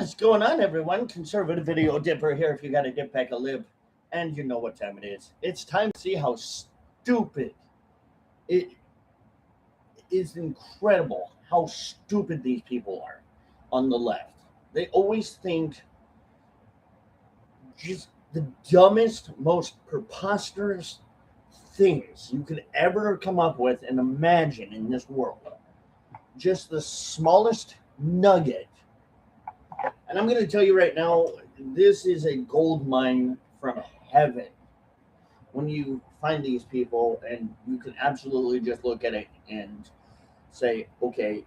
What's going on, everyone? Conservative Video Dipper here. If you got a dip pack a lib, and you know what time it is. It's time to see how stupid it is. Incredible how stupid these people are on the left. They always think just the dumbest, most preposterous things you could ever come up with and imagine in this world. Just the smallest nugget. And I'm going to tell you right now, this is a gold mine from heaven. When you find these people, and you can absolutely just look at it and say, okay,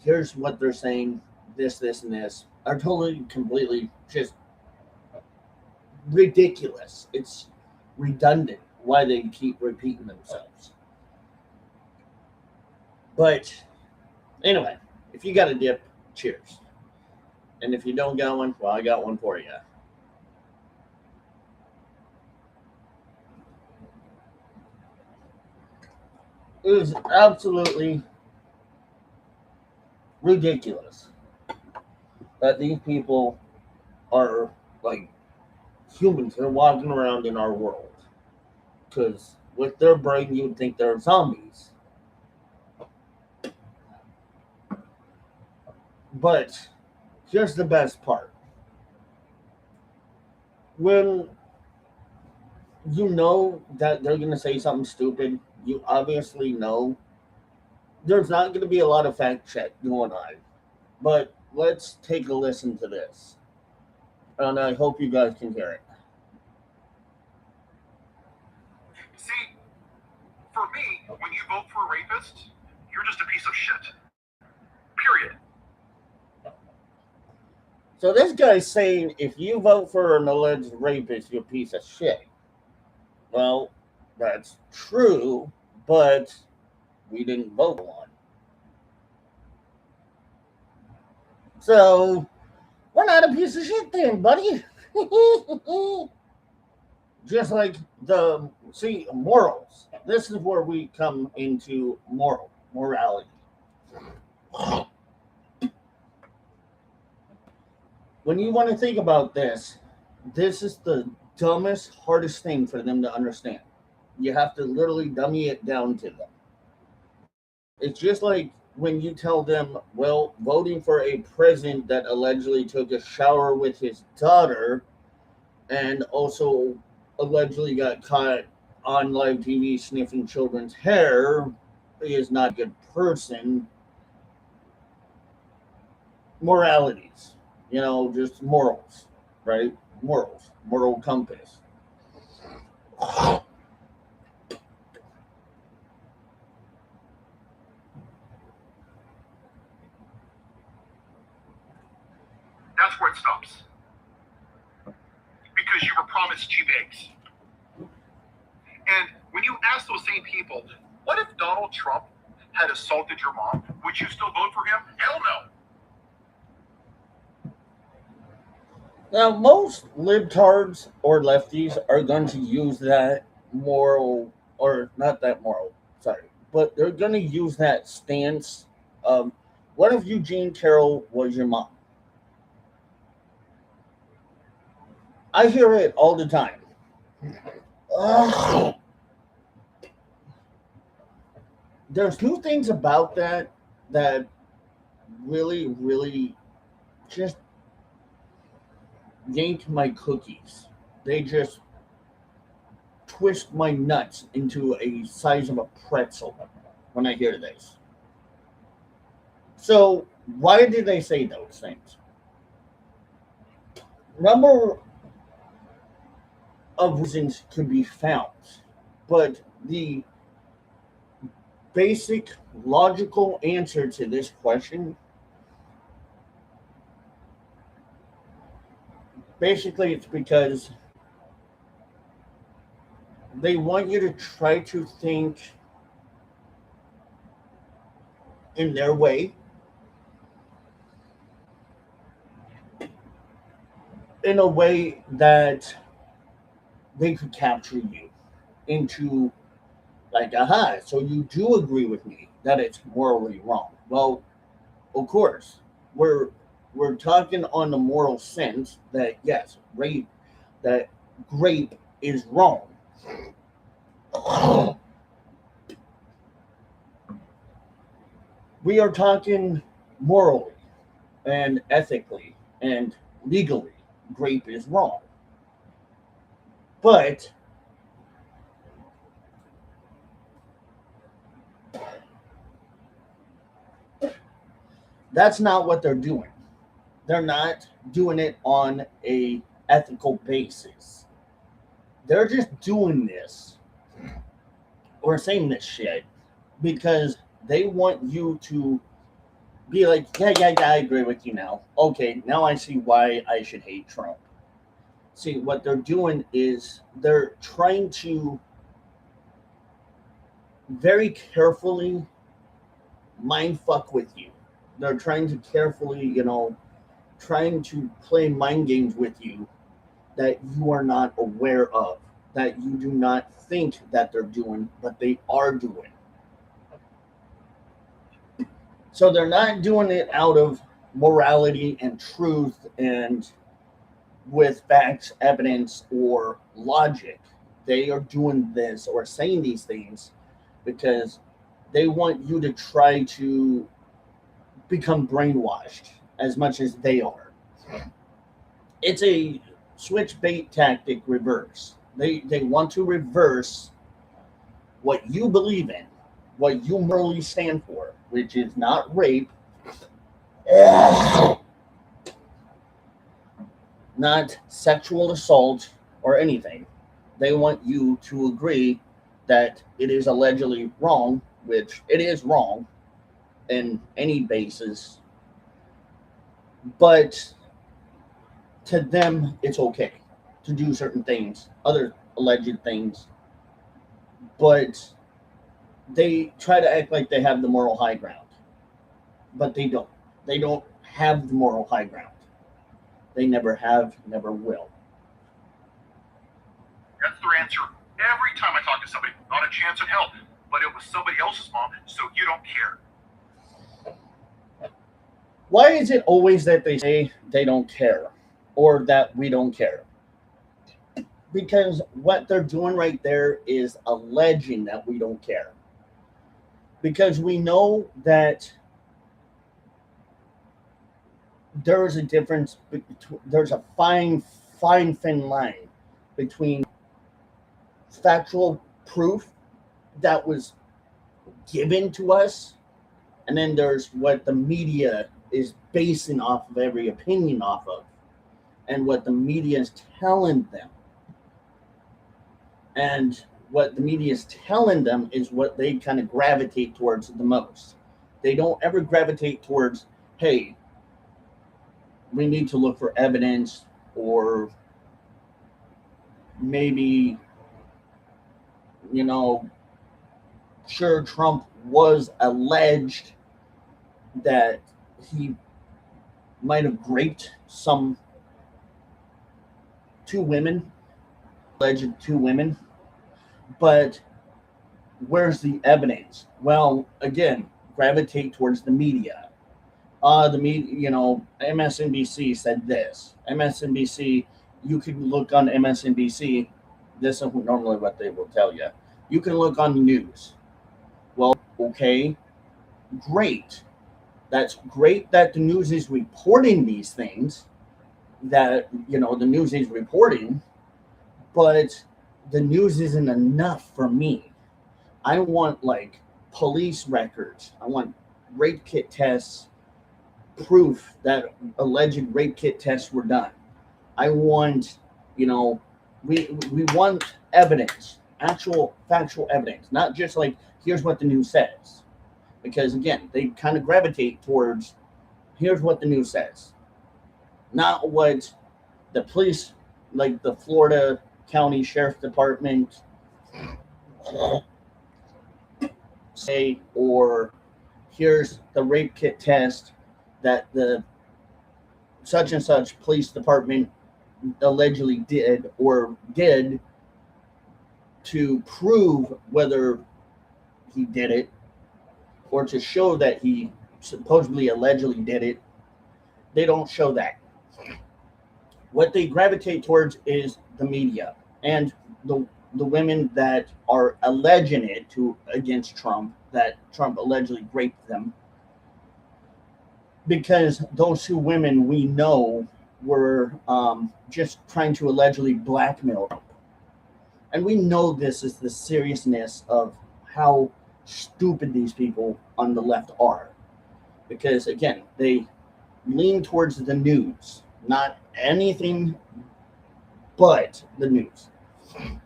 here's what they're saying, this, and this, are totally, completely just ridiculous. It's redundant why they keep repeating themselves. But anyway, if you got a dip, cheers. And if you don't got one, well, I got one for you. It is absolutely ridiculous that these people are like humans. They're walking around in our world. Because with their brain, you would think they're zombies. But here's the best part. When you know that they're going to say something stupid, you obviously know there's not going to be a lot of fact check going on. But let's take a listen to this. And I hope you guys can hear it. See, for me, when you vote for a rapist, you're just a piece of shit. Period. So this guy's saying if you vote for an alleged rapist, you're a piece of shit. Well, that's true, but we didn't vote for one. So we're not a piece of shit then, buddy. Just like morals. This is where we come into morality. When you want to think about this is the dumbest, hardest thing for them to understand. You have to literally dummy it down to them. It's just like when you tell them, well, voting for a president that allegedly took a shower with his daughter and also allegedly got caught on live TV sniffing children's hair is not a good person. Moralities, just morals, right? Morals, moral compass. That's where it stops. Because you were promised cheap eggs. And when you ask those same people, what if Donald Trump had assaulted your mom? Would you still vote for him? Hell no. Now, most libtards or lefties are going to use that moral, or not that moral, sorry, but they're going to use that stance of, what if Eugene Carroll was your mom? I hear it all the time. There's two things about that really, really just yank my cookies. They just twist my nuts into a size of a pretzel when I hear this. So why did they say those things? Number of reasons could be found, but the basic logical answer to this question, basically, it's because they want you to try to think in their way, in a way that they could capture you into, like, aha, so you do agree with me that it's morally wrong. Well, of course, we're we're talking on the moral sense that yes, that grape is wrong. We are talking morally and ethically and legally. Grape is wrong. But that's not what they're doing. They're not doing it on a ethical basis. They're just doing this or saying this shit because they want you to be like, yeah, yeah, yeah, I agree with you now. Okay, now I see why I should hate Trump. See, what they're doing is they're trying to very carefully mind fuck with you. They're trying to carefully, trying to play mind games with you that you are not aware of, that you do not think that they're doing, but they are doing. So they're not doing it out of morality and truth and with facts, evidence, or logic. They are doing this or saying these things because they want you to try to become brainwashed as much as they are. It's a switch bait tactic reverse. They want to reverse what you believe in, what you morally stand for, which is not rape, not sexual assault or anything. They want you to agree that it is allegedly wrong, which it is wrong in any basis, but to them it's okay to do certain things, other alleged things, but they try to act like they have the moral high ground, but they don't. They don't have the moral high ground. They never have, never will. That's their answer every time I talk to somebody. Not a chance in hell. But it was somebody else's mom, so you don't care. Why is it always that they say they don't care or that we don't care? Because what they're doing right there is alleging that we don't care. Because we know that there is a difference, there's a fine, thin line between factual proof that was given to us, and then there's what the media is basing off of every opinion off of, and what the media is telling them. And what the media is telling them is what they kind of gravitate towards the most. They don't ever gravitate towards, hey, we need to look for evidence, or maybe, you know, sure, Trump was alleged that he might have raped some two women, alleged two women, but where's the evidence? Well, again, gravitate towards the media. The media, MSNBC said this. MSNBC, you can look on MSNBC. This is normally what they will tell you. You can look on the news. Well, okay, great. That's great that the news is reporting these things, that, the news is reporting, but the news isn't enough for me. I want, like, police records. I want rape kit tests, proof that alleged rape kit tests were done. I want, we want evidence, actual factual evidence, not just like, here's what the news says. Because again, they kind of gravitate towards, here's what the news says, not what the police, like the Florida County Sheriff Department, say, or here's the rape kit test that the such and such police department allegedly did to prove whether he did it, or to show that he supposedly allegedly did it. They don't show that. What they gravitate towards is the media and the women that are alleging it to against Trump, that Trump allegedly raped them, because those two women we know were just trying to allegedly blackmail Trump. And we know this is the seriousness of how stupid these people on the left are. Because, again, they lean towards the news, not anything but the news. And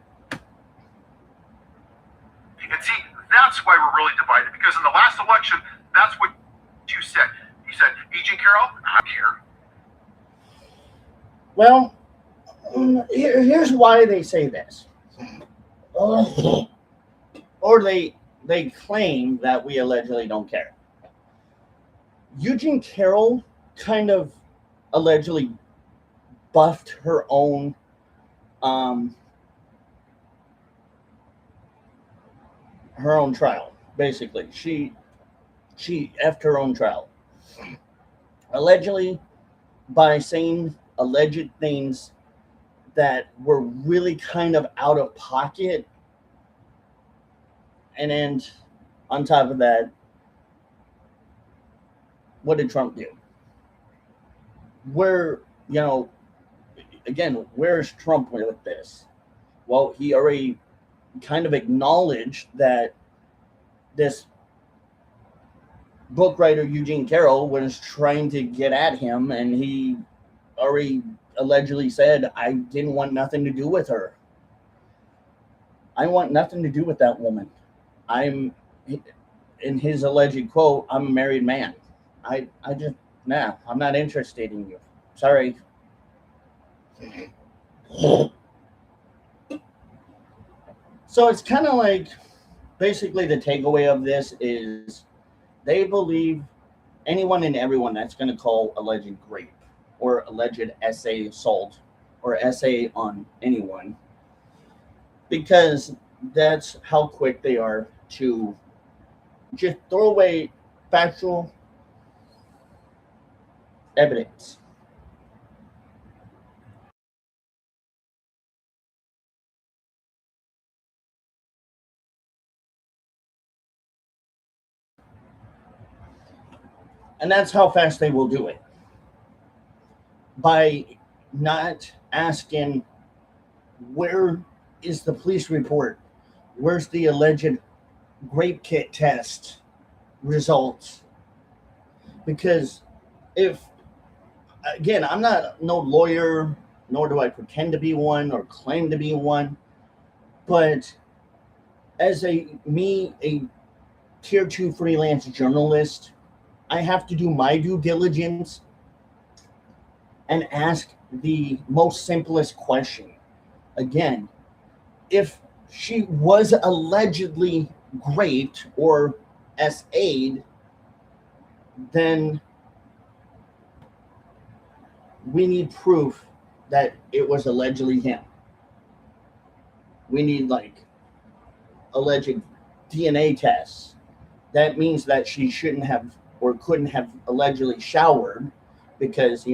see, that's why we're really divided. Because in the last election, that's what you said. You said, E.G. Carroll, I don't care. Well, here's why they say this. Or they claim that we allegedly don't care. Eugene Carroll kind of allegedly buffed her own trial. Basically, she effed her own trial, allegedly, by saying alleged things that were really kind of out of pocket. And then on top of that, what did Trump do? Again, where's Trump with this? Well, he already kind of acknowledged that this book writer, Eugene Carroll, was trying to get at him, and he already allegedly said, I didn't want nothing to do with her. I want nothing to do with that woman. In his alleged quote, I'm a married man. I'm not interested in you. Sorry. So it's kind of like, basically the takeaway of this is they believe anyone and everyone that's going to call alleged rape or alleged SA assault or SA on anyone, because that's how quick they are to just throw away factual evidence. And that's how fast they will do it. By not asking, where is the police report? Where's the alleged rape kit test results? Because if, again, I'm not no lawyer, nor do I pretend to be one or claim to be one, but as a tier 2 freelance journalist, I have to do my due diligence and ask the most simplest question. Again, if she was allegedly raped or SA'd, then we need proof that it was allegedly him. We need alleged DNA tests. That means that she shouldn't have or couldn't have allegedly showered, because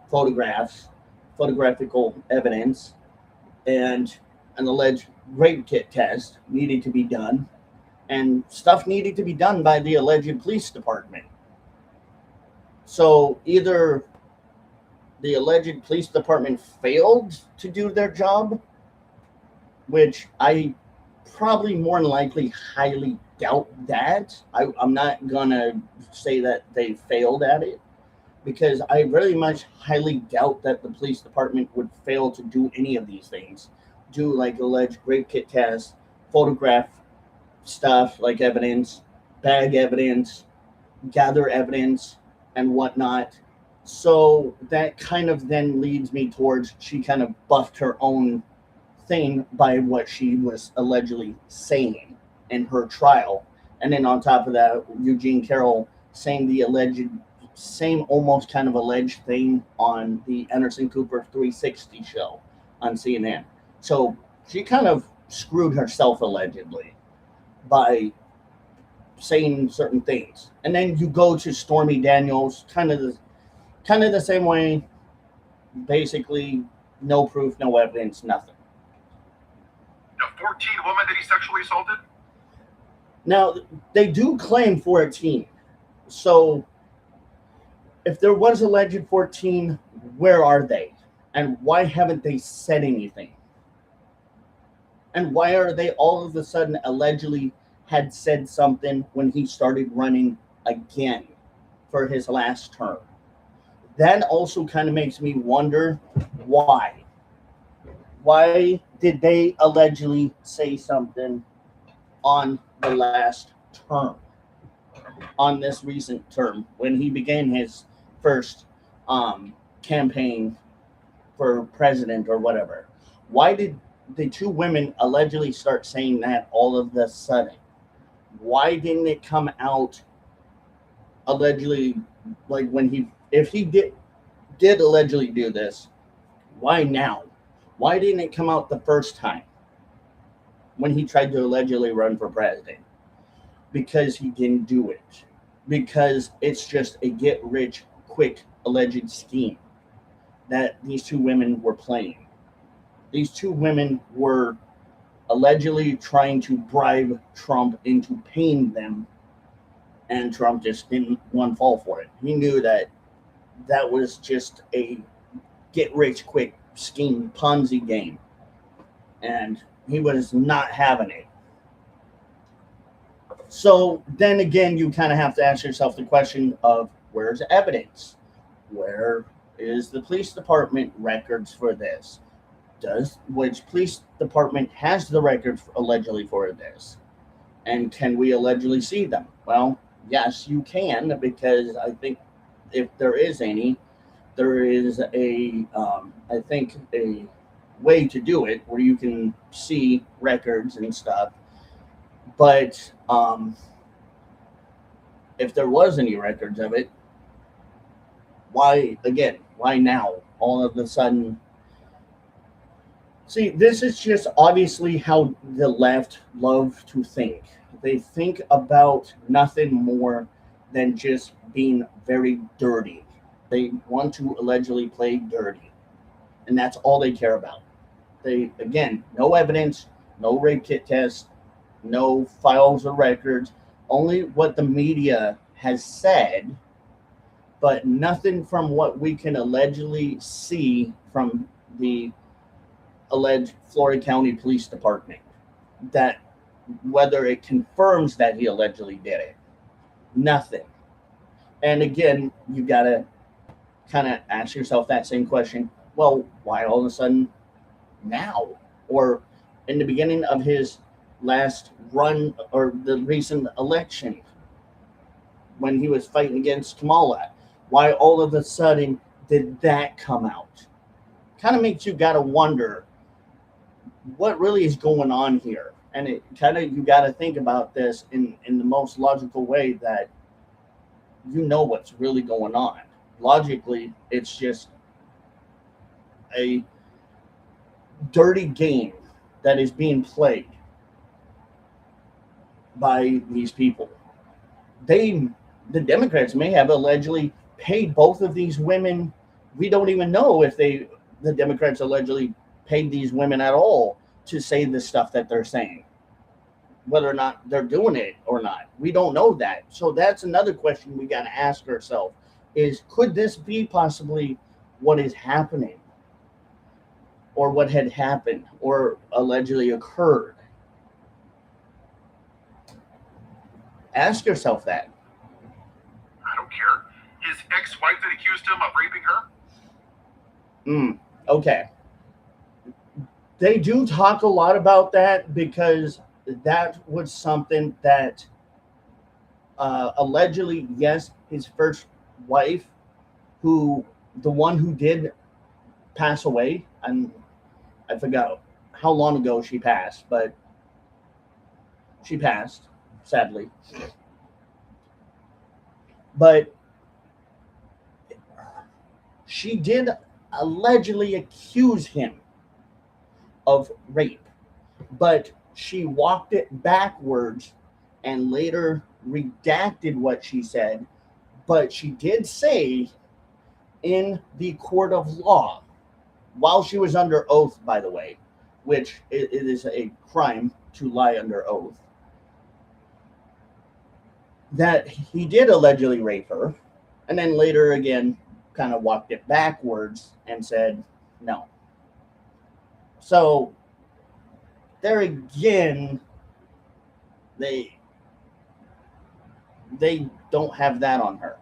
photographical evidence and an alleged rape kit test needed to be done, and stuff needed to be done by the alleged police department. So either the alleged police department failed to do their job, which I probably more than likely highly doubt that. I'm not gonna say that they failed at it, because I very much highly doubt that the police department would fail to do any of these things. Do alleged rape kit tests, photograph stuff like evidence, bag evidence, gather evidence, and whatnot. So that kind of then leads me towards, she kind of buffed her own thing by what she was allegedly saying in her trial. And then on top of that, Eugene Carroll saying the same almost kind of alleged thing on the Anderson Cooper 360 show on CNN. So she kind of screwed herself allegedly by saying certain things. And then you go to Stormy Daniels, kind of Kind of the same way, basically, no proof, no evidence, nothing. The 14 women that he sexually assaulted? Now, they do claim 14. So, if there was alleged 14, where are they? And why haven't they said anything? And why are they all of a sudden allegedly had said something when he started running again for his last term? That also kind of makes me wonder why. Why did they allegedly say something on the last term, on this recent term, when he began his first campaign for president or whatever? Why did the two women allegedly start saying that all of a sudden? Why didn't it come out allegedly, like when he, if he did allegedly do this, why now? Why didn't it come out the first time when he tried to allegedly run for president? Because he didn't do it. Because it's just a get rich quick alleged scheme that these two women were playing. These two women were allegedly trying to bribe Trump into paying them, and Trump just didn't want to fall for it. He knew that that was just a get rich quick scheme Ponzi game, and he was not having it. So then again, you kind of have to ask yourself the question of where's evidence? Where is the police department records for this? Does which police department has the records allegedly for this? And can we allegedly see them? Well, yes, you can, because I think if there is any, there is I think a way to do it where you can see records and stuff. But if there was any records of it, why again? Why now? All of a sudden. See, this is just obviously how the left love to think. They think about nothing more than just being very dirty. They want to allegedly play dirty, and that's all they care about. They, again, no evidence, no rape kit test, no files or records, only what the media has said, but nothing from what we can allegedly see from the alleged Florida County Police Department, that whether it confirms that he allegedly did it. Nothing. And again, you got to kind of ask yourself that same question. Well, why all of a sudden now? Or in the beginning of his last run or the recent election when he was fighting against Kamala? Why all of a sudden did that come out? Kind of makes you got to wonder what really is going on here. And it kind of, you got to think about this in the most logical way that you know what's really going on. Logically, it's just a dirty game that is being played by these people. The Democrats may have allegedly paid both of these women. We don't even know if the Democrats allegedly paid these women at all to say the stuff that they're saying. Whether or not they're doing it or not, we don't know that. So that's another question we got to ask ourselves: is could this be possibly what is happening, or what had happened, or allegedly occurred? Ask yourself that. I don't care. His ex-wife that accused him of raping her? Okay. They do talk a lot about that because that was something that allegedly, yes, his first wife, who the one who did pass away, and I forgot how long ago she passed, but she passed, sadly. But she did allegedly accuse him of rape, but she walked it backwards and later redacted what she said. But she did say in the court of law while she was under oath, by the way, which it is a crime to lie under oath, that he did allegedly rape her, and then later again kind of walked it backwards and said no. So there again, they they don't have that on her,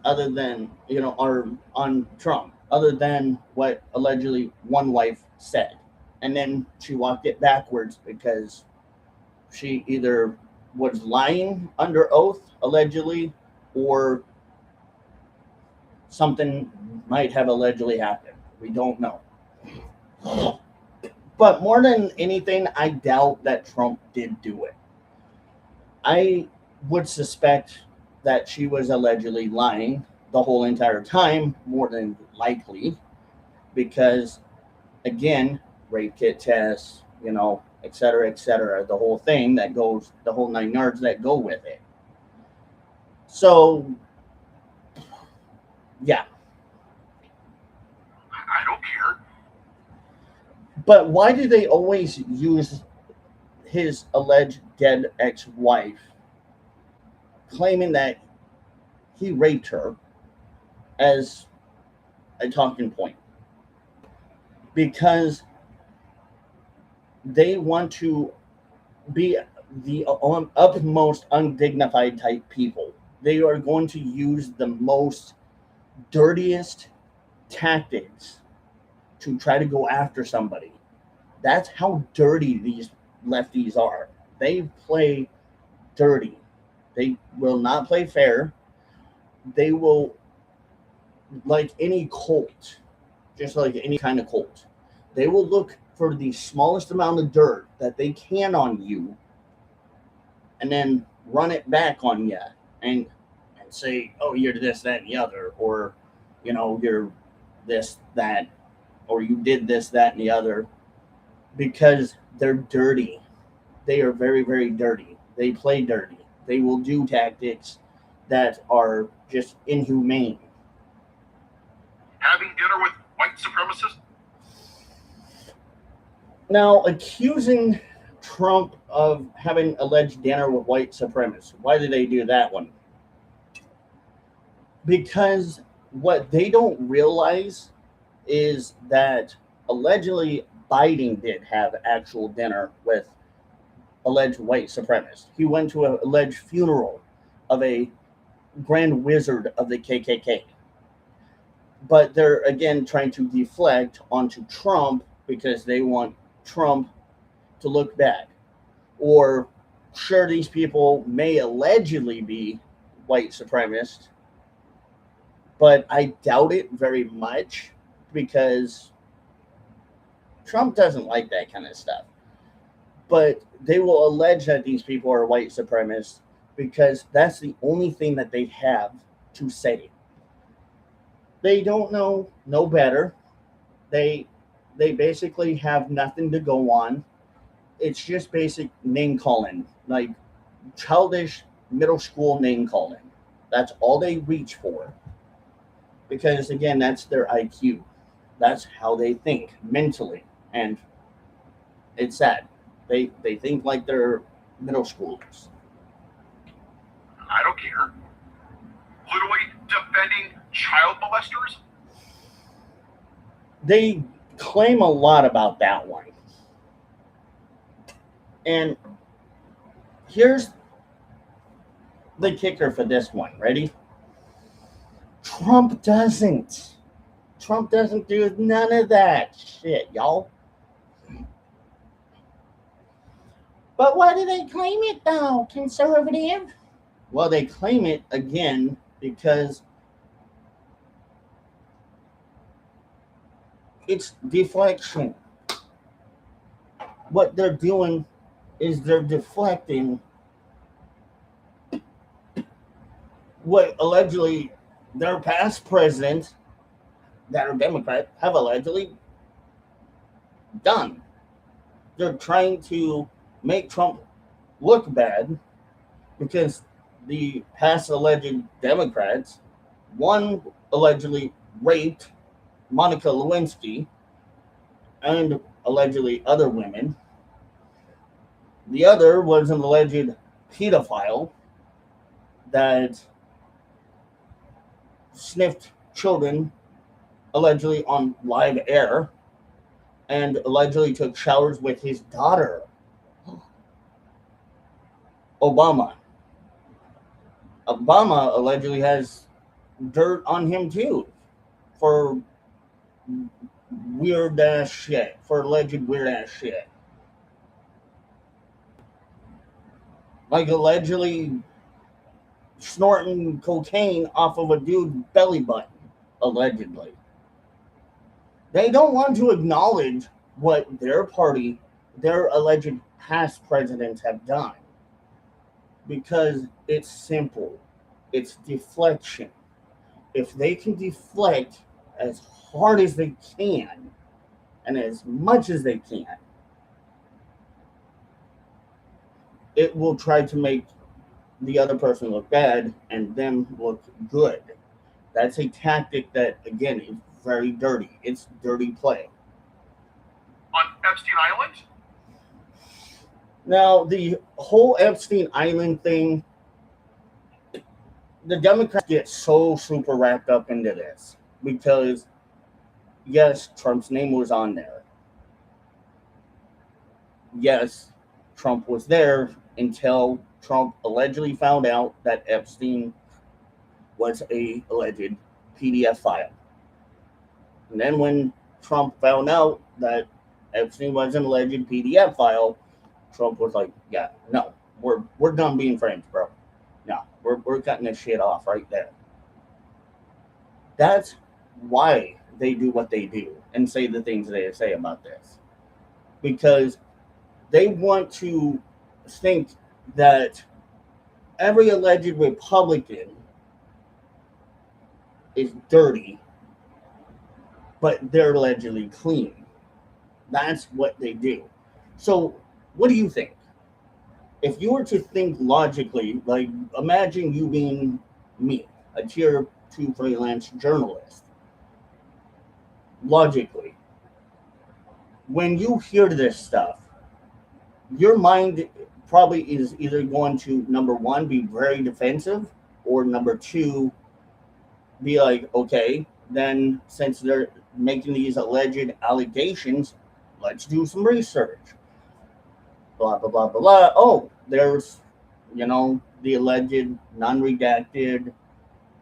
other than or on Trump, other than what allegedly one wife said, and then she walked it backwards because she either was lying under oath allegedly, or something might have allegedly happened. We don't know. But more than anything, I doubt that Trump did do it. I would suspect that she was allegedly lying the whole entire time, more than likely, because again, rape kit tests, et cetera, the whole thing that goes, the whole 9 yards that go with it. So, yeah. I don't care. But why do they always use his alleged dead ex wife, claiming that he raped her, as a talking point? Because they want to be the utmost undignified type people. They are going to use the most dirtiest tactics to try to go after somebody. That's how dirty these lefties are. They play dirty. They will not play fair. They will, like any cult, just like any kind of cult, they will look for the smallest amount of dirt that they can on you, and then run it back on you, and say, "Oh, you're this, that, and the other," or you're this, that, or you did this, that, and the other, because they're dirty. They are very, very dirty. They play dirty. They will do tactics that are just inhumane. Having dinner with white supremacists? Now, accusing Trump of having alleged dinner with white supremacists. Why did they do that one? Because what they don't realize is that allegedly Biden did have actual dinner with alleged white supremacists. He went to an alleged funeral of a grand wizard of the KKK. But they're again trying to deflect onto Trump because they want Trump to look bad. Or, sure, these people may allegedly be white supremacists, but I doubt it very much, because Trump doesn't like that kind of stuff. But they will allege that these people are white supremacists because that's the only thing that they have to say. They don't know no better. They they basically have nothing to go on. It's just basic name calling, like childish middle school name calling. That's all they reach for, because again, that's their IQ. That's how they think mentally, and it's sad. They think like they're middle schoolers. I don't care. Literally defending child molesters? They claim a lot about that one. And here's the kicker for this one. Ready? Trump doesn't. Trump doesn't do none of that shit, y'all. But why do they claim it though, conservative? Well, they claim it again because it's deflection. What they're doing is they're deflecting what allegedly their past presidents that are Democrat have allegedly done. They're trying to make Trump look bad because the past alleged Democrats One allegedly raped Monica Lewinsky and allegedly other women. The other was an alleged pedophile that sniffed children allegedly on live air and allegedly took showers with his daughter. Obama. Obama allegedly has dirt on him too for weird ass shit, for alleged weird ass shit. Like allegedly snorting cocaine off of a dude's belly button, allegedly. They don't want to acknowledge what their party, their alleged past presidents have done because it's simple. It's deflection. If they can deflect as hard as they can and as much as they can, it will try to make the other person look bad and them look good. That's a tactic that, again, is very dirty. It's dirty play. On Epstein Island? Now, the whole Epstein Island thing, the Democrats get so super wrapped up into this because, yes, Trump's name was on there. Yes, Trump was there until Trump allegedly found out that Epstein was a alleged PDF file. And then when Trump found out that Epstein was an alleged PDF file, Trump was like, yeah, no, we're done being friends, bro. No, we're cutting this shit off right there. That's why they do what they do and say the things they say about this. Because they want to think that every alleged Republican is dirty, but they're allegedly clean. That's what they do. So, what do you think? If you were to think logically, like imagine you being me, a tier 2 freelance journalist, logically, when you hear this stuff, your mind probably is either going to, number one, be very defensive, or number two, be like, okay, then since they're making these alleged allegations, let's do some research. Blah, blah, blah, blah, blah. Oh, there's, the alleged non-redacted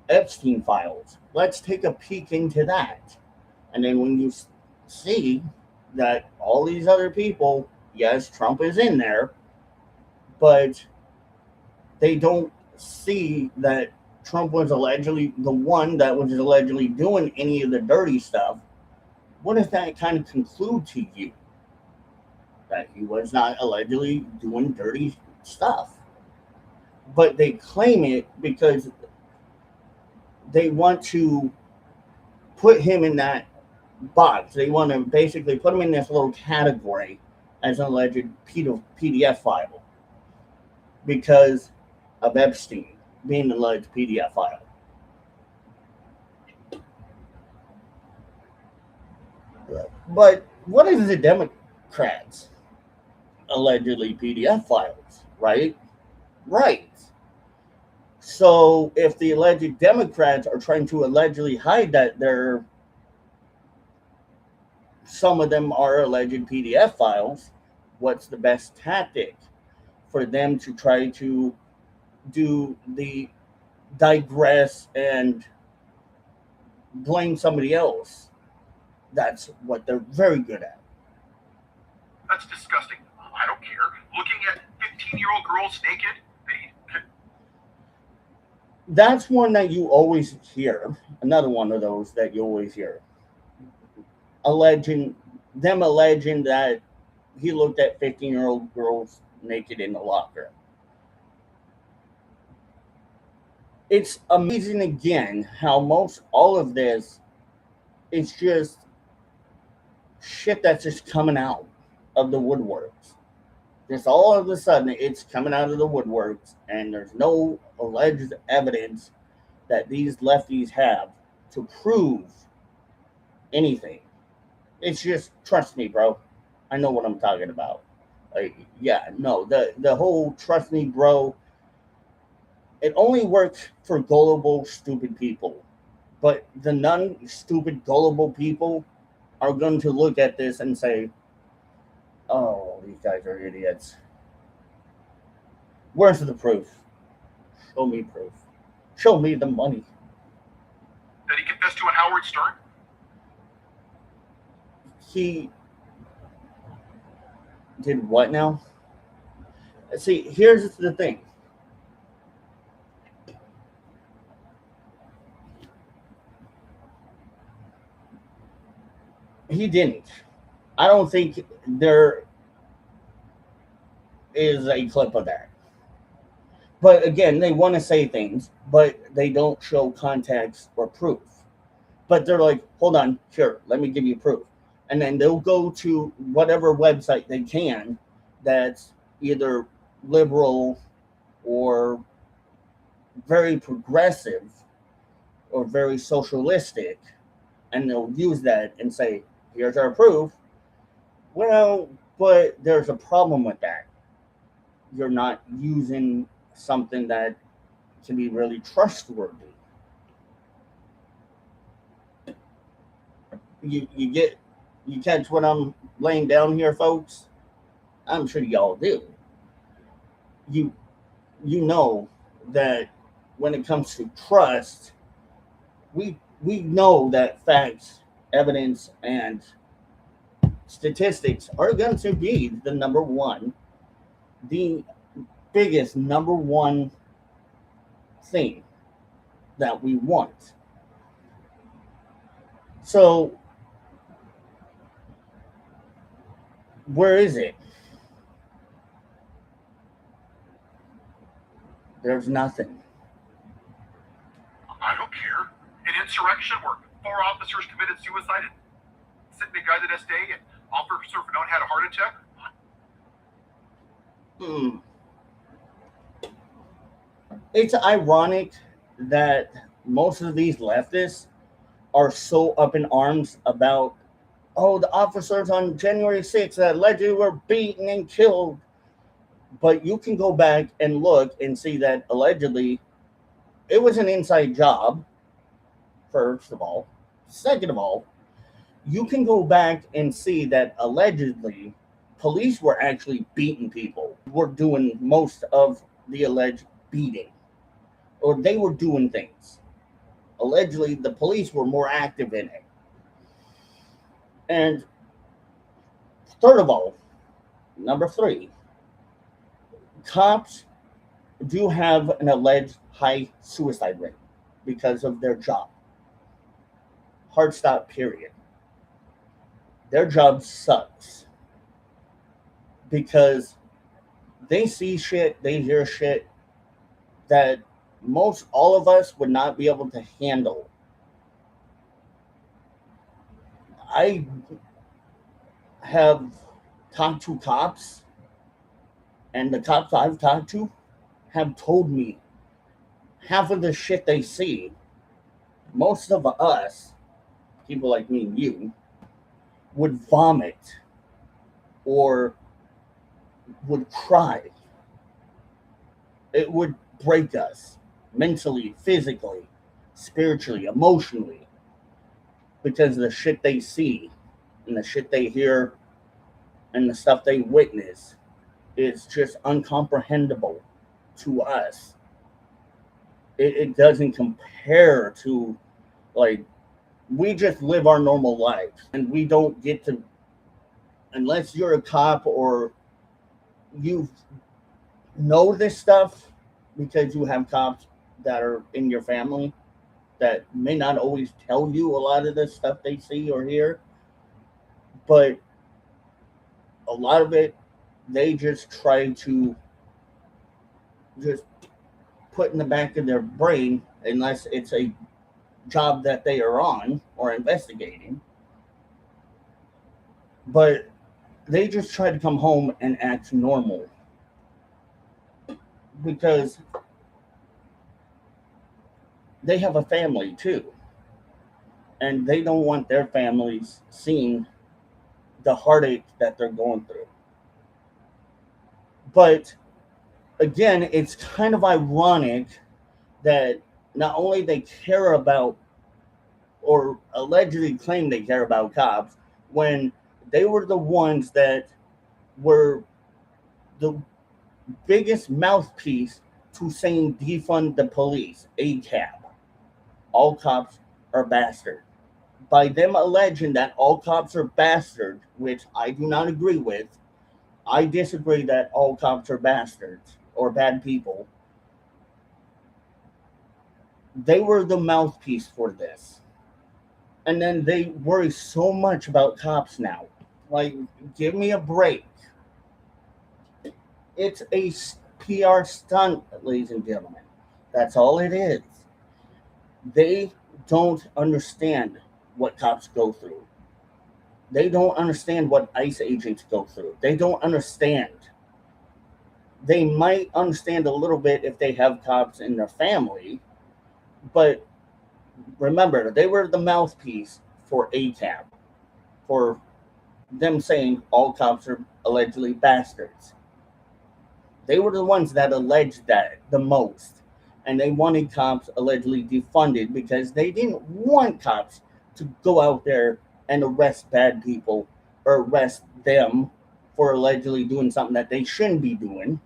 Epstein files. Let's take a peek into that. And then when you see that all these other people, yes, Trump is in there, but they don't see that Trump was allegedly the one that was allegedly doing any of the dirty stuff. What does that kind of conclude to you? That he was not allegedly doing dirty stuff. But they claim it because they want to put him in that box. They want to basically put him in this little category as an alleged PDF file because of Epstein being an alleged PDF file. But what is the Democrats? Allegedly PDF files, right? Right. So if the alleged Democrats are trying to allegedly hide that some of them are alleged PDF files, what's the best tactic for them to try to do the digress and blame somebody else? That's what they're very good at. That's disgusting. I don't care. Looking at 15-year-old girls naked, that's one that you always hear. Another one of those that you always hear. Alleging that he looked at 15-year-old girls naked in the locker. It's amazing again how most all of this is just shit that's just coming out of the woodworks. Just all of a sudden it's coming out of the woodworks and there's no alleged evidence that these lefties have to prove anything. It's just trust me, bro. I know what I'm talking about. Like, yeah, no, the whole trust me, bro. It only works for gullible, stupid people. But the non-stupid, gullible people are going to look at this and say, "Oh, these guys are idiots. Where's the proof? Show me proof. Show me the money." Did he confess to an Howard Stern? He did what now? See, here's the thing. He didn't. I don't think there is a clip of that. But again, they want to say things, but they don't show context or proof. But they're like, hold on, here, let me give you proof. And then they'll go to whatever website they can that's either liberal or very progressive or very socialistic, and they'll use that and say, here's our proof. Well, but there's a problem with that. You're not using something that can be really trustworthy. You catch what I'm laying down here, folks? I'm sure y'all do. You you know that when it comes to trust, we know that facts, evidence, and statistics are going to be the biggest number one thing that we want. So where is it? There's nothing. I don't care. An insurrection where 4 officers committed suicide and sitting a guy the next day and Officer Fernone had a heart attack? It's ironic that most of these leftists are so up in arms about, oh, the officers on January 6th that allegedly were beaten and killed. But you can go back and look and see that allegedly it was an inside job, first of all. Second of all, you can go back and see that allegedly police were actually beating people, were doing most of the alleged beating, or they were doing things. Allegedly, the police were more active in it. And third of all, number three, cops do have an alleged high suicide rate because of their job. Hard stop, period. Their job sucks because they see shit, they hear shit that most all of us would not be able to handle. I have talked to cops, and the cops I've talked to have told me half of the shit they see, most of us, people like me and you, would vomit or would cry. It would break us mentally, physically, spiritually, emotionally, because the shit they see and the shit they hear and the stuff they witness is just uncomprehendable to us. It doesn't compare to, like, we just live our normal lives and we don't get to, unless you're a cop or you know this stuff because you have cops that are in your family that may not always tell you a lot of the stuff they see or hear, but a lot of it they just try to just put in the back of their brain, unless it's a job that they are on or investigating. But they just try to come home and act normal because they have a family too, and they don't want their families seeing the heartache that they're going through. But again, it's kind of ironic that not only they care about or allegedly claim they care about cops when they were the ones that were the biggest mouthpiece to saying defund the police, ACAB. All cops are bastards. By them alleging that all cops are bastards, which I do not agree with, I disagree that all cops are bastards or bad people. They were the mouthpiece for this. And then they worry so much about cops now. Like, give me a break. It's a PR stunt, ladies and gentlemen. That's all it is. They don't understand what cops go through. They don't understand what ICE agents go through. They don't understand. They might understand a little bit if they have cops in their family, but remember, they were the mouthpiece for ACAB, for them saying all cops are allegedly bastards. They were the ones that alleged that the most. And they wanted cops allegedly defunded because they didn't want cops to go out there and arrest bad people or arrest them for allegedly doing something that they shouldn't be doing.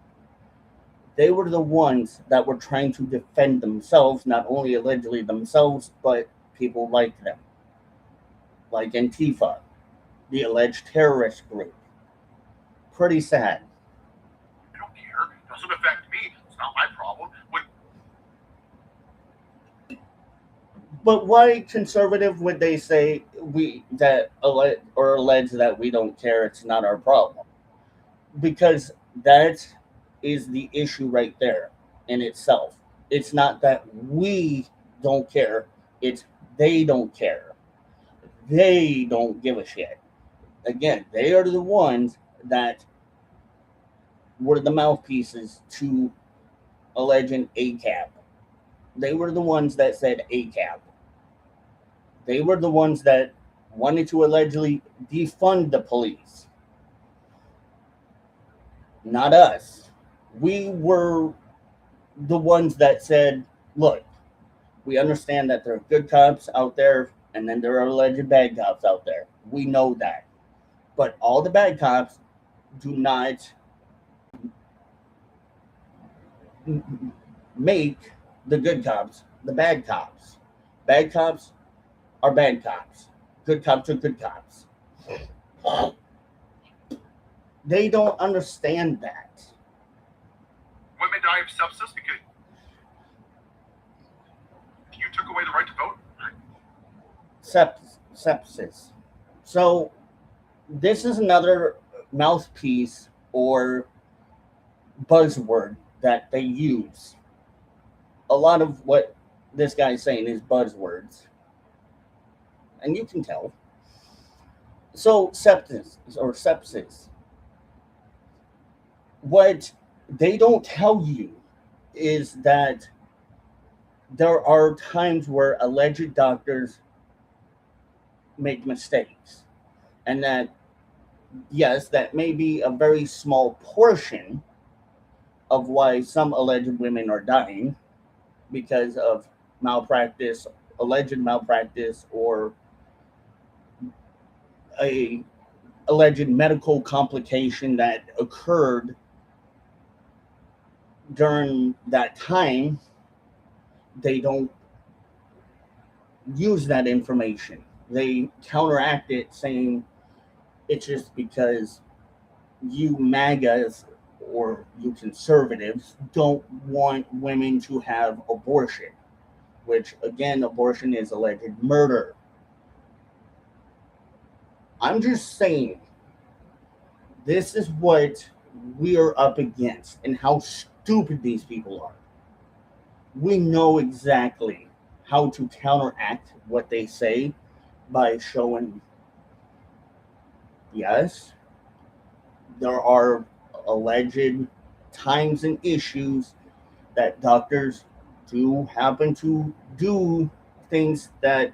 They were the ones that were trying to defend themselves, not only allegedly themselves, but people like them, like Antifa, the alleged terrorist group. Pretty sad. I don't care. It doesn't affect me. It's not my problem. But why conservative would they say we that or allege that we don't care? It's not our problem because that is the issue right there in itself. It's not that we don't care; it's they don't care. They don't give a shit. Again, they are the ones that were the mouthpieces to alleging ACAB. They were the ones that said ACAB. They were the ones that wanted to allegedly defund the police, not us. We were the ones that said, look, we understand that there are good cops out there and then there are alleged bad cops out there. We know that. But all the bad cops do not make the good cops the bad cops. Bad cops are bad cops. Good cops are good cops. They don't understand that. Women die of sepsis because you took away the right to vote. Sepsis. So this is another mouthpiece or buzzword that they use. A lot of what this guy's saying is buzzwords, and you can tell. So sepsis. What they don't tell you is that there are times where alleged doctors make mistakes, and that yes, that may be a very small portion of why some alleged women are dying because of malpractice, alleged malpractice, or a alleged medical complication that occurred during that time. They don't use that information. They counteract it saying it's just because you MAGAs or you conservatives don't want women to have abortion, which again, abortion is alleged murder. I'm just saying, this is what we are up against and how stupid these people are. We know exactly how to counteract what they say by showing, yes, there are alleged times and issues that doctors to happen to do things that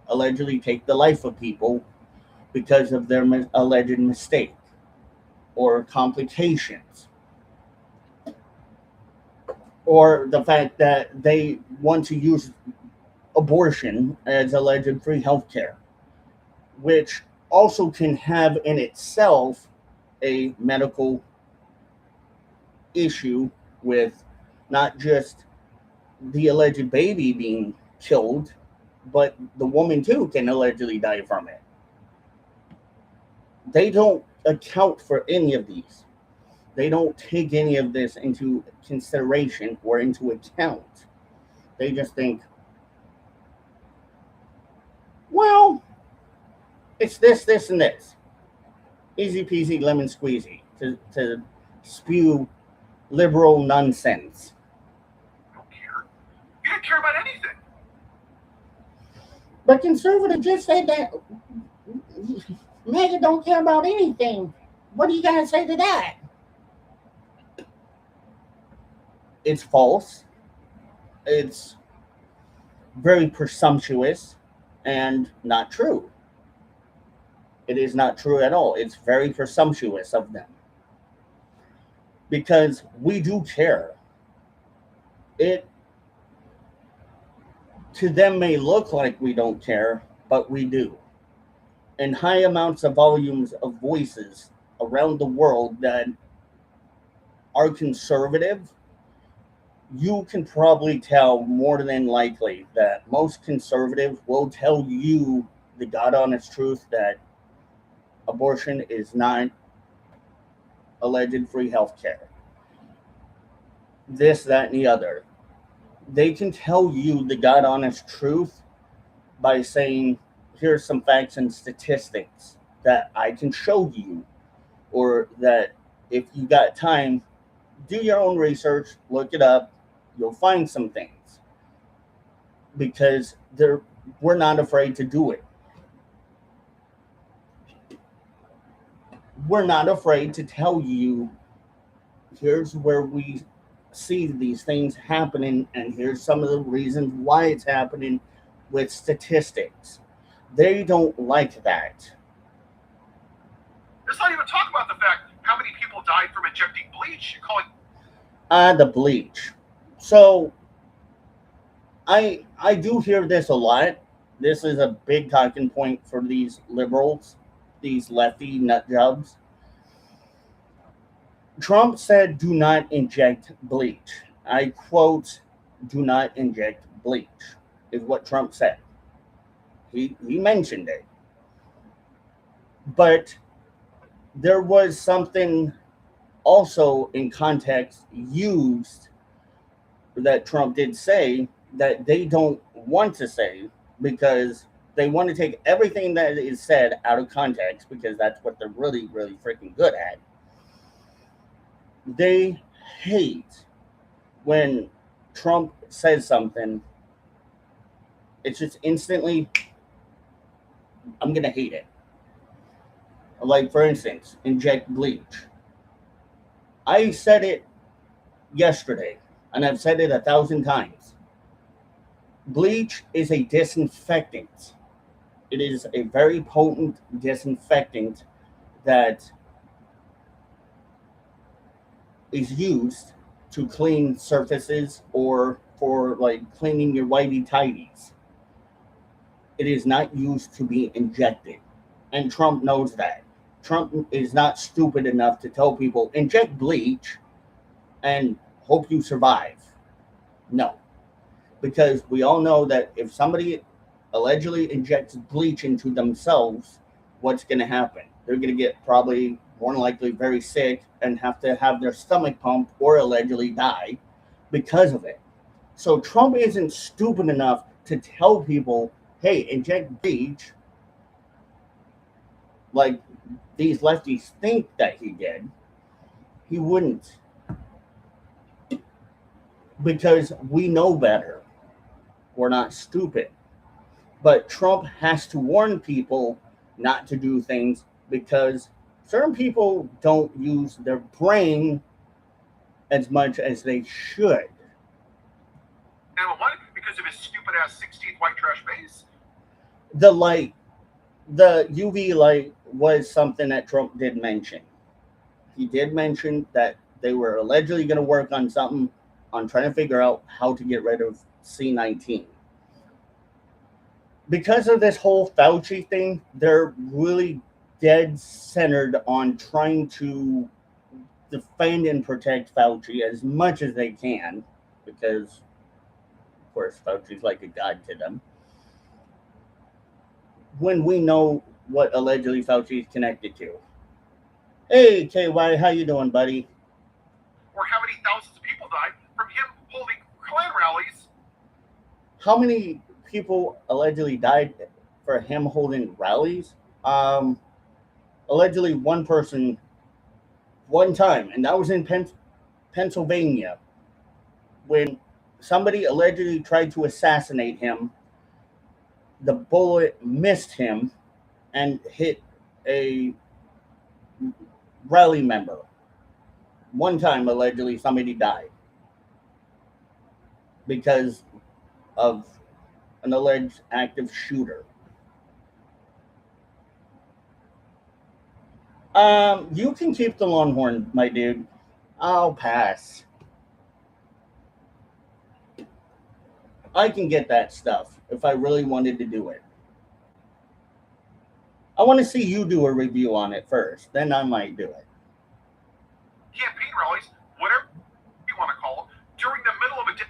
allegedly take the life of people because of their alleged mistake or complications, or the fact that they want to use abortion as alleged free healthcare, which also can have in itself a medical issue with not just the alleged baby being killed, but the woman too can allegedly die from it. They don't account for any of these. They don't take any of this into consideration or into account. They just think, well, it's this, this, and this. Easy peasy, lemon squeezy to spew liberal nonsense. You don't care. You don't care about anything. But conservative just said that MAGA don't care about anything. What do you got to say to that? It's false. It's very presumptuous and not true. It is not true at all. It's very presumptuous of them because we do care. It to them may look like we don't care, but we do. In high amounts of volumes of voices around the world that are conservative, you can probably tell more than likely that most conservatives will tell you the God honest truth that abortion is not alleged free health care. This, that, and the other. They can tell you the God honest truth by saying, here's some facts and statistics that I can show you, or that if you got time, do your own research, look it up, you'll find some things. Because we're not afraid to do it. We're not afraid to tell you, here's where we see these things happening, and here's some of the reasons why it's happening with statistics. They don't like that. Let's not even talk about the fact how many people died from injecting bleach. You're calling The bleach. So I do hear this a lot. This is a big talking point for these liberals, these lefty nut jobs. Trump said, do not inject bleach. I quote, do not inject bleach, is what Trump said. He mentioned it. But there was something also in context used that Trump did say that they don't want to say because they want to take everything that is said out of context because that's what they're really, really freaking good at. They hate when Trump says something, it's just instantly, I'm going to hate it. Like, for instance, inject bleach. I said it yesterday, and I've said it 1,000 times. Bleach is a disinfectant. It is a very potent disinfectant that is used to clean surfaces or for like cleaning your whitey tidies. It is not used to be injected. And Trump knows that. Trump is not stupid enough to tell people inject bleach and hope you survive. No. Because we all know that if somebody allegedly injects bleach into themselves, what's going to happen? They're going to get probably more than likely very sick and have to have their stomach pumped or allegedly die because of it. So Trump isn't stupid enough to tell people, hey, inject bleach, like these lefties think that he did. He wouldn't. Because we know better. We're not stupid. But Trump has to warn people not to do things because certain people don't use their brain as much as they should. And what? Because of his stupid ass 16th white trash base? The light, the UV light was something that Trump did mention. He did mention that they were allegedly going to work on something on trying to figure out how to get rid of C-19. Because of this whole Fauci thing, they're really dead centered on trying to defend and protect Fauci as much as they can, because, of course, Fauci's like a god to them. When we know what allegedly Fauci is connected to. Hey, KY, how you doing, buddy? Or how many thousands of people died from him holding Klan rallies? How many people allegedly died for him holding rallies? Allegedly one person, one time, and that was in Pennsylvania, when somebody allegedly tried to assassinate him. The bullet missed him and hit a rally member. One time, allegedly, somebody died because of an alleged active shooter. You can keep the Longhorn, my dude. I'll pass. I can get that stuff if I really wanted to do it. I want to see you do a review on it first, then I might do it. Campaign rallies, whatever you want to call them, during the middle of a day.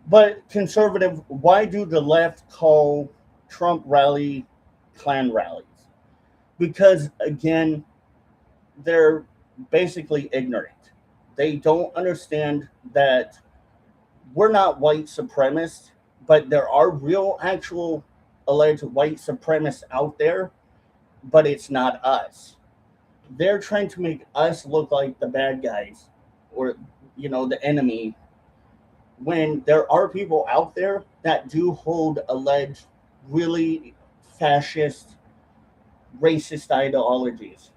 But conservative, why do the left call Trump rally Klan rallies? Because again, they're basically ignorant. They don't understand that we're not white supremacists, but there are real, actual, alleged white supremacists out there, but it's not us. They're trying to make us look like the bad guys or, the enemy, when there are people out there that do hold alleged really fascist, racist ideologies.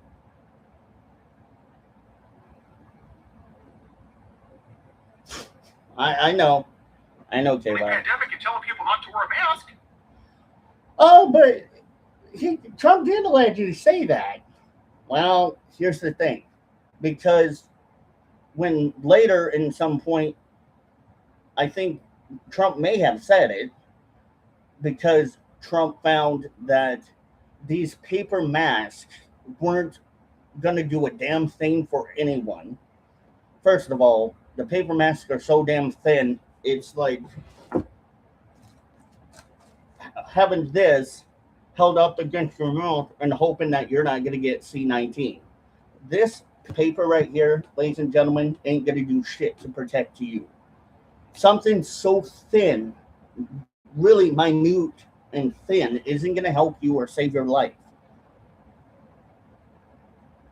I know. I know, During KY. pandemic and telling people not to wear a mask. Oh, but Trump did allegedly say that. Well, here's the thing. Because when later, in some point, I think Trump may have said it, because Trump found that these paper masks weren't going to do a damn thing for anyone. First of all, the paper masks are so damn thin, it's like having this held up against your mouth and hoping that you're not going to get C-19. This paper right here, ladies and gentlemen, ain't going to do shit to protect you. Something so thin, really minute and thin, isn't going to help you or save your life.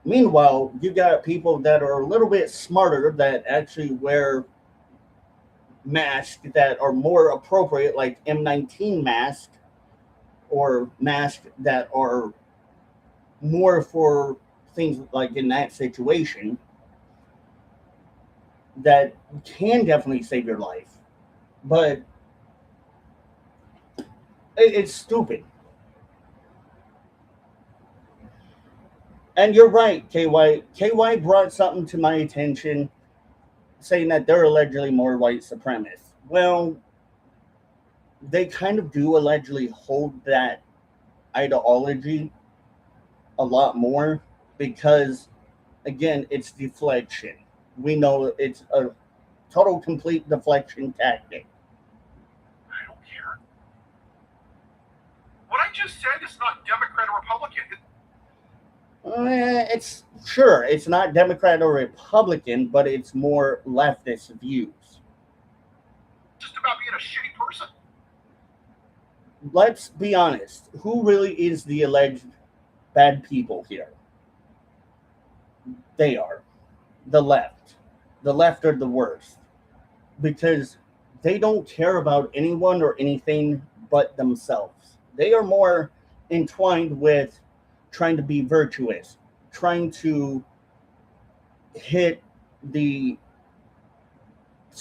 Meanwhile, you got people that are a little bit smarter that actually wear masks that are more appropriate, like M19 masks, or masks that are more for things like in that situation, that can definitely save your life. But it's stupid. And you're right, KY. KY brought something to my attention saying that they're allegedly more white supremacists. Well, they kind of do allegedly hold that ideology a lot more, because, again, it's deflection. We know it's a total, complete deflection tactic. I don't care. What I just said is not Democrat or Republican. It's sure it's not Democrat or Republican, but it's more leftist views. Just about being a shitty person. Let's be honest. Who really is the alleged bad people here? They are the left. The left are the worst, because they don't care about anyone or anything but themselves. They are more entwined with trying to be virtuous, trying to hit the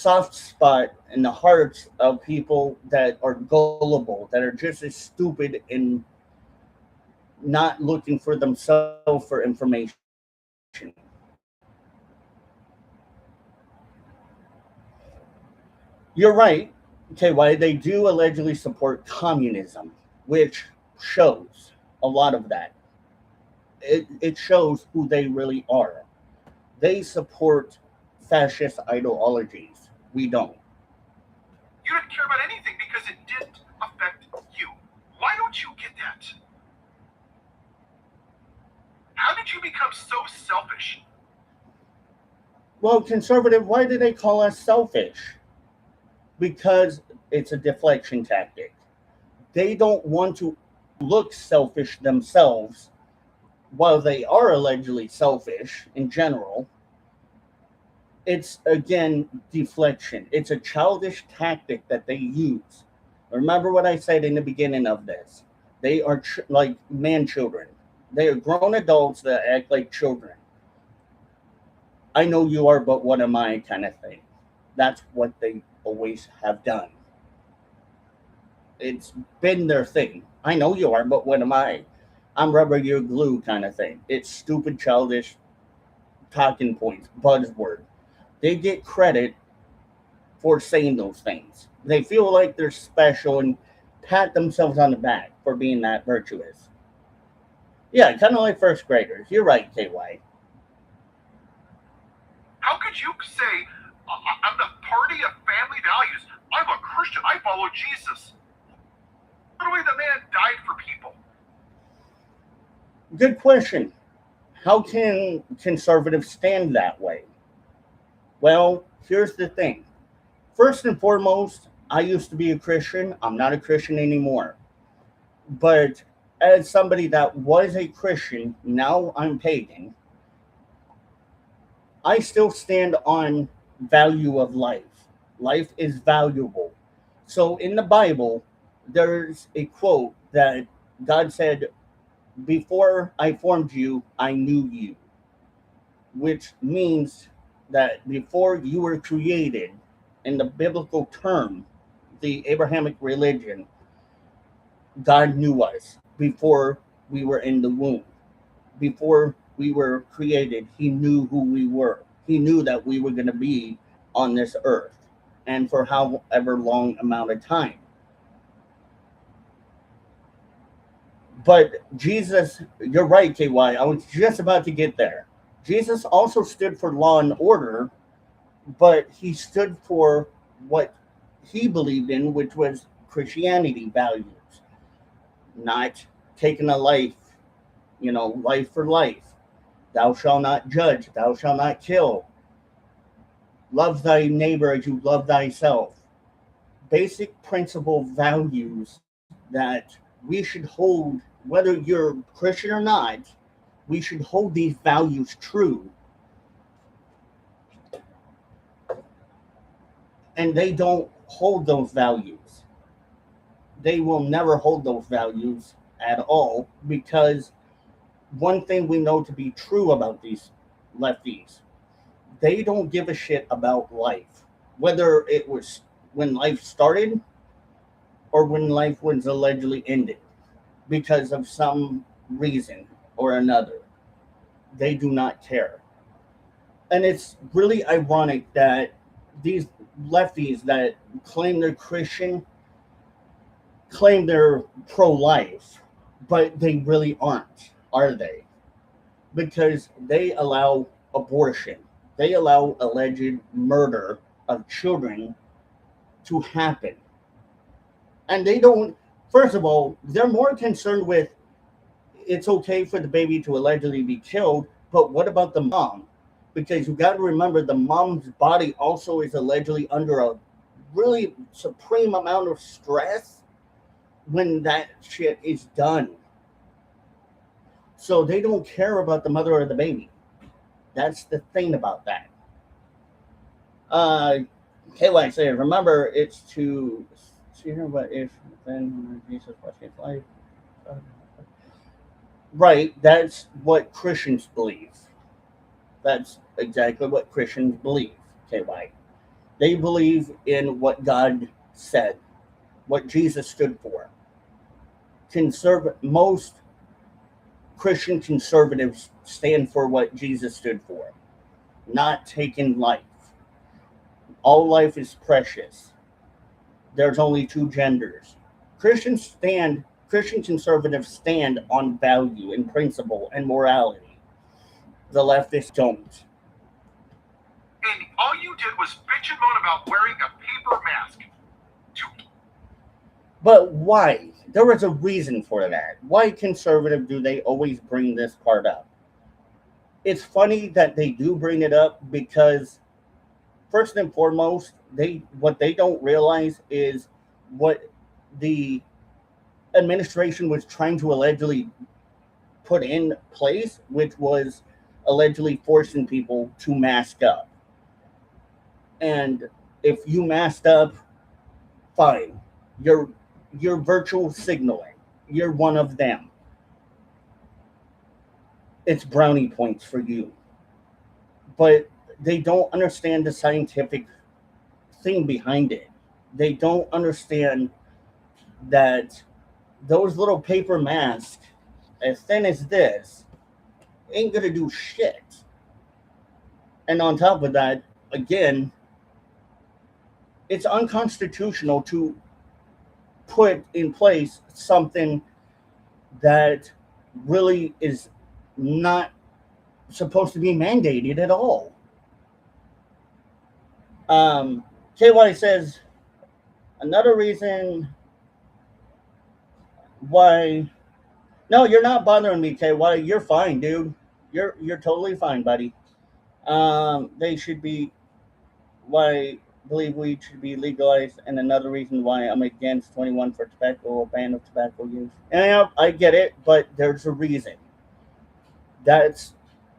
soft spot in the hearts of people that are gullible, that are just as stupid and not looking for themselves for information. You're right. Okay, why they do allegedly support communism, which shows a lot of that. It shows who they really are. They support fascist ideologies. We don't. You didn't care about anything because it didn't affect you. Why don't you get that? How did you become so selfish? Well, conservative, why do they call us selfish? Because it's a deflection tactic. They don't want to look selfish themselves. While they are allegedly selfish in general, it's again deflection. It's a childish tactic that they use. Remember what I said in the beginning of this. They are like man children. They are grown adults that act like children. I know you are, but what am I kind of thing. That's what they always have done. It's been their thing. I know you are, but what am I? I'm rubber, you're glue kind of thing. It's stupid, childish talking points, buzzword. They get credit for saying those things. They feel like they're special and pat themselves on the back for being that virtuous. Yeah, kind of like first graders. You're right, KY. How could you say, I'm the party of family values? I'm a Christian. I follow Jesus. Literally, the man died for people. Good question. How can conservatives stand that way? Well, here's the thing. First and foremost, I used to be a Christian. I'm not a Christian anymore. But as somebody that was a Christian, now I'm pagan, I still stand on value of life. Life is valuable. So in the Bible, there's a quote that God said, "Before I formed you, I knew you," which means that before you were created, in the biblical term, the Abrahamic religion, God knew us before we were in the womb. Before we were created, He knew who we were. He knew that we were going to be on this earth and for however long amount of time. But Jesus, you're right, KY. I was just about to get there. Jesus also stood for law and order, but he stood for what he believed in, which was Christianity values, not taking a life, life for life. Thou shalt not judge, thou shalt not kill, love thy neighbor as you love thyself. Basic principle values that we should hold, whether you're Christian or not, we should hold these values true. And they don't hold those values. They will never hold those values at all because one thing we know to be true about these lefties, they don't give a shit about life. Whether it was when life started or when life was allegedly ended because of some reason or another. They do not care. And it's really ironic that these lefties that claim they're Christian claim they're pro life, but they really aren't, are they? Because they allow abortion, they allow alleged murder of children to happen. And they don't, first of all, they're more concerned with it's okay for the baby to allegedly be killed, but what about the mom? Because you got to remember the mom's body also is allegedly under a really supreme amount of stress when that shit is done. So they don't care about the mother or the baby. That's the thing about that. Uh, KY says, remember, it's to see her, but if then Jesus was his life. Right, that's what Christians believe. That's exactly what Christians believe, KY. They believe in what God said, what Jesus stood for. Most Christian conservatives stand for what Jesus stood for, not taking life. All life is precious. There's only two genders. Christian conservatives stand on value and principle and morality. The leftists don't. And all you did was bitch and moan about wearing a paper mask. But why? There was a reason for that. Why conservative do they always bring this part up? It's funny that they do bring it up because first and foremost, what they don't realize is what the administration was trying to allegedly put in place, which was allegedly forcing people to mask up. And if you masked up, fine. You're virtual signaling. You're one of them. It's brownie points for you. But they don't understand the scientific thing behind it. They don't understand that those little paper masks, as thin as this, ain't gonna do shit. And on top of that, again, it's unconstitutional to put in place something that really is not supposed to be mandated at all. KY says another reason why. No, you're not bothering me, KY. You're fine, dude. You're totally fine, buddy. They should be. Why I believe weed should be legalized, and another reason why I'm against 21 for tobacco, a ban of tobacco use. And I get it, but there's a reason. That's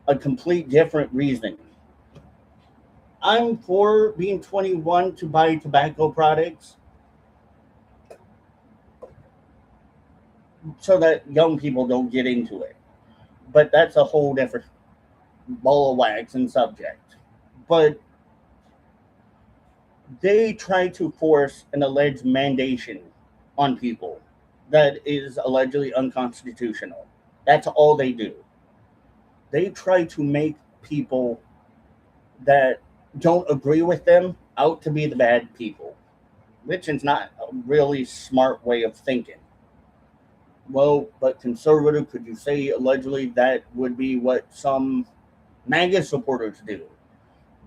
a complete different reason. I'm for being 21 to buy tobacco products so that young people don't get into it. But that's a whole different ball of wax and subject. But they try to force an alleged mandation on people that is allegedly unconstitutional. That's all they do. They try to make people that don't agree with them out to be the bad people, which is not a really smart way of thinking. Well, but conservative, could you say allegedly that would be what some MAGA supporters do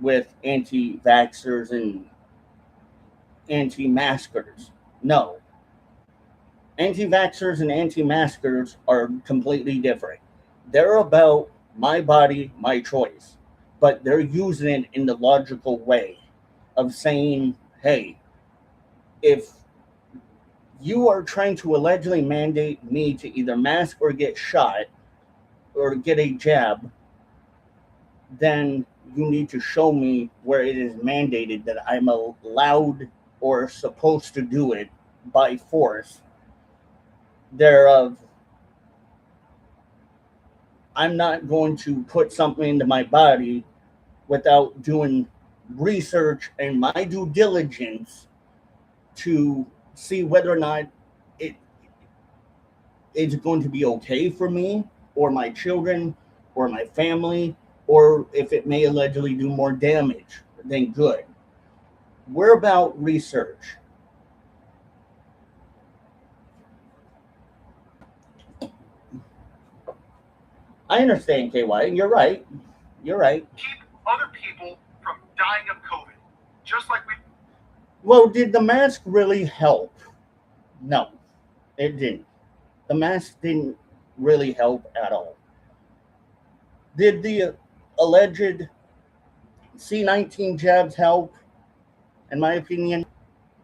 with anti vaxxers and anti maskers? No. Anti vaxxers and anti maskers are completely different. They're about my body, my choice, but they're using it in the logical way of saying, hey, if you are trying to allegedly mandate me to either mask or get shot or get a jab, then you need to show me where it is mandated that I'm allowed or supposed to do it by force. Thereof, I'm not going to put something into my body without doing research and my due diligence to see whether or not it is going to be okay for me or my children or my family, or if it may allegedly do more damage than good. We're about research. I understand, KY, and you're right. You're right. Keep other people from dying of COVID. Just like we. Well, did the mask really help? No, it didn't. The mask didn't really help at all. Did the alleged C-19 jabs help? In my opinion,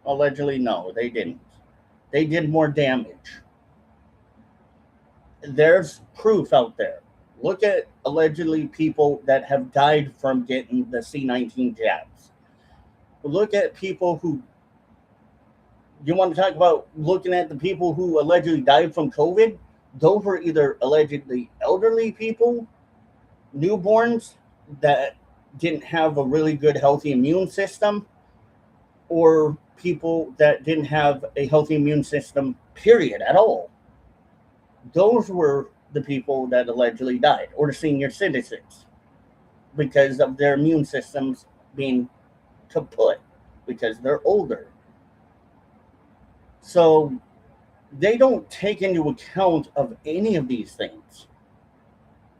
allegedly, no, they didn't. They did more damage. There's proof out there. Look at allegedly people that have died from getting the C-19 jabs. Look at people who. You want to talk about looking at the people who allegedly died from COVID? Those were either allegedly elderly people, newborns that didn't have a really good, healthy immune system, or people that didn't have a healthy immune system, period, at all. Those were the people that allegedly died, or the senior citizens, because of their immune systems being kaput, because they're older. So they don't take into account of any of these things.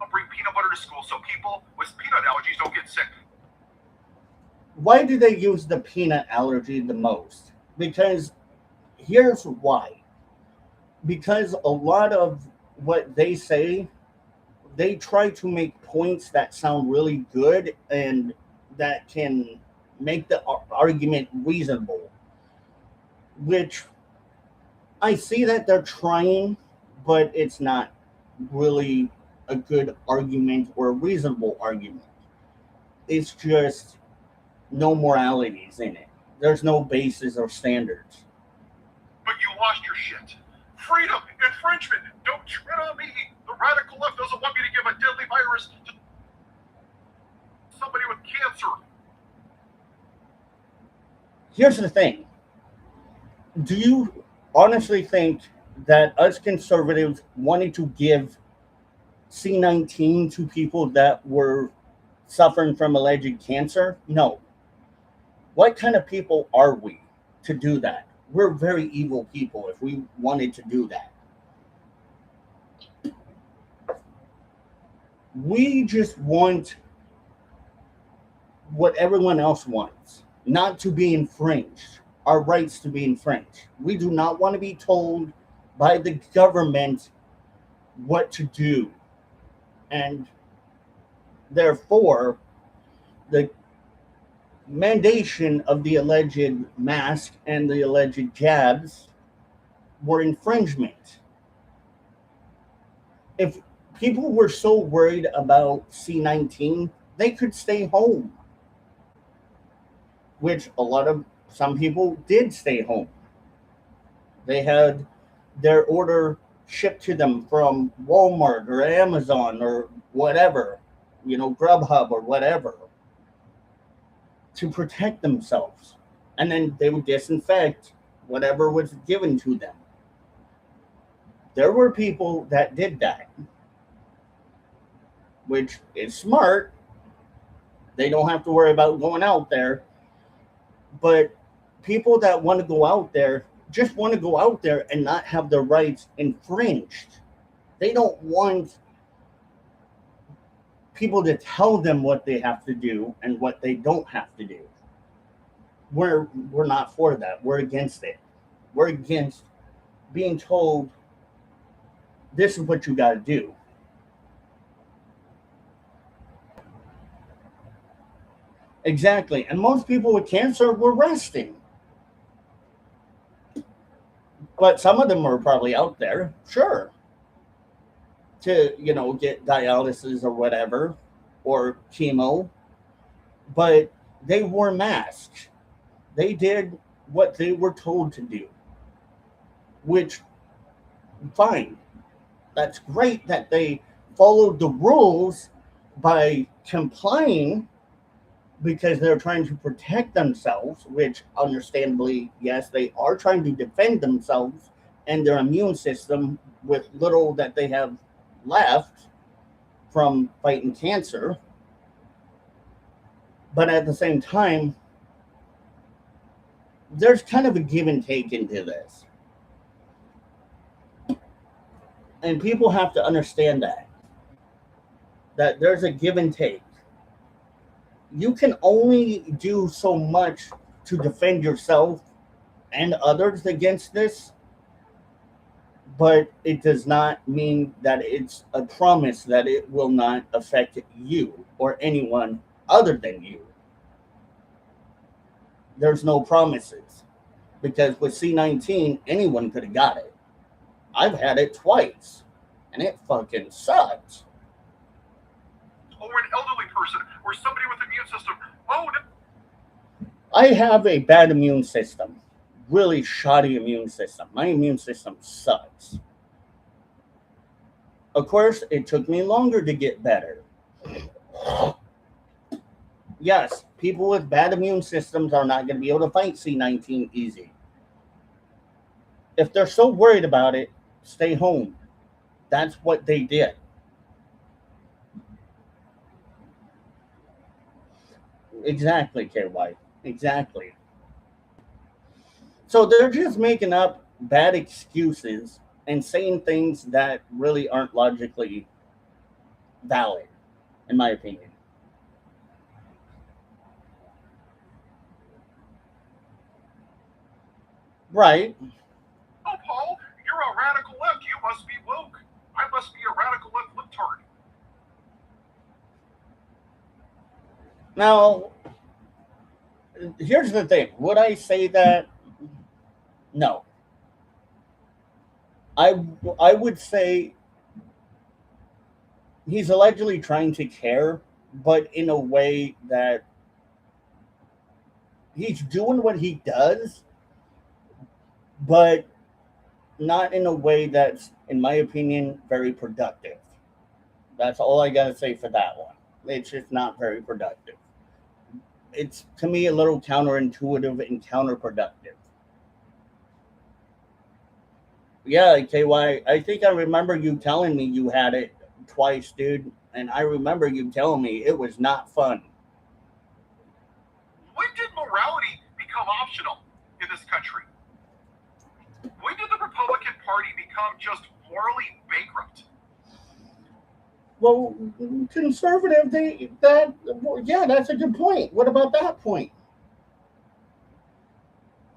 bring peanut butter to school so people with peanut allergies don't get sick. Why do they use the peanut allergy the most? Because here's why. Because a lot of what they say, they try to make points that sound really good and that can make the argument reasonable, which I see that they're trying, but it's not really a good argument or a reasonable argument. It's just no moralities in it. There's no basis or standards. But you lost your shit. Freedom, infringement, don't tread on me. The radical left doesn't want me to give a deadly virus to somebody with cancer. Here's the thing. Do you honestly think that us conservatives wanted to give C19 to people that were suffering from alleged cancer? No. What kind of people are we to do that? We're very evil people if we wanted to do that. We just want what everyone else wants, not to be infringed, our rights to be infringed. We do not want to be told by the government what to do. And therefore, the mandation of the alleged mask and the alleged jabs were infringement. If people were so worried about C19, they could stay home, which a lot of some people did stay home. They had their order shipped to them from Walmart or Amazon or whatever, Grubhub or whatever, to protect themselves. And then they would disinfect whatever was given to them. There were people that did that, which is smart. They don't have to worry about going out there. But people that want to go out there just want to go out there and not have their rights infringed. They don't want people to tell them what they have to do and what they don't have to do. We're not for that. We're against it. We're against being told this is what you got to do. Exactly. And most people with cancer were resting. But some of them are probably out there, sure, to, get dialysis or whatever, or chemo. But they wore masks. They did what they were told to do, which, fine. That's great that they followed the rules by complying because they're trying to protect themselves, which understandably, yes, they are trying to defend themselves and their immune system with little that they have left from fighting cancer. But at the same time, there's kind of a give and take into this. And people have to understand that there's a give and take. You can only do so much to defend yourself and others against this, but it does not mean that it's a promise that it will not affect you or anyone other than you. There's no promises because with C19, anyone could have got it. I've had it twice and it fucking sucks. Or an elderly person or somebody with an immune system. Oh, no. I have a bad immune system, really shoddy immune system. My immune system sucks. Of course, it took me longer to get better. Yes, people with bad immune systems are not going to be able to fight C19 easy. If they're so worried about it, stay home. That's what they did. Exactly, KY. Exactly. So they're just making up bad excuses and saying things that really aren't logically valid, in my opinion. Right. Oh, Paul, you're a radical left. You must be woke. I must be a radical left libtard. Now, here's the thing. Would I say that? No. I, I would say he's allegedly trying to care, but in a way that he's doing what he does, but not in a way that's, in my opinion, very productive. That's all I gotta say for that one. It's just not very productive. It's to me a little counterintuitive and counterproductive. Yeah, KY, I think I remember you telling me you had it twice, dude, and I remember you telling me it was not fun. When did morality become optional in this country? When did the Republican Party become just morally bankrupt? Well, conservative, that yeah, that's a good point. What about that point?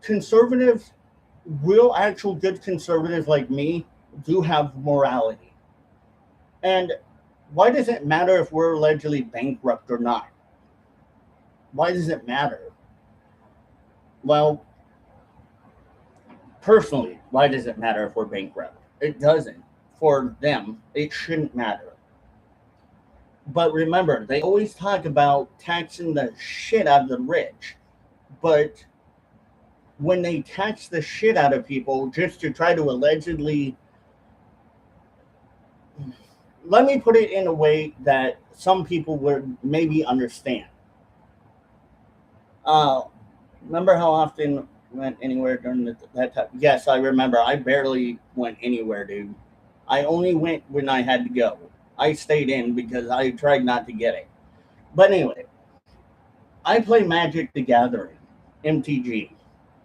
Conservatives, real, actual good conservatives like me, do have morality. And why does it matter if we're allegedly bankrupt or not? Why does it matter? Well, personally, why does it matter if we're bankrupt? It doesn't. For them, it shouldn't matter. But remember, they always talk about taxing the shit out of the rich. But when they tax the shit out of people just to try to allegedly, let me put it in a way that some people would maybe understand. Uh, Remember how often went anywhere during that time? Yes, I remember. I barely went anywhere, dude. I only went when I had to go. I stayed in because I tried not to get it. But anyway, I play Magic the Gathering, MTG,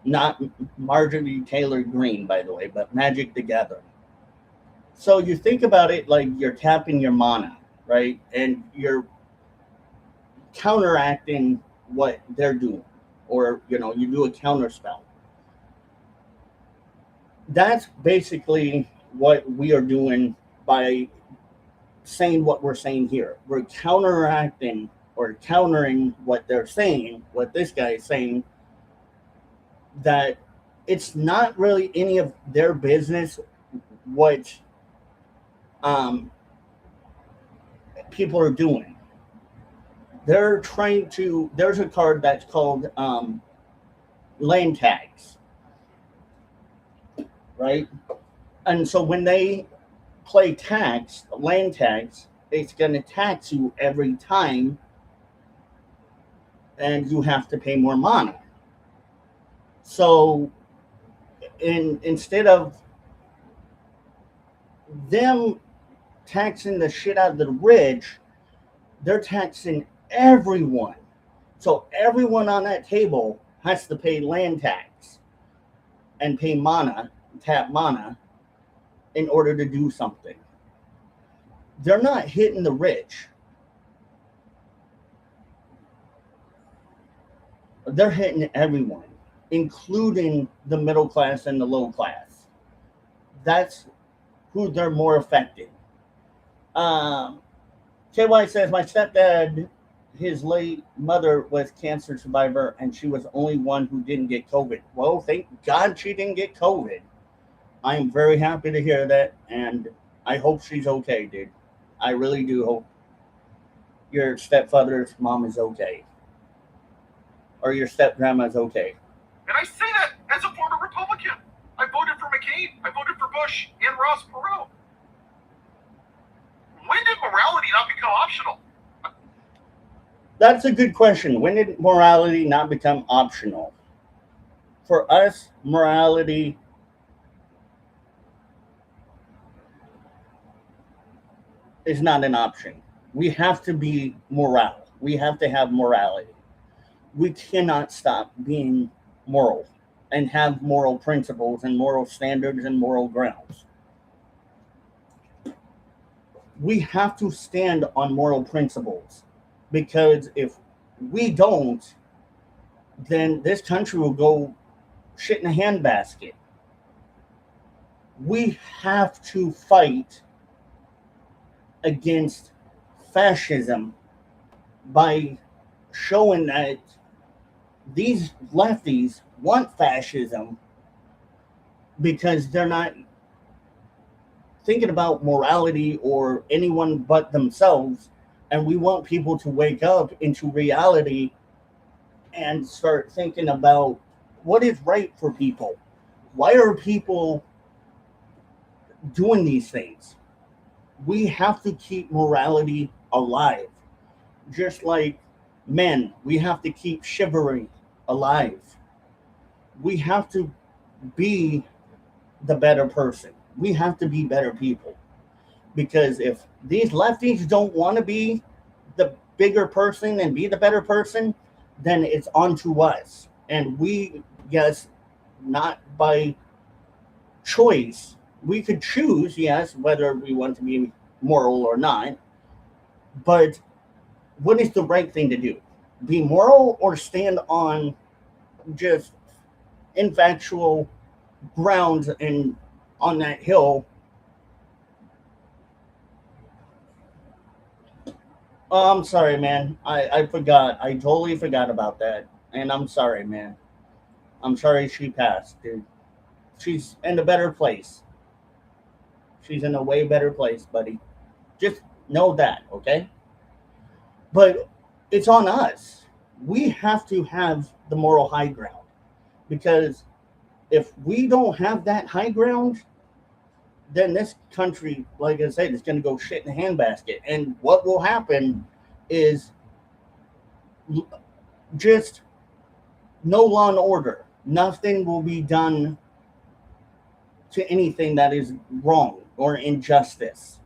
not Marjorie Taylor Green, by the way, but Magic the Gathering. So you think about it like you're tapping your mana, right? And you're counteracting what they're doing, or you do a counter spell. That's basically what we are doing by saying what we're saying here. We're counteracting or countering what they're saying, what this guy is saying, that it's not really any of their business what um, people are doing. They're trying to. There's a card that's called land tags, right? And so when they play tax, land tax, it's going to tax you every time, and you have to pay more mana. So, instead of them taxing the shit out of the rich, they're taxing everyone. So everyone on that table has to pay land tax and pay mana, tap mana, in order to do something. They're not hitting the rich. They're hitting everyone, including the middle class and the low class. That's who they're more affecting. Um, KY says my stepdad, his late mother was cancer survivor, and she was the only one who didn't get COVID. Well, thank God she didn't get COVID. I am very happy to hear that, and I hope she's okay, dude. I really do hope your stepfather's mom is okay, or your step grandma's okay. And I say that as a former Republican. I voted for McCain. I voted for Bush and Ross Perot. When did morality not become optional? That's a good question. When did morality not become optional? For us, morality is not an option. We have to be moral. We have to have morality. We cannot stop being moral and have moral principles and moral standards and moral grounds. We have to stand on moral principles because if we don't, then this country will go shit in a handbasket. We have to fight against fascism by showing that these lefties want fascism because they're not thinking about morality or anyone but themselves. And we want people to wake up into reality and start thinking about what is right for people. Why are people doing these things? We have to keep morality alive. Just like men, we have to keep chivalry alive. We have to be the better person. We have to be better people. Because if these lefties don't want to be the bigger person and be the better person, then it's on to us. And we, yes, not by choice, we could choose, yes, whether we want to be moral or not. But what is the right thing to do? Be moral or stand on just infactual grounds and on that hill? Oh, I'm sorry, man. I forgot. I totally forgot about that. And I'm sorry, man. I'm sorry she passed, dude. She's in a better place. She's in a way better place, buddy. Just know that, okay? But it's on us. We have to have the moral high ground because if we don't have that high ground, then this country, like I said, is going to go shit in a handbasket. And what will happen is just no law and order. Nothing will be done to anything that is wrong or injustice.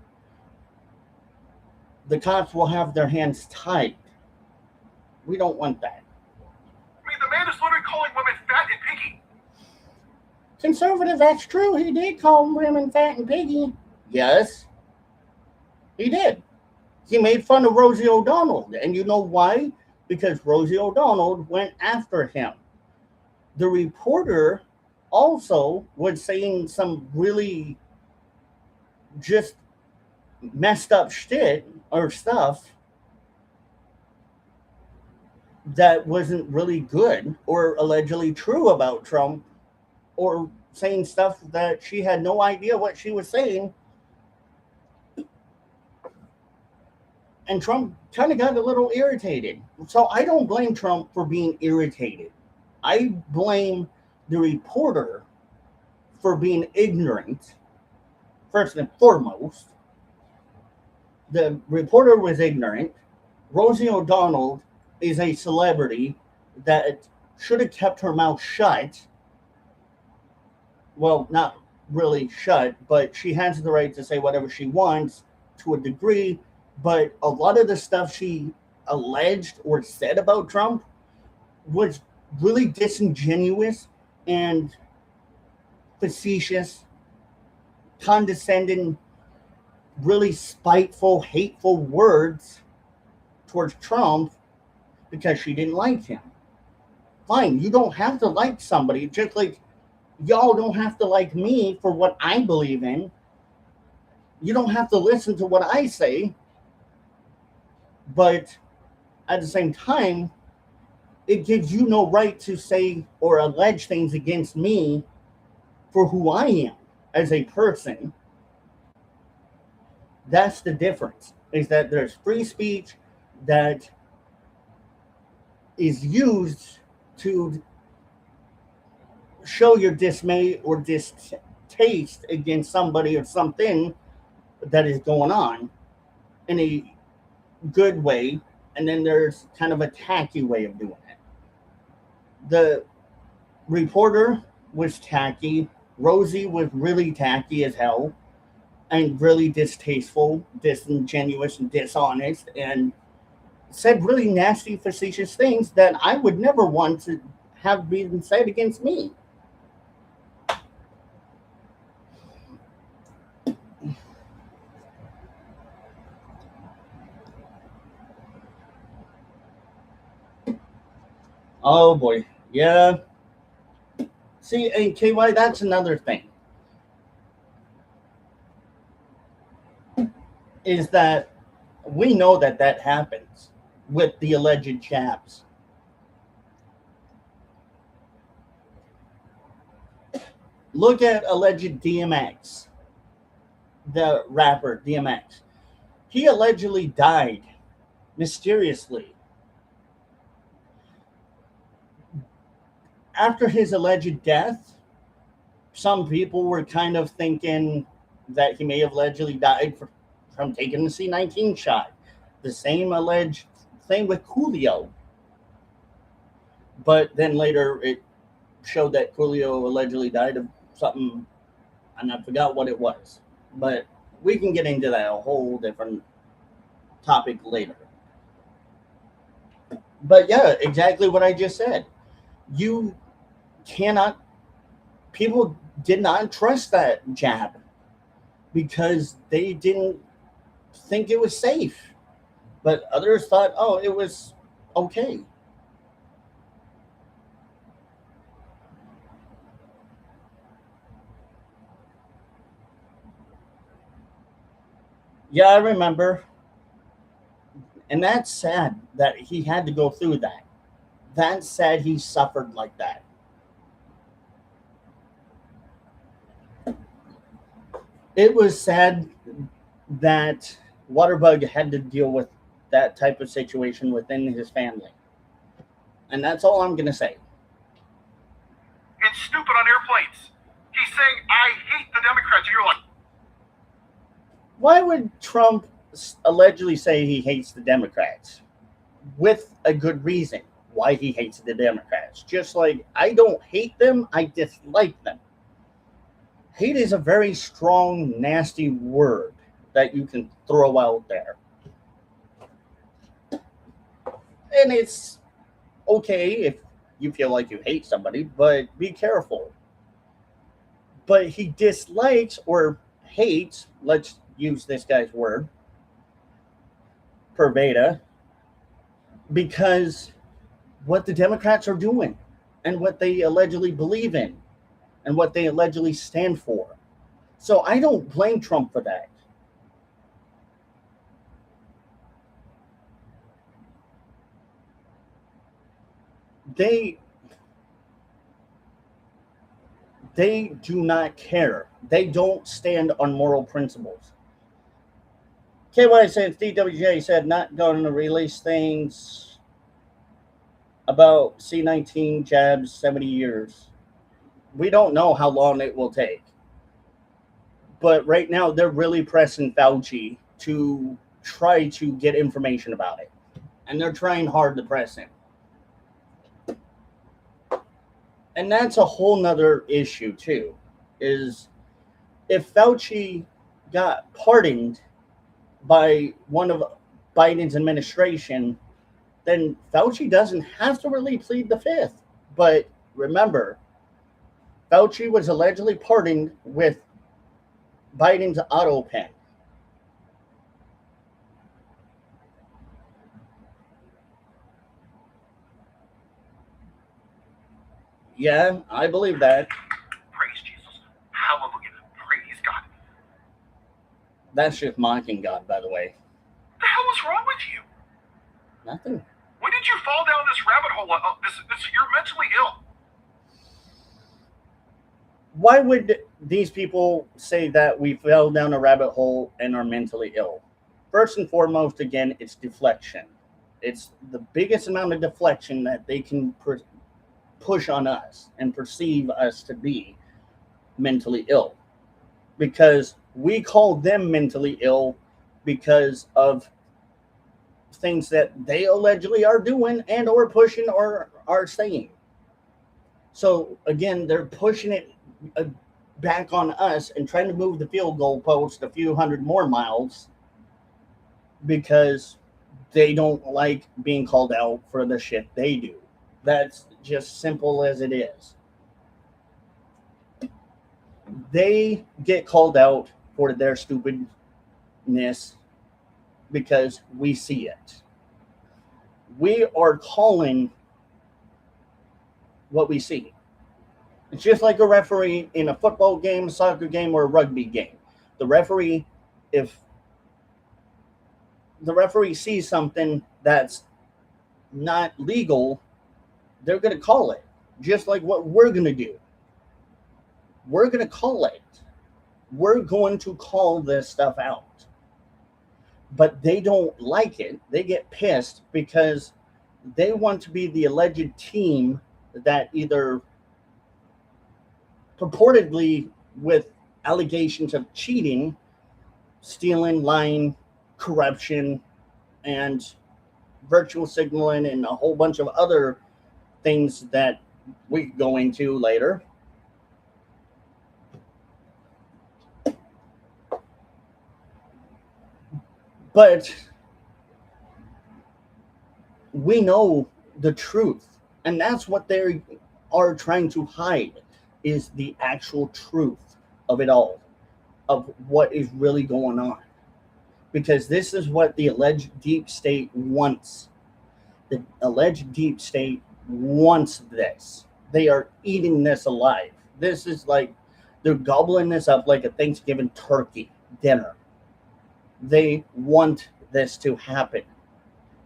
The cops will have their hands tied. We don't want that. I mean, the man is literally calling women fat and piggy. Conservative, that's true. He did call women fat and piggy. Yes, he did. He made fun of Rosie O'Donnell. And you know why? Because Rosie O'Donnell went after him. The reporter also was saying some really just messed up shit or stuff that wasn't really good or allegedly true about Trump or saying stuff that she had no idea what she was saying. And Trump kind of got a little irritated. So I don't blame Trump for being irritated. I blame the reporter for being ignorant, first and foremost. The reporter was ignorant. Rosie O'Donnell is a celebrity that should have kept her mouth shut. Well, not really shut, but she has the right to say whatever she wants to a degree. But a lot of the stuff she alleged or said about Trump was really disingenuous and facetious, condescending, really spiteful, hateful words towards Trump because she didn't like him. Fine, you don't have to like somebody, just like y'all don't have to like me for what I believe in. You don't have to listen to what I say, but at the same time, it gives you no right to say or allege things against me for who I am as a person. That's the difference. Is that there's free speech that is used to show your dismay or distaste against somebody or something that is going on in a good way, and then there's kind of a tacky way of doing it. The reporter was tacky. Rosie was really tacky as hell and really distasteful, disingenuous, and dishonest, and said really nasty, facetious things that I would never want to have been said against me. Oh boy. Yeah. See, and KY, that's another thing. Is that we know that that happens with the alleged jabs. Look at alleged DMX, the rapper DMX. He allegedly died mysteriously. After his alleged death, some people were kind of thinking that he may have allegedly died from taking the C-19 shot. The same alleged thing with Coolio. But then later it showed that Coolio allegedly died of something, and I forgot what it was. But we can get into that a whole different topic later. But yeah, exactly what I just said. You cannot, people did not trust that jab because they didn't think it was safe. But others thought, oh, it was okay. Yeah, I remember. And that's sad that he had to go through that. That's sad he suffered like that. It was sad that Waterbug had to deal with that type of situation within his family. And that's all I'm going to say. It's stupid on airplanes. He's saying, I hate the Democrats. And you're like, Why would Trump allegedly say he hates the Democrats? With a good reason why he hates the Democrats. Just like I don't hate them, I dislike them. Hate is a very strong, nasty word that you can throw out there. And it's okay if you feel like you hate somebody, but be careful. But he dislikes or hates, let's use this guy's word, per beta, because what the Democrats are doing and what they allegedly believe in and what they allegedly stand for. So I don't blame Trump for that. They they do not care. They don't stand on moral principles. KY says DWJ said not going to release things about C-19 jabs 70 years. We don't know how long it will take. But right now they're really pressing Fauci to try to get information about it. And they're trying hard to press him. And that's a whole nother issue too, is if Fauci got pardoned by one of Biden's administration, then Fauci doesn't have to really plead the fifth. But remember, Fauci was allegedly pardoned with Biden's auto pen. Yeah, I believe that. praise Jesus. Hallelujah. Praise God. That's just mocking God, by the way. What the hell is wrong with you? Nothing. When did you fall down this rabbit hole? You're mentally ill. Why would these people say that we fell down a rabbit hole and are mentally ill? First and foremost, again, it's deflection. It's the biggest amount of deflection that they can push on us and perceive us to be mentally ill. Because we call them mentally ill because of things that they allegedly are doing and or pushing or are saying. So again, they're pushing it uh, back on us and trying to move the field goal post a few hundred more miles because they don't like being called out for the shit they do. That's just simple as it is. They get called out for their stupidness because we see it. We are calling what we see. It's just like a referee in a football game, soccer game, or a rugby game. The referee, if the referee sees something that's not legal, they're going to call it. Just like what we're going to do. We're going to call it. We're going to call this stuff out. But they don't like it. They get pissed because they want to be the alleged team that either purportedly with allegations of cheating, stealing, lying, corruption, and virtual signaling, and a whole bunch of other things that we could go into later. But we know the truth, and that's what they are trying to hide, is the actual truth of it all, of what is really going on. Because this is what the alleged deep state wants. The alleged deep state wants this. They are eating this alive. This is like they're gobbling this up like a Thanksgiving turkey dinner. They want this to happen.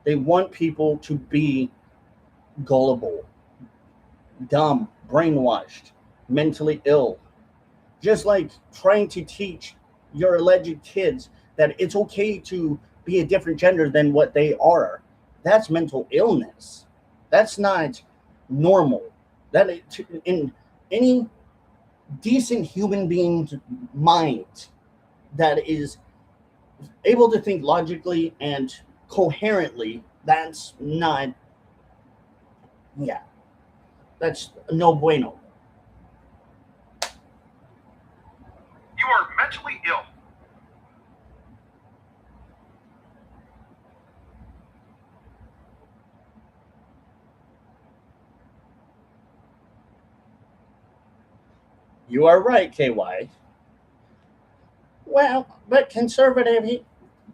They want people to be gullible, dumb, brainwashed, mentally ill. Just like trying to teach your alleged kids that it's okay to be a different gender than what they are. That's mental illness. That's not normal. That in any decent human being's mind that is able to think logically and coherently, that's not, yeah, that's no bueno. You are mentally ill. You are right, KY. Well, but conservative,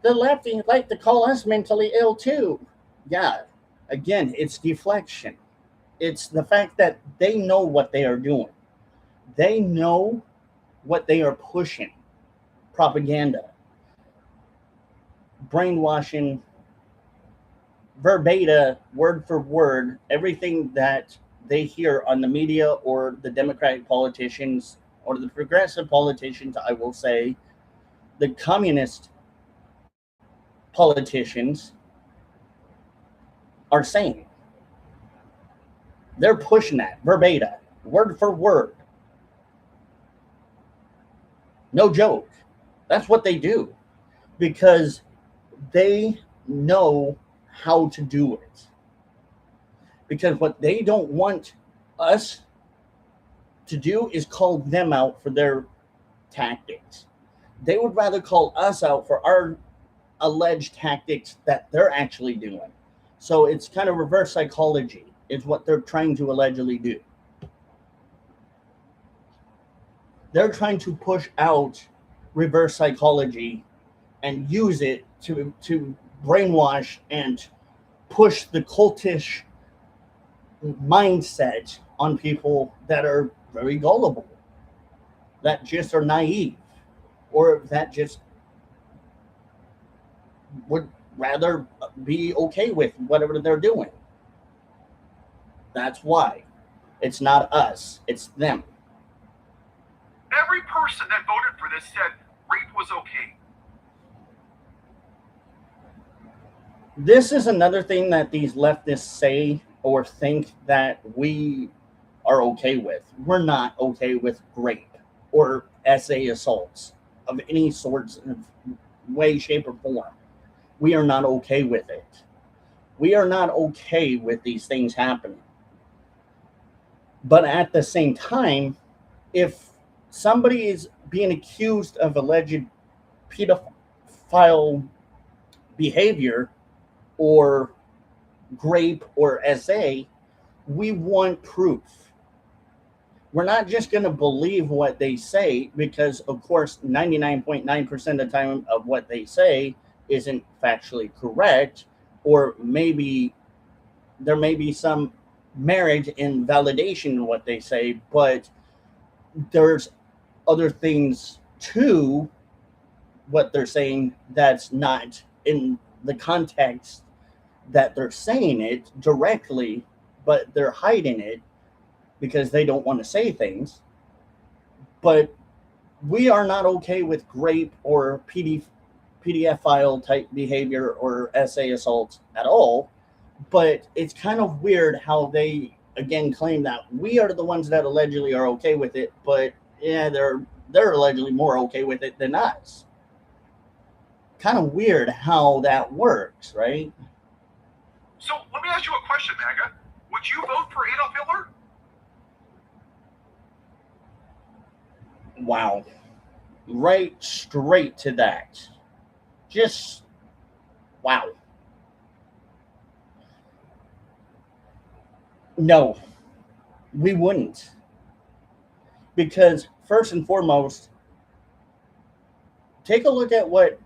the lefty like to call us mentally ill too. Yeah, again, it's deflection. It's the fact that they know what they are doing. They know what they are pushing. Propaganda, brainwashing, verbatim, word for word, everything that they hear on the media or the Democratic politicians or the progressive politicians, I will say, the communist politicians are saying. They're pushing that verbatim, word for word. No joke. That's what they do because they know how to do it. Because what they don't want us to do is call them out for their tactics. They would rather call us out for our alleged tactics that they're actually doing. So it's kind of reverse psychology, is what they're trying to allegedly do. They're trying to push out reverse psychology and use it to brainwash and push the cultish mindset on people that are very gullible, that just are naive, or that just would rather be okay with whatever they're doing. That's why. It's not us, it's them. Every person that voted for this said rape was okay. This is another thing that these leftists say or think that we are okay with. We're not okay with rape or SA assaults of any sorts of way, shape, or form. we are not okay with it. We are not okay with these things happening. But at the same time, if somebody is being accused of alleged pedophile behavior or grape or SA, we want proof. We're not just going to believe what they say because, of course, 99.9% of the time of what they say isn't factually correct, or maybe there may be some merit in validation in what they say, but there's other things to what they're saying that's not in the context that they're saying it directly, but they're hiding it because they don't want to say things. But we are not okay with grape or PDF file type behavior or SA assaults at all. But it's kind of weird how they again claim that we are the ones that allegedly are okay with it, but yeah, they're allegedly more okay with it than us. Kind of weird how that works, right? So let me ask you a question, MAGA. Would you vote for Adolf Hitler? Wow. Right straight to that. Just wow. No, we wouldn't. Because first and foremost, take a look at what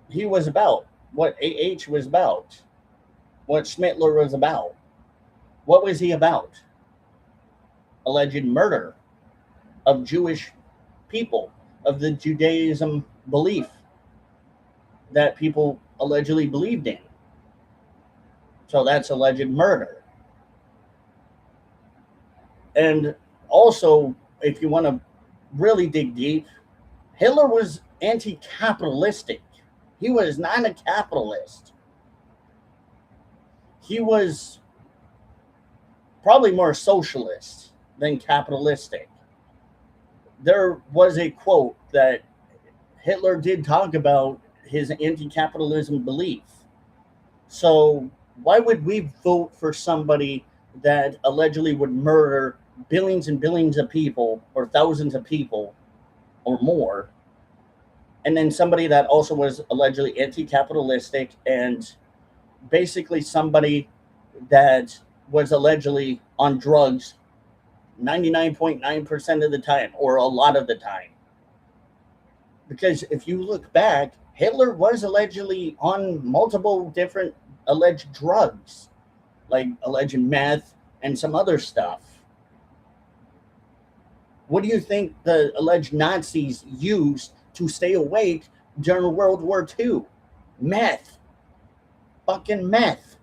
he was about, what AH was about, what Schmittler was about. What was he about? Alleged murder of Jewish people, of the Judaism belief that people allegedly believed in. So that's alleged murder. And also, if you want to really dig deep, Hitler was anti capitalistic. He was not a capitalist. He was probably more socialist than capitalistic. There was a quote that Hitler did talk about his anti capitalism belief. So, why would we vote for somebody that allegedly would murder billions and billions of people or thousands of people or more? And then somebody that also was allegedly anti capitalistic and basically somebody that was allegedly on drugs 99.9% of the time or a lot of the time. Because if you look back, Hitler was allegedly on multiple different alleged drugs, like alleged meth and some other stuff. What do you think the alleged Nazis used to stay awake during World War II? Meth. Fucking meth.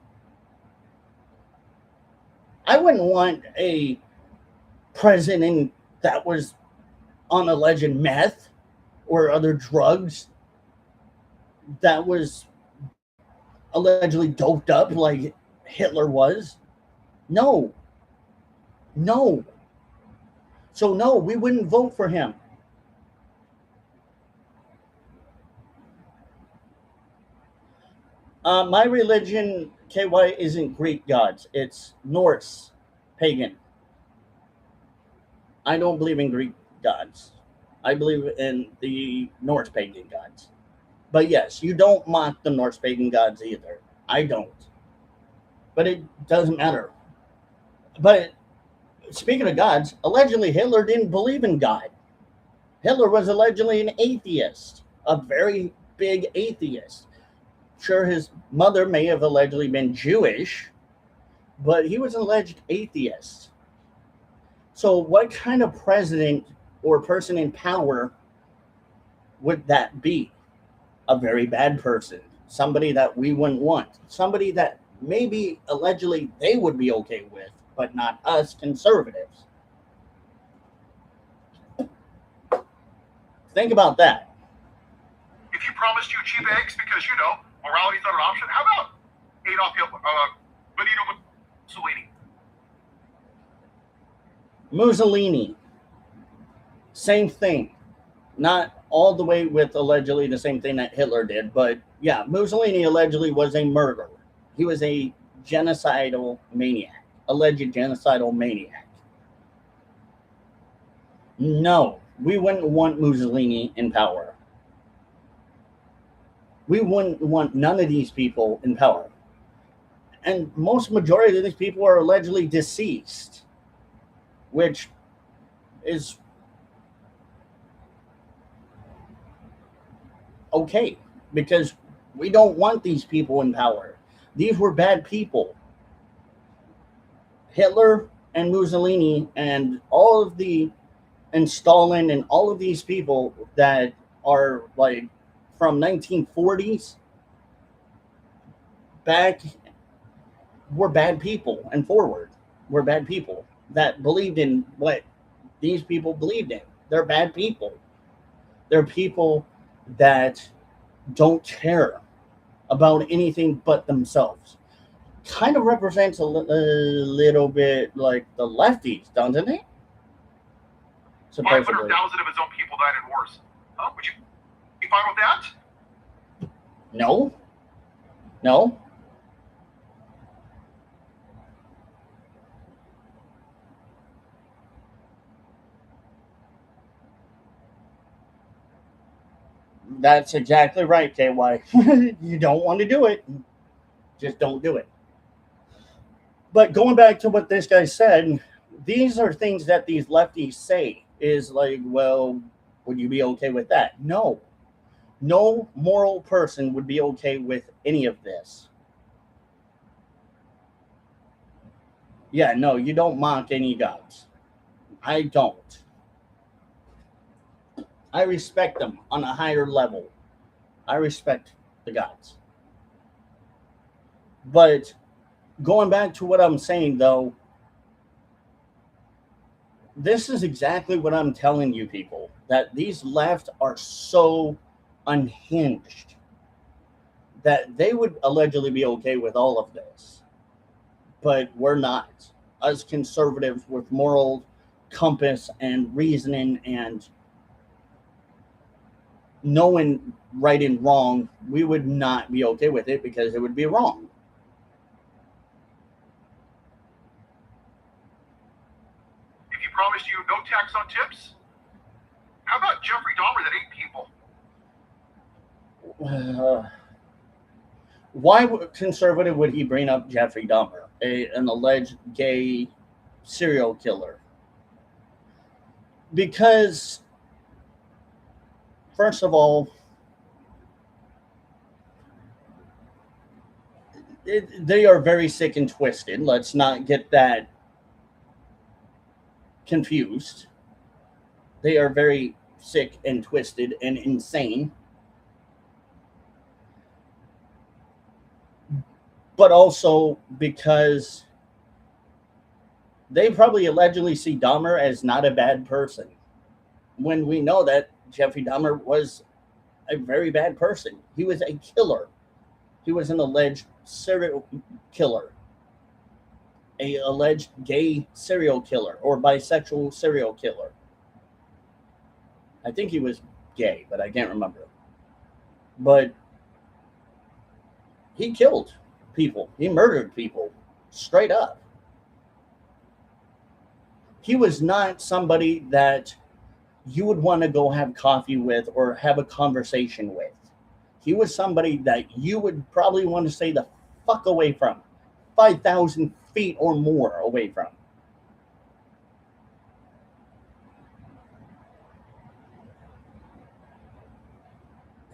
I wouldn't want a president that was on alleged meth or other drugs that was allegedly doped up like Hitler was. No, no. So, no, we wouldn't vote for him. My religion, KY, isn't Greek gods, it's Norse pagan. I don't believe in Greek gods. I believe in the Norse pagan gods. But yes, you don't mock the Norse pagan gods either. I don't. But it doesn't matter. But speaking of gods, allegedly Hitler didn't believe in God. Hitler was allegedly an atheist, a very big atheist. Sure, his mother may have allegedly been Jewish, but he was an alleged atheist. So, what kind of president or person in power would that be? A very bad person, somebody that we wouldn't want, somebody that maybe allegedly they would be okay with, but not us conservatives. Think about that. If you promised you cheap eggs because, morality's not an option, how about Adolf Hitler, Benito Mussolini? Mussolini, same thing. Not all the way with allegedly the same thing that Hitler did. But yeah, Mussolini allegedly was a murderer. He was a genocidal maniac, alleged genocidal maniac. No, we wouldn't want Mussolini in power. We wouldn't want none of these people in power. And most majority of these people are allegedly deceased, which is okay because we don't want these people in power. These were bad people. Hitler and Mussolini and all of the and Stalin and all of these people that are like from 1940s back were bad people and forward were bad people that believed in what these people believed in. They're bad people. They're people that don't care about anything but themselves. Kind of represents a little bit like the lefties, doesn't it? Supposedly. 500,000 of his own people died in wars. Huh? Would you be fine with that? No. No. That's exactly right, KY. You don't want to do it. Just don't do it. But going back to what this guy said, these are things that these lefties say is like, well, would you be okay with that? No. No moral person would be okay with any of this. Yeah, no, you don't mock any gods. I don't. I respect them on a higher level. I respect the gods. But going back to what I'm saying, though, this is exactly what I'm telling you people, that these left are so unhinged that they would allegedly be okay with all of this. But we're not. Us conservatives with moral compass and reasoning and knowing right and wrong, we would not be okay with it because it would be wrong. If he promised you no tax on tips, how about Jeffrey Dahmer that ate people? Why conservative would he bring up Jeffrey Dahmer, an alleged gay serial killer? Because, first of all, they are very sick and twisted. Let's not get that confused. They are very sick and twisted and insane. But also because they probably allegedly see Dahmer as not a bad person, when we know that Jeffrey Dahmer was a very bad person. He was a killer. He was an alleged serial killer, a alleged gay serial killer or bisexual serial killer. I think he was gay, but I can't remember. But he killed people. He murdered people straight up. He was not somebody that you would want to go have coffee with or have a conversation with. He was somebody that you would probably want to stay the fuck away from, 5,000 feet or more away from.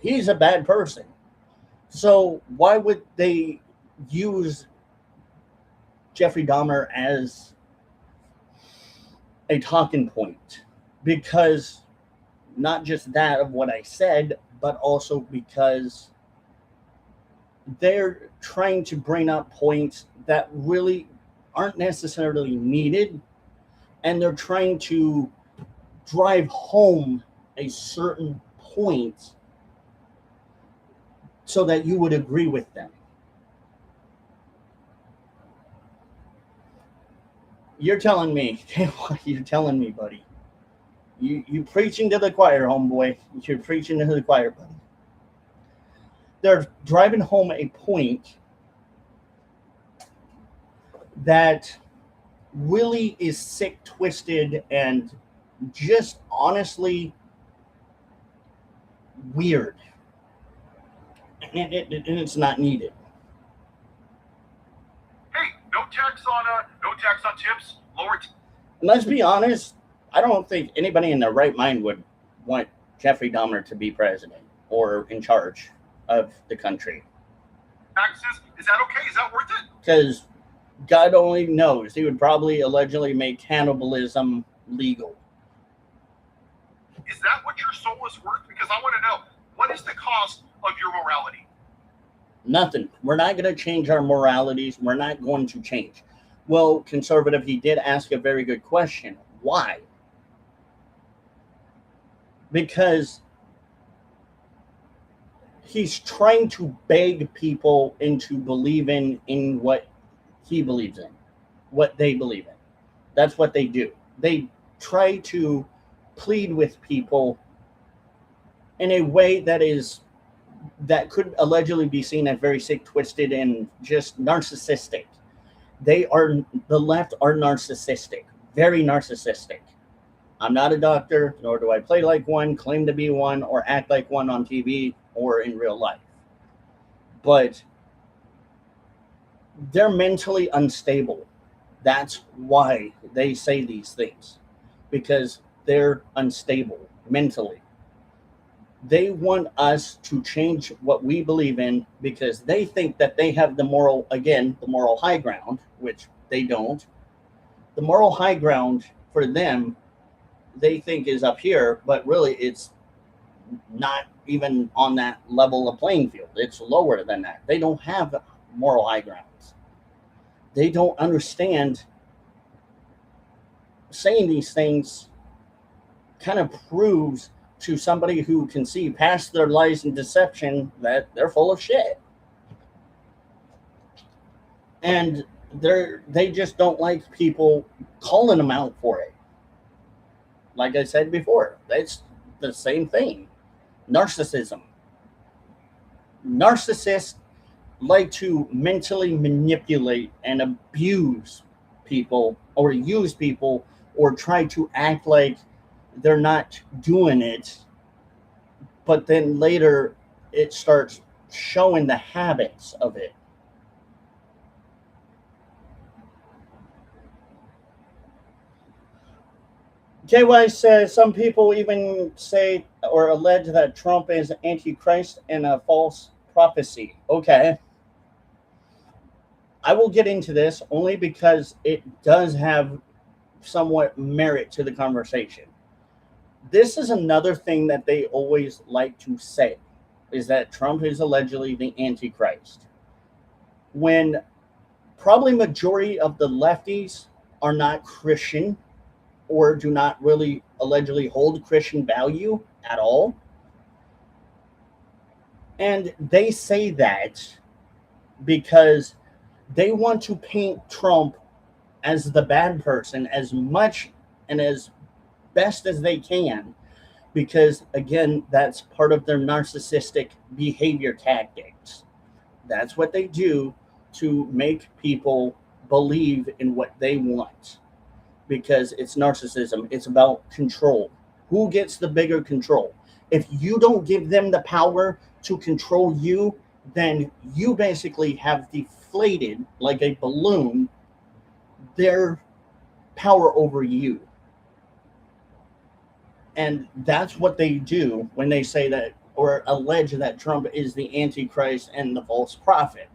He's a bad person. So why would they use Jeffrey Dahmer as a talking point? Because not just that of what I said, but also because they're trying to bring up points that really aren't necessarily needed, and they're trying to drive home a certain point so that you would agree with them. You're telling me, you're telling me, buddy, You preaching to the choir, homeboy. You're preaching to the choir, buddy. They're driving home a point that really is sick, twisted, and just honestly weird, and it's not needed. Hey, no tax on tips, lower. And let's be honest, I don't think anybody in their right mind would want Jeffrey Dahmer to be president or in charge of the country. Taxes. Is that okay? Is that worth it? Because God only knows he would probably allegedly make cannibalism legal. Is that what your soul is worth? Because I want to know, what is the cost of your morality? Nothing. We're not going to change our moralities. We're not going to change. Well, conservative, he did ask a very good question. Why? Because he's trying to beg people into believing in what he believes in, what they believe in. That's what they do. They try to plead with people in a way that could allegedly be seen as very sick, twisted, and just narcissistic. The left are narcissistic, very narcissistic. I'm not a doctor, nor do I play like one, claim to be one, or act like one on TV or in real life. But they're mentally unstable. That's why they say these things, because they're unstable mentally. They want us to change what we believe in because they think that they have the moral high ground, which they don't. The moral high ground for them, they think is up here, but really it's not even on that level of playing field. It's lower than that. They don't have moral high grounds. They don't understand saying these things kind of proves to somebody who can see past their lies and deception that they're full of shit. And they just don't like people calling them out for it. Like I said before, that's the same thing. Narcissism. Narcissists like to mentally manipulate and abuse people or use people or try to act like they're not doing it, but then later it starts showing the habits of it. JY says some people even say or allege that Trump is antichrist and a false prophecy. Okay, I will get into this only because it does have somewhat merit to the conversation. This is another thing that they always like to say is that Trump is allegedly the antichrist, when probably majority of the lefties are not Christian or do not really allegedly hold Christian value at all. And they say that because they want to paint Trump as the bad person as much and as best as they can, because again, that's part of their narcissistic behavior tactics. That's what they do to make people believe in what they want, because it's narcissism. It's about control. Who gets the bigger control? If you don't give them the power to control you, then you basically have deflated like a balloon their power over you. And that's what they do when they say that or allege that Trump is the antichrist and the false prophet.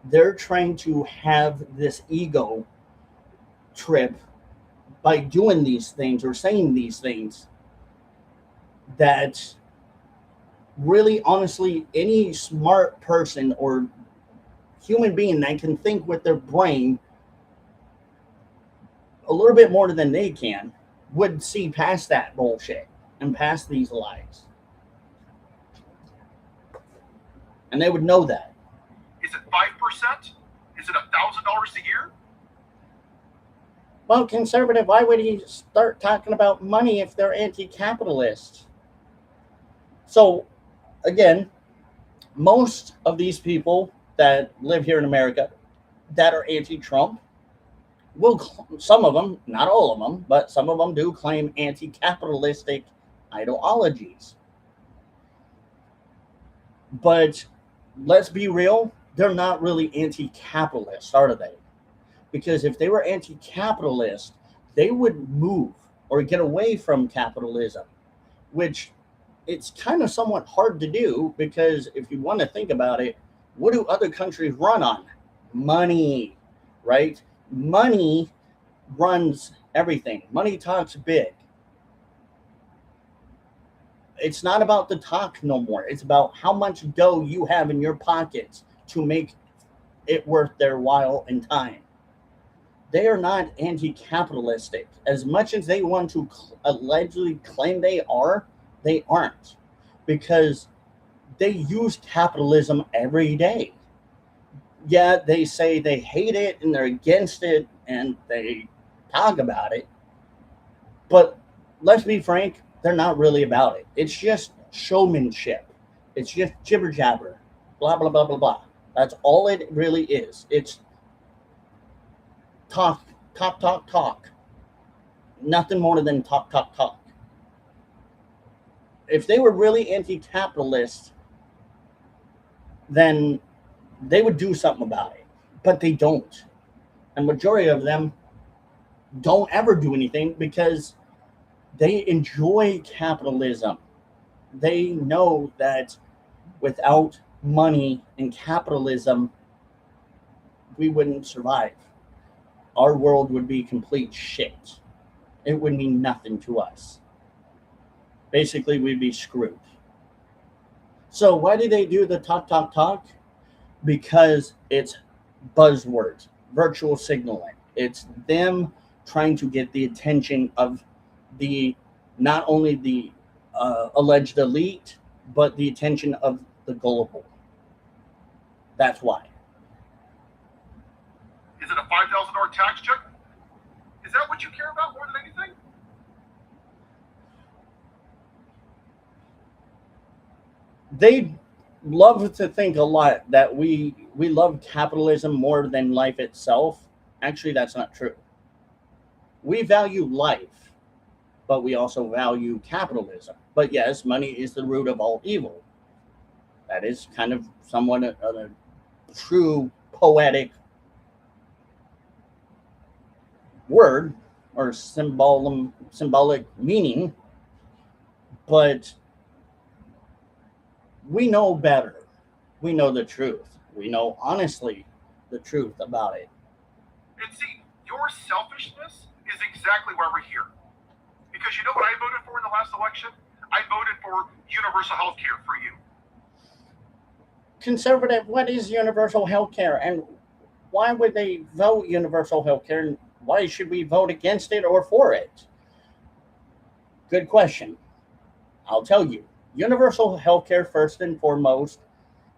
They're trying to have this ego trip by doing these things or saying these things that really, honestly, any smart person or human being that can think with their brain a little bit more than they can would see past that bullshit and past these lies. And they would know that. Is it 5%? Is it $1,000 a year? Well, conservative, why would he start talking about money if they're anti-capitalist? So again, most of these people that live here in America that are anti-Trump will, some of them, not all of them, but some of them do claim anti-capitalistic ideologies. But let's be real, they're not really anti-capitalist, are they? Because if they were anti-capitalist, they would move or get away from capitalism, which it's kind of somewhat hard to do because if you want to think about it, what do other countries run on? Money, right? Money runs everything. Money talks big. It's not about the talk no more. It's about how much dough you have in your pockets to make it worth their while and time. They are not anti-capitalistic. As much as they want to allegedly claim they aren't, because they use capitalism every day. Yeah, they say they hate it and they're against it and they talk about it, but let's be frank, they're not really about it. It's just showmanship. It's just jibber jabber, blah blah blah blah blah. That's all it really is. It's talk, talk, talk, talk. Nothing more than talk, talk, talk. If they were really anti-capitalist, then they would do something about it, but they don't. And majority of them don't ever do anything because they enjoy capitalism. They know that without money and capitalism, we wouldn't survive. Our world would be complete shit. It would mean nothing to us. Basically, we'd be screwed. So, why do they do the talk, talk, talk? Because it's buzzwords, virtual signaling. It's them trying to get the attention of the not only the alleged elite, but the attention of the gullible. That's why. Is it a $5,000 tax check? Is that what you care about more than anything? They love to think a lot that we love capitalism more than life itself. Actually, that's not true. We value life, but we also value capitalism. But yes, money is the root of all evil. That is kind of somewhat a true poetic word or symbolic meaning, but we know better. We know the truth. We know honestly the truth about it. And see, your selfishness is exactly why we're here. Because you know what I voted for in the last election? I voted for universal health care for you. Conservative, what is universal health care and why would they vote universal health care and why should we vote against it or for it? Good question. I'll tell you. Universal health care, first and foremost,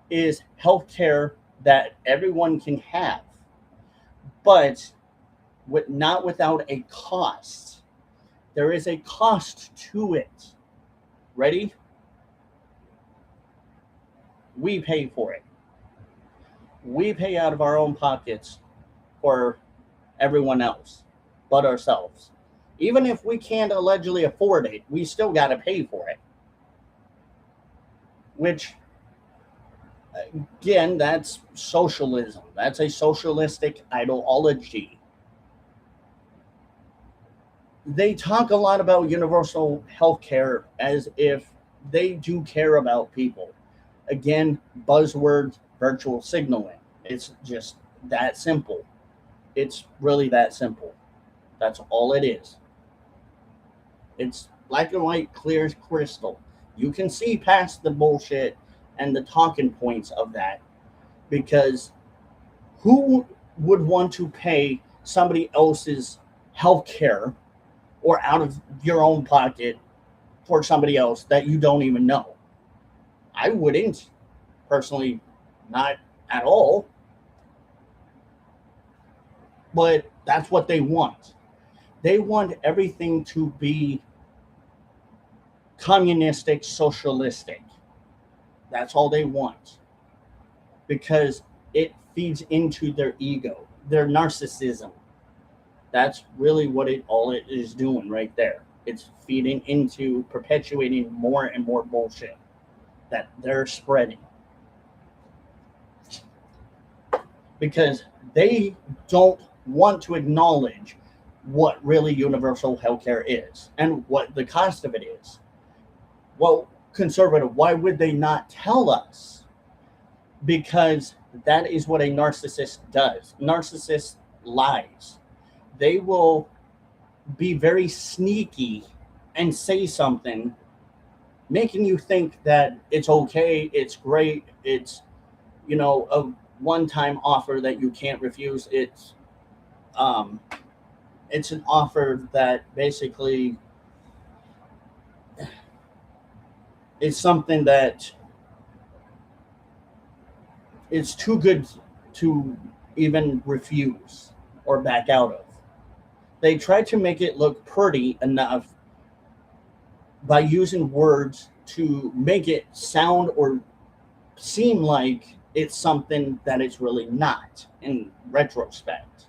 is health care that everyone can have, but not without a cost. There is a cost to it. Ready? We pay for it. We pay out of our own pockets for everyone else but ourselves. Even if we can't allegedly afford it, we still got to pay for it. Which, again, that's socialism. That's a socialistic ideology. They talk a lot about universal health care as if they do care about people. Again, buzzwords, virtual signaling. It's just that simple. It's really that simple. That's all it is. It's black and white, clear as crystal. You can see past the bullshit and the talking points of that because who would want to pay somebody else's health care or out of your own pocket for somebody else that you don't even know? I wouldn't personally, not at all, but that's what they want. They want everything to be communistic, socialistic. That's all they want because it feeds into their ego, their narcissism. That's really what it is doing right there. It's feeding into perpetuating more and more bullshit that they're spreading because they don't want to acknowledge what really universal healthcare is and what the cost of it is. Well, conservative, why would they not tell us? Because that is what a narcissist does. Narcissist lies. They will be very sneaky and say something, making you think that it's okay, it's great, it's a one-time offer that you can't refuse. Um, it's an offer that basically is something that it's too good to even refuse or back out of. They try to make it look pretty enough by using words to make it sound or seem like it's something that it's really not in retrospect.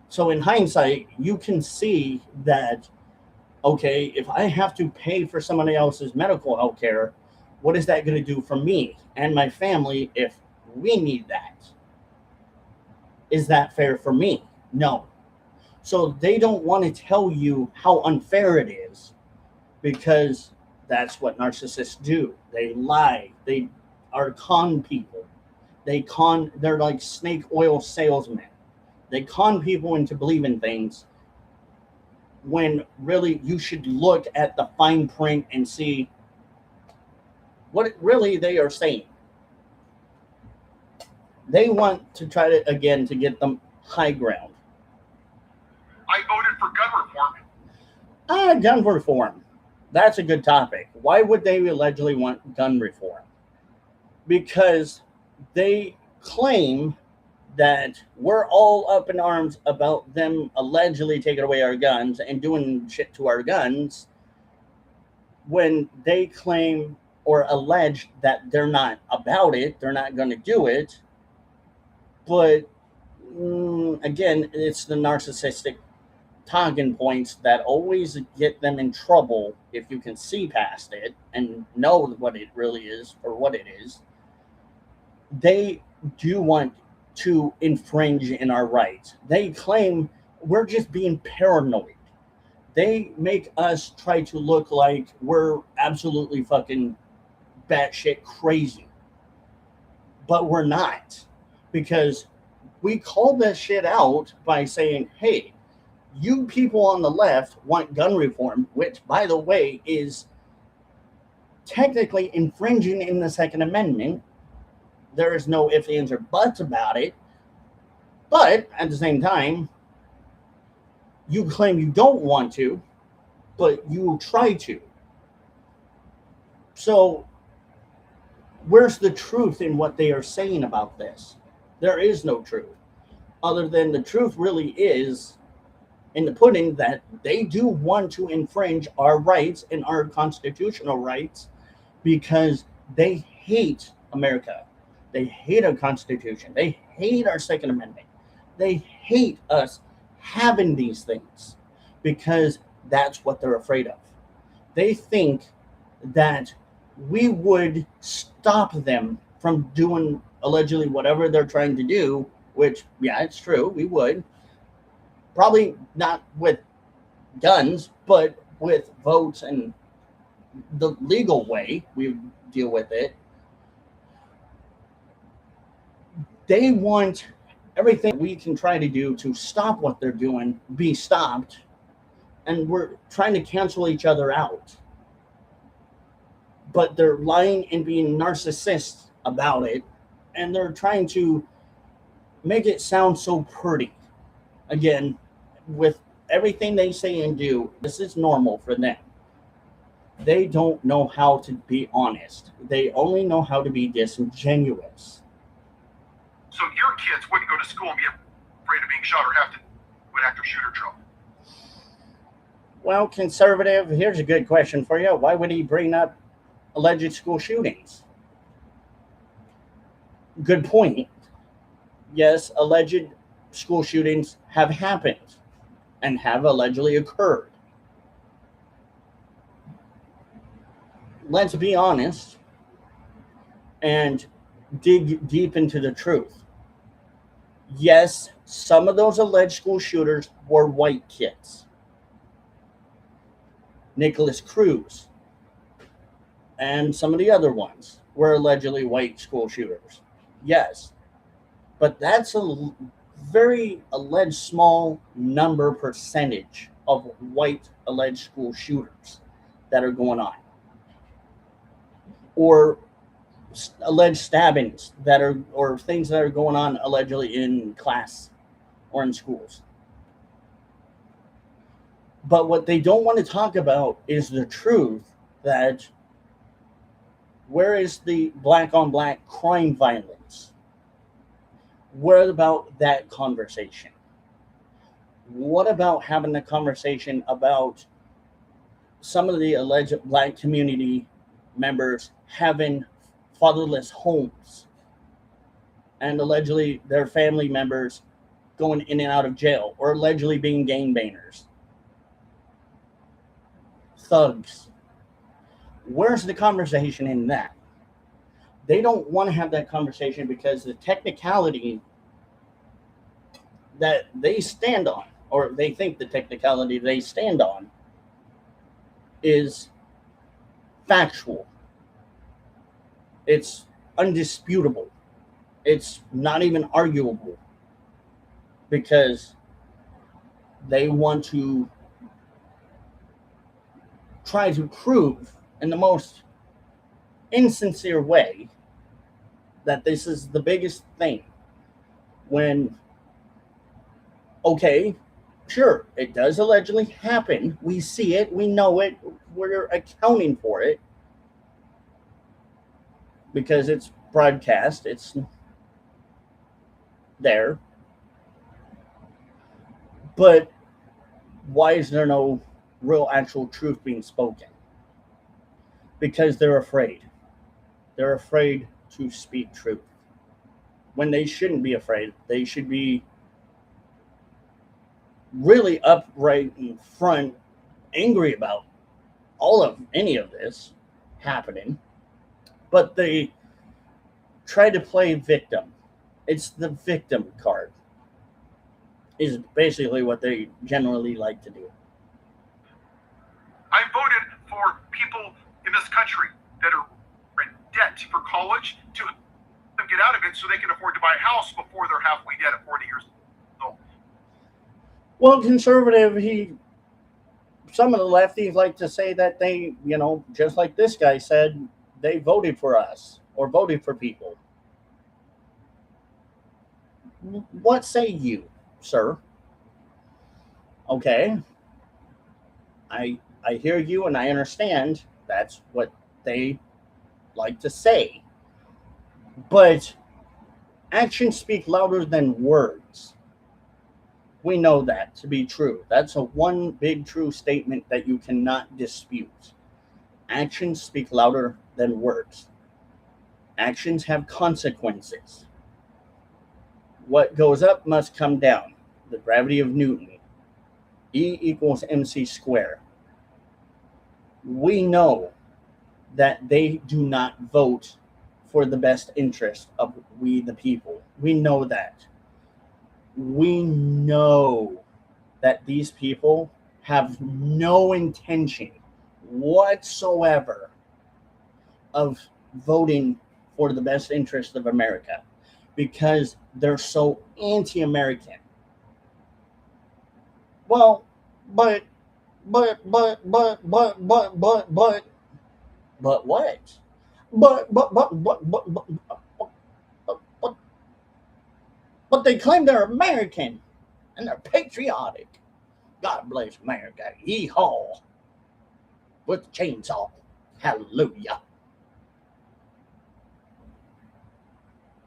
So in hindsight, you can see that okay, if I have to pay for somebody else's medical health care, what is that going to do for me and my family if we need that? Is that fair for me? No. So they don't want to tell you how unfair it is because that's what narcissists do. They lie. They are con people. They're like snake oil salesmen. They con people into believing things when really you should look at the fine print and see what really they are saying. They want to try to again to get them high ground. I voted for gun reform. Gun reform. That's a good topic. Why would they allegedly want gun reform? Because they claim that we're all up in arms about them allegedly taking away our guns and doing shit to our guns when they claim or allege that they're not about it, they're not going to do it. But again, it's the narcissistic talking points that always get them in trouble if you can see past it and know what it really is or what it is. They do want to infringe in our rights. They claim we're just being paranoid. They make us try to look like we're absolutely fucking batshit crazy, but we're not because we call that shit out by saying, hey, you people on the left want gun reform, which, by the way, is technically infringing in the Second Amendment. There is no ifs, ands, or buts about it. But at the same time, you claim you don't want to, but you try to. So, where's the truth in what they are saying about this? There is no truth, other than the truth really is in the pudding that they do want to infringe our rights and our constitutional rights because they hate America. They hate our Constitution. They hate our Second Amendment. They hate us having these things because that's what they're afraid of. They think that we would stop them from doing allegedly whatever they're trying to do, which, yeah, it's true, we would. Probably not with guns, but with votes and the legal way we deal with it. They want everything we can try to do to stop what they're doing be stopped, and we're trying to cancel each other out. But they're lying and being narcissists about it, and they're trying to make it sound so pretty. Again, with everything they say and do, this is normal for them. They don't know how to be honest. They only know how to be disingenuous. So your kids wouldn't go to school and be afraid of being shot or have to do an active shooter drill. Well, conservative, here's a good question for you. Why would he bring up alleged school shootings? Good point. Yes, alleged school shootings have happened and have allegedly occurred. Let's be honest and dig deep into the truth. Yes, some of those alleged school shooters were white kids. Nicholas Cruz and some of the other ones were allegedly white school shooters. Yes, but that's a very alleged small number percentage of white alleged school shooters that are going on, or alleged stabbings that are, or things that are going on allegedly in class or in schools. But what they don't want to talk about is the truth that where is the black on black crime violence? What about that conversation? What about having a conversation about some of the alleged black community members having fatherless homes and allegedly their family members going in and out of jail or allegedly being gangbangers, thugs? Where's the conversation in that? They don't want to have that conversation because the technicality that they stand on, or they think the technicality they stand on, is factual. It's undisputable. It's not even arguable because they want to try to prove in the most insincere way that this is the biggest thing. When, okay, sure, it does allegedly happen. We see it, we know it, we're accounting for it because it's broadcast, it's there. But why is there no real actual truth being spoken? Because they're afraid. They're afraid to speak truth. When they shouldn't be afraid, they should be really upright in front, angry about all of any of this happening. But they try to play victim. It's the victim card, is basically what they generally like to do. I voted for people in this country that are in debt for college to get out of it so they can afford to buy a house before they're halfway dead at 40 years old. Well, conservative, some of the lefties like to say that they, just like this guy said, they voted for us or voted for people. What say you, sir? Okay, I hear you and I understand that's what they like to say. But actions speak louder than words. We know that to be true. That's a one big true statement that you cannot dispute. Actions speak louder than words. Actions have consequences. What goes up must come down. The gravity of Newton. E equals mc squared. We know that they do not vote for the best interest of we the people. We know that. We know that these people have no intention whatsoever of voting for the best interest of America because they're so anti-American. Well, but but what? But but they claim they're American and they're patriotic. God bless America. Yeehaw. With the chainsaw. Hallelujah.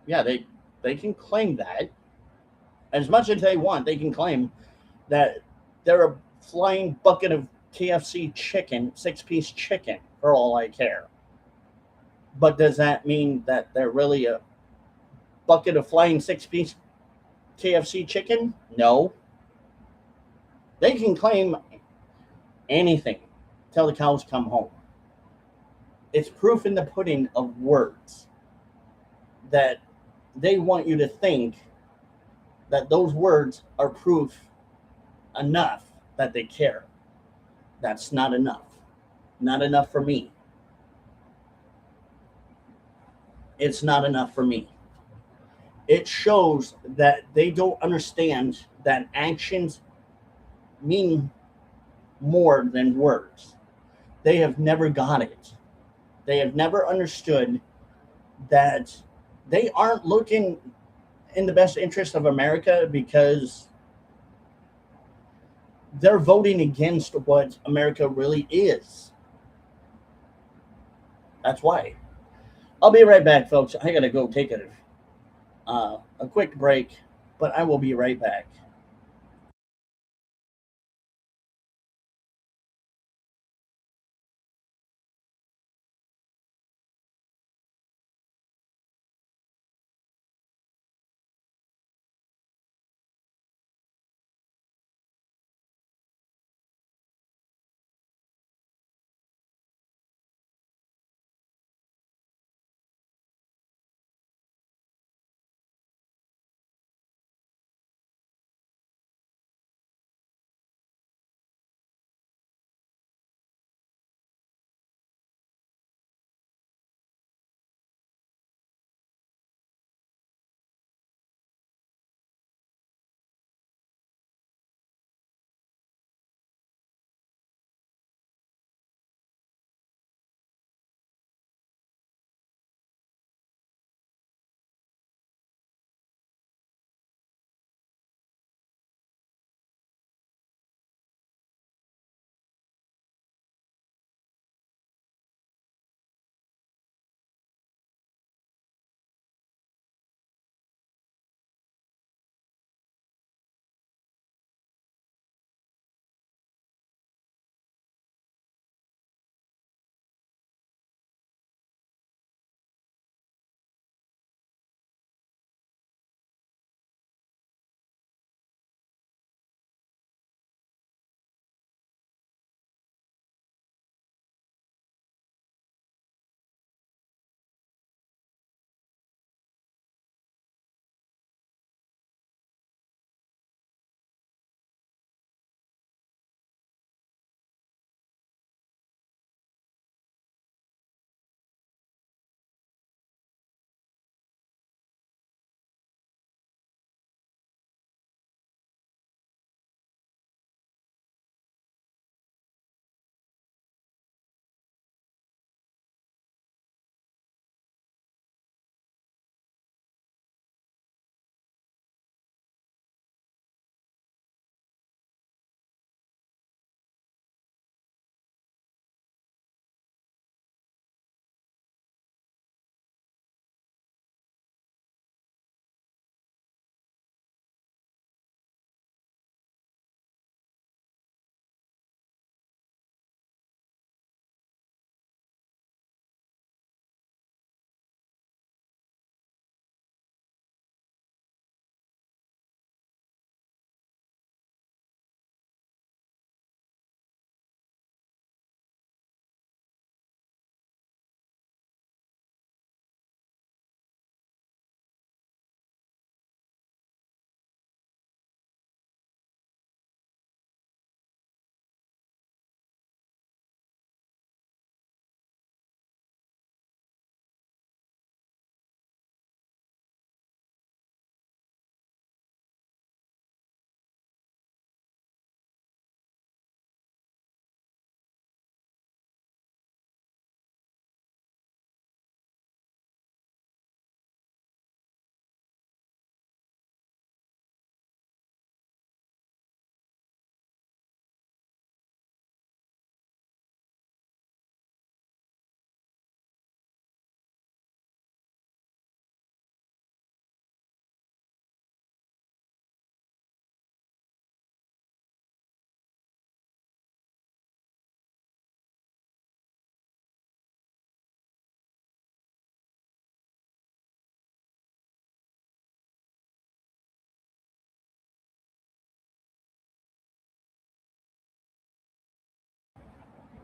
Yeah, they can claim that as much as they want. They can claim that they're a flying bucket of KFC chicken, 6-piece chicken, for all I care. But does that mean that they're really a bucket of flying 6-piece KFC chicken? No. They can claim anything till the cows come home. It's proof in the pudding of words that they want you to think that those words are proof enough that they care. That's not enough. Not enough for me. It's not enough for me. It shows that they don't understand that actions mean more than words. They have never got it. They have never understood that they aren't looking in the best interest of America because they're voting against what America really is. That's why. I'll be right back, folks. I gotta go take a quick break, but I will be right back.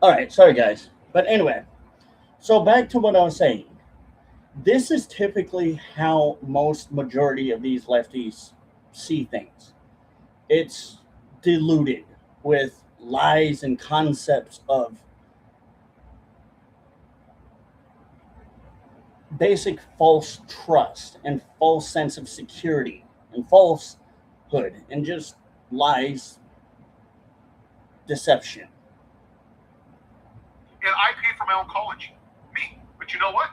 All right, sorry guys. But anyway, so back to what I was saying. This is typically how most majority of these lefties see things. It's diluted with lies and concepts of basic false trust and false sense of security and falsehood and just lies, deception. And I paid for my own college. Me. But you know what?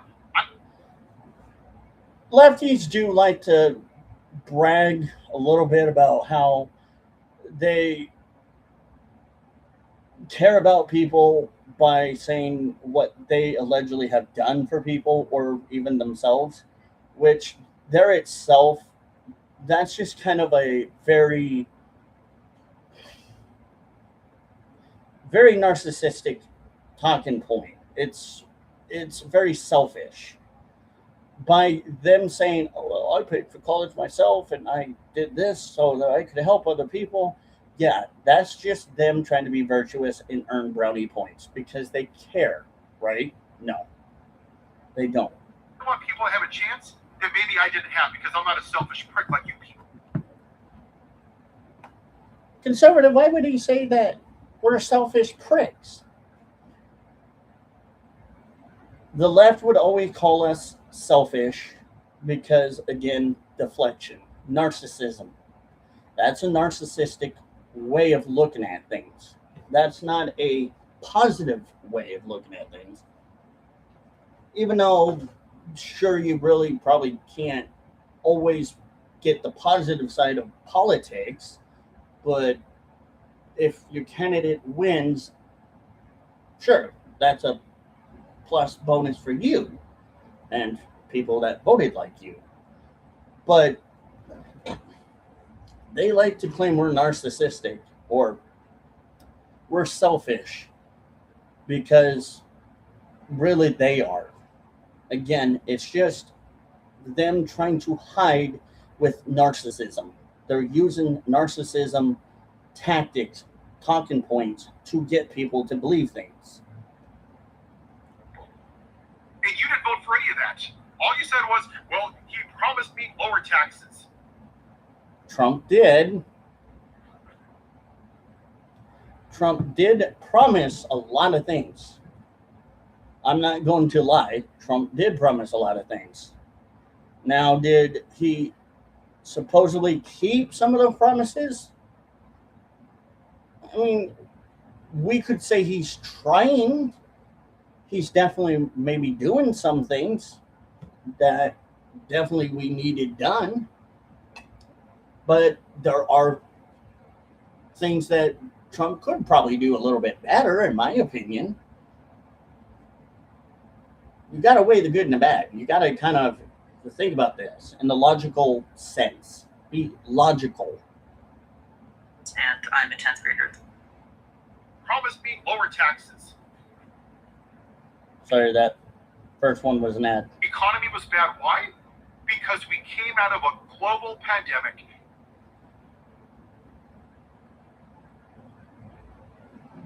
Lefties do like to brag a little bit about how they care about people by saying what they allegedly have done for people or even themselves, which there itself, that's just kind of a very, very narcissistic talking point. It's very selfish. By them saying, "Oh, well, I paid for college myself and I did this so that I could help other people." Yeah, that's just them trying to be virtuous and earn brownie points because they care, right? No, they don't. I want people to have a chance that maybe I didn't have because I'm not a selfish prick like you people. Conservative, why would he say that we're selfish pricks? The left would always call us selfish because, again, deflection, narcissism. That's a narcissistic way of looking at things. That's not a positive way of looking at things. Even though, sure, you really probably can't always get the positive side of politics, but if your candidate wins, sure, that's a plus bonus for you and people that voted like you. But they like to claim we're narcissistic or we're selfish because really they are. Again, it's just them trying to hide with narcissism. They're using narcissism tactics, talking points to get people to believe things. And you didn't vote for any of that. All you said was, well, he promised me lower taxes. Trump did. Trump did promise a lot of things. I'm not going to lie. Trump did promise a lot of things. Now, did he supposedly keep some of those promises? I mean, we could say he's trying. He's definitely maybe doing some things that definitely we needed done. But there are things that Trump could probably do a little bit better, in my opinion. You got to weigh the good and the bad. You got to kind of think about this in the logical sense. Be logical. And I'm a 10th grader. Promised me lower taxes. Sorry, that first one was an ad. The economy was bad. Why? Because we came out of a global pandemic.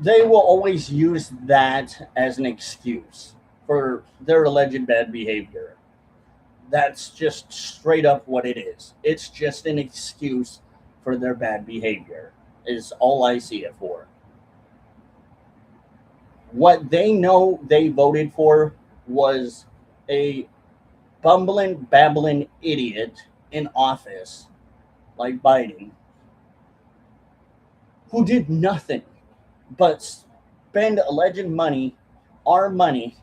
They will always use that as an excuse for their alleged bad behavior. That's just straight up what it is. It's just an excuse for their bad behavior, is all I see it for. What they know they voted for was a bumbling, babbling idiot in office like Biden who did nothing but spend alleged money, our money,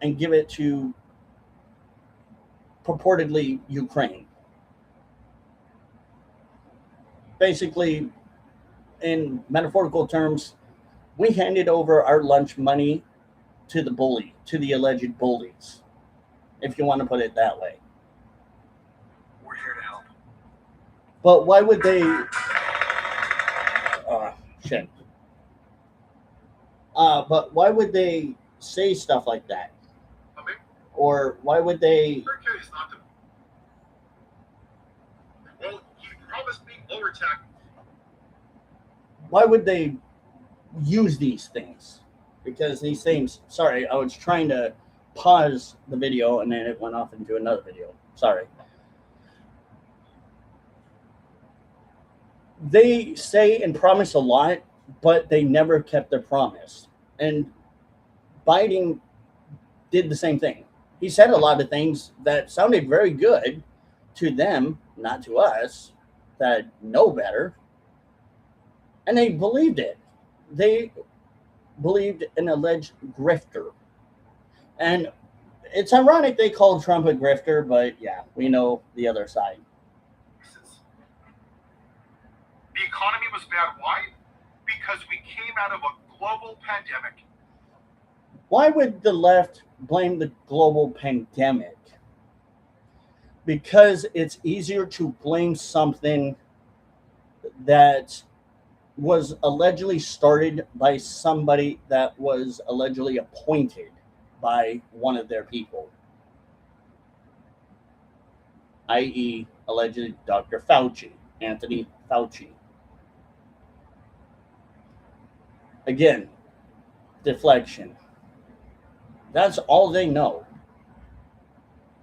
and give it to purportedly Ukraine. Basically, in metaphorical terms, we handed over our lunch money to the bully, to the alleged bullies, if you want to put it that way. We're here to help. But why would they? Shit. But why would they say stuff like that? Or why would they? Well, he promised me lower tax. Why would they use these things, because these things, sorry, I was trying to pause the video and then it went off into another video. Sorry. They say and promise a lot, but they never kept their promise. And Biden did the same thing. He said a lot of things that sounded very good to them, not to us, that know better. And they believed it. They believed an alleged grifter. And it's ironic they called Trump a grifter, but yeah, we know the other side. The economy was bad. Why? Because we came out of a global pandemic. Why would the left blame the global pandemic? Because it's easier to blame something that was allegedly started by somebody that was allegedly appointed by one of their people, i.e., alleged Dr. Fauci, Anthony Fauci. Again, deflection. That's all they know.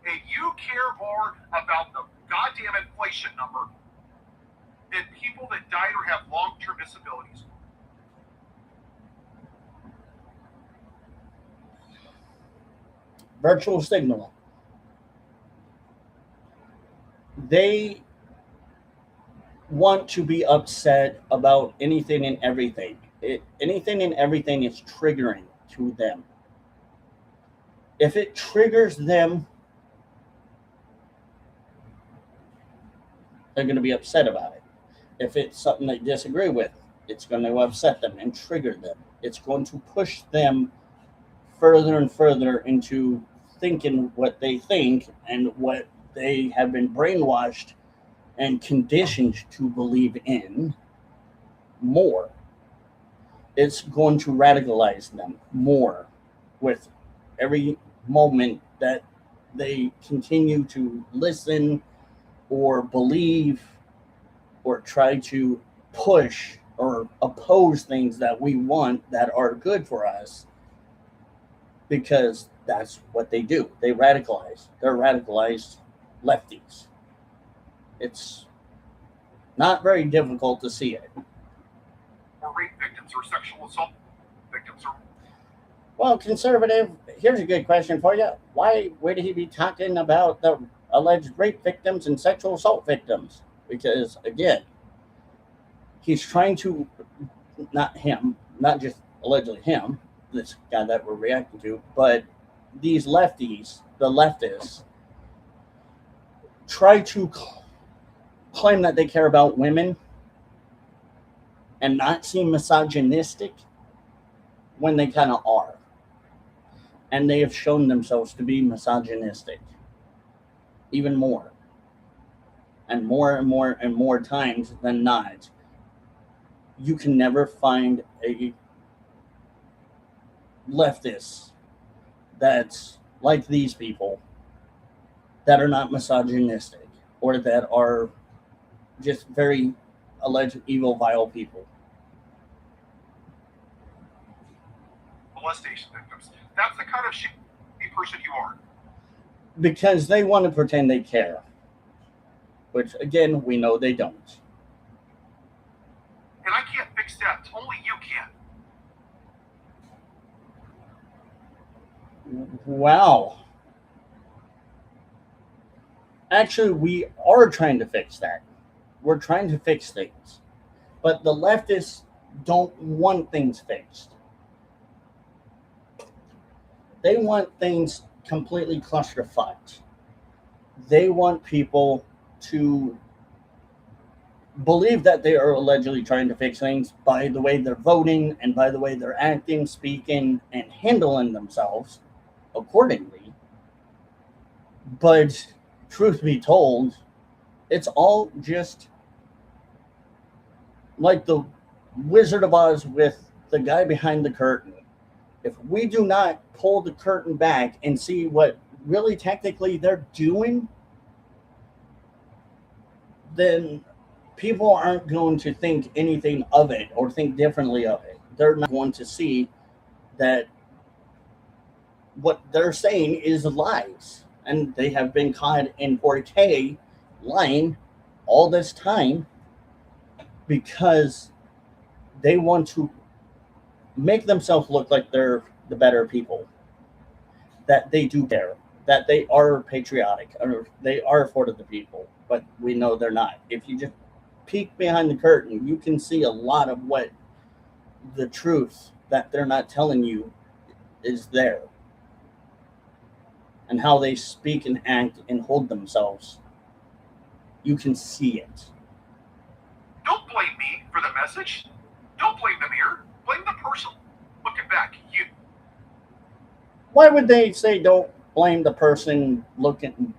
And you care more about the goddamn inflation number than people that died or have long-term disabilities. Virtual signaling. They want to be upset about anything and everything. Anything and everything is triggering to them. If it triggers them, they're going to be upset about it. If it's something they disagree with, it's going to upset them and trigger them. It's going to push them further and further into thinking what they think and what they have been brainwashed and conditioned to believe in more. It's going to radicalize them more with every moment that they continue to listen or believe or try to push or oppose things that we want that are good for us, because that's what they do. They radicalize. They're radicalized lefties. It's not very difficult to see it. Or rape victims or sexual assault victims. Well, conservative, here's a good question for you. Why would he be talking about the alleged rape victims and sexual assault victims? Because, again, he's trying to, not him, not just allegedly him, this guy that we're reacting to, but these lefties, the leftists, try to claim that they care about women and not seem misogynistic when they kind of are. And they have shown themselves to be misogynistic even more. And more and more and more times than not. You can never find a leftist that's like these people that are not misogynistic or that are just very alleged evil, vile people. Molestation victims. That's the kind of shitty person you are. Because they want to pretend they care. Which, again, we know they don't. And I can't fix that. Only you can. Wow. Actually, we are trying to fix that. We're trying to fix things. But the leftists don't want things fixed. They want things completely clusterfucked. They want people to believe that they are allegedly trying to fix things by the way they're voting and by the way they're acting, speaking, and handling themselves accordingly. But truth be told, it's all just like the Wizard of Oz with the guy behind the curtain. If we do not pull the curtain back and see what really technically they're doing, then people aren't going to think anything of it or think differently of it. they're not going to see that what they're saying is lies. And they have been caught in 4K lying all this time because they want to make themselves look like they're the better people, that they do care, that they are patriotic, or they are for the people, but we know they're not. If you just peek behind the curtain, you can see a lot of what the truth that they're not telling you is there, and how they speak and act and hold themselves. You can see it. Don't blame me for the message. Don't blame the mirror. Blame the person looking back at you. Why would they say don't blame the person looking in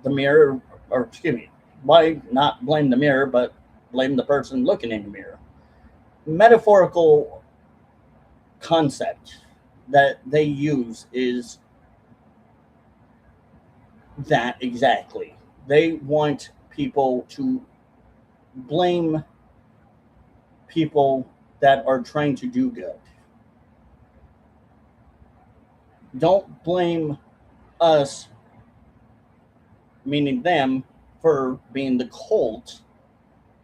the mirror, or excuse me, why not blame the mirror but blame the person looking in the mirror? Metaphorical concept that they use is that exactly. They want people to blame people that are trying to do good. Don't blame us, meaning them, for being the cult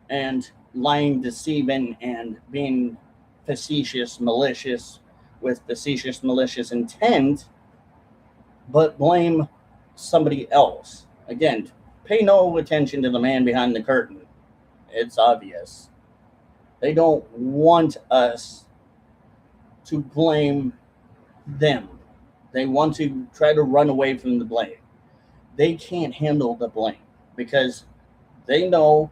and lying, deceiving, and being facetious, malicious, with facetious, malicious intent, but blame somebody else. Again, pay no attention to the man behind the curtain. It's obvious. They don't want us to blame them. They want to try to run away from the blame. They can't handle the blame because they know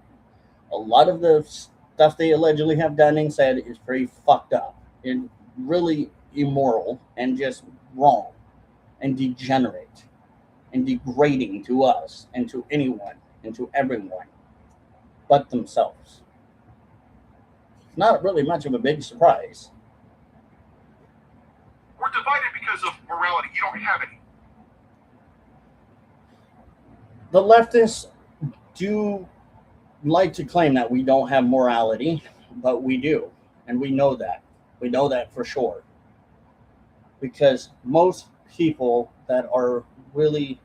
a lot of the stuff they allegedly have done and said is very fucked up and really immoral and just wrong and degenerate and degrading to us and to anyone and to everyone but themselves. It's not really much of a big surprise. We're divided because of morality. You don't have any. The leftists do like to claim that we don't have morality, but we do. And we know that. We know that for sure. Because most people that are really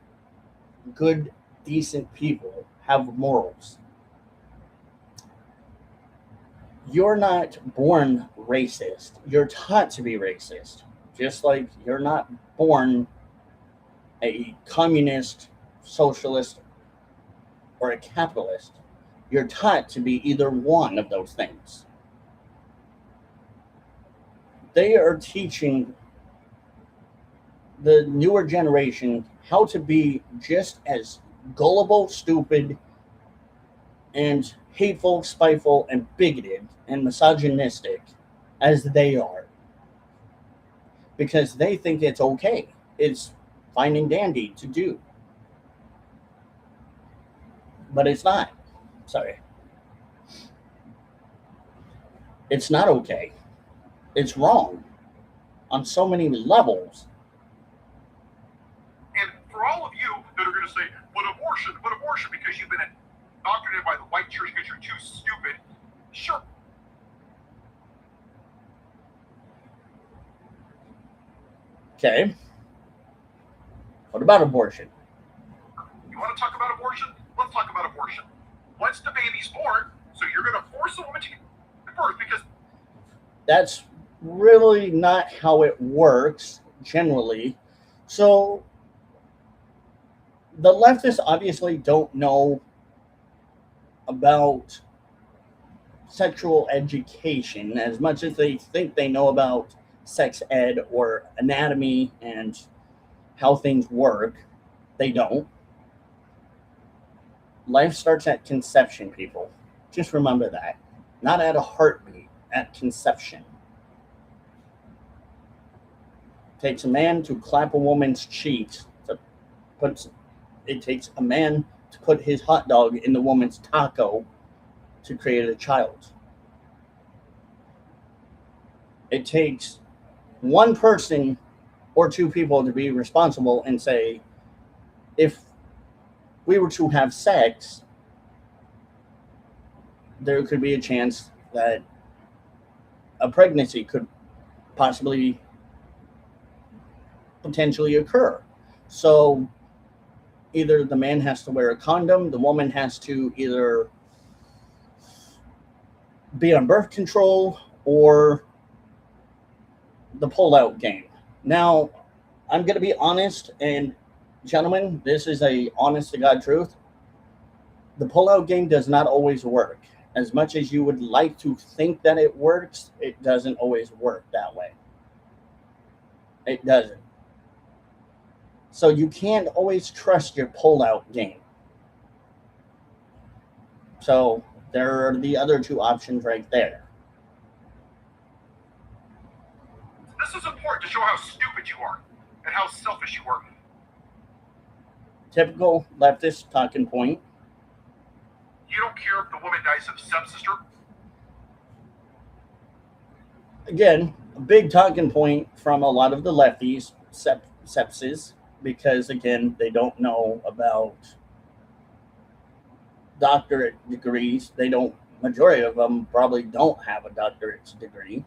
good, decent people have morals. You're not born racist. You're taught to be racist. Just like you're not born a communist, socialist, or a capitalist. You're taught to be either one of those things. They are teaching the newer generation how to be just as gullible, stupid, and hateful, spiteful, and bigoted and misogynistic as they are. Because they think it's okay. It's fine and dandy to do. But it's not. Sorry. It's not okay. It's wrong on so many levels. And for all of you that are going to say, but abortion, because you've been indoctrinated by the white church because you're too stupid, sure. Okay. What about abortion? You want to talk about abortion? Let's talk about abortion. Once the baby's born, so you're going to force a woman to give birth because That's really not how it works generally. So the leftists obviously don't know about sexual education as much as they think they know about sex ed or anatomy and how things work. They don't. Life starts at conception, people. Just remember that. Not at a heartbeat, at conception. It takes a man to clap a woman's cheeks. It takes a man to put his hot dog in the woman's taco to create a child. It takes one person or two people to be responsible and say, if we were to have sex, there could be a chance that a pregnancy could possibly potentially occur. So either the man has to wear a condom, the woman has to either be on birth control or the pull-out game. Now, I'm going to be honest, and gentlemen, this is a honest to God truth. The pull-out game does not always work. As much as you would like to think that it works, it doesn't always work that way. It doesn't. So you can't always trust your pull-out game. So there are the other two options right there. This is important to show how stupid you are and how selfish you are. Typical leftist talking point. You don't care if the woman dies of sepsis. Again, a big talking point from a lot of the lefties, sepsis, because again, they don't know about doctorate degrees. Majority of them probably don't have a doctorate degree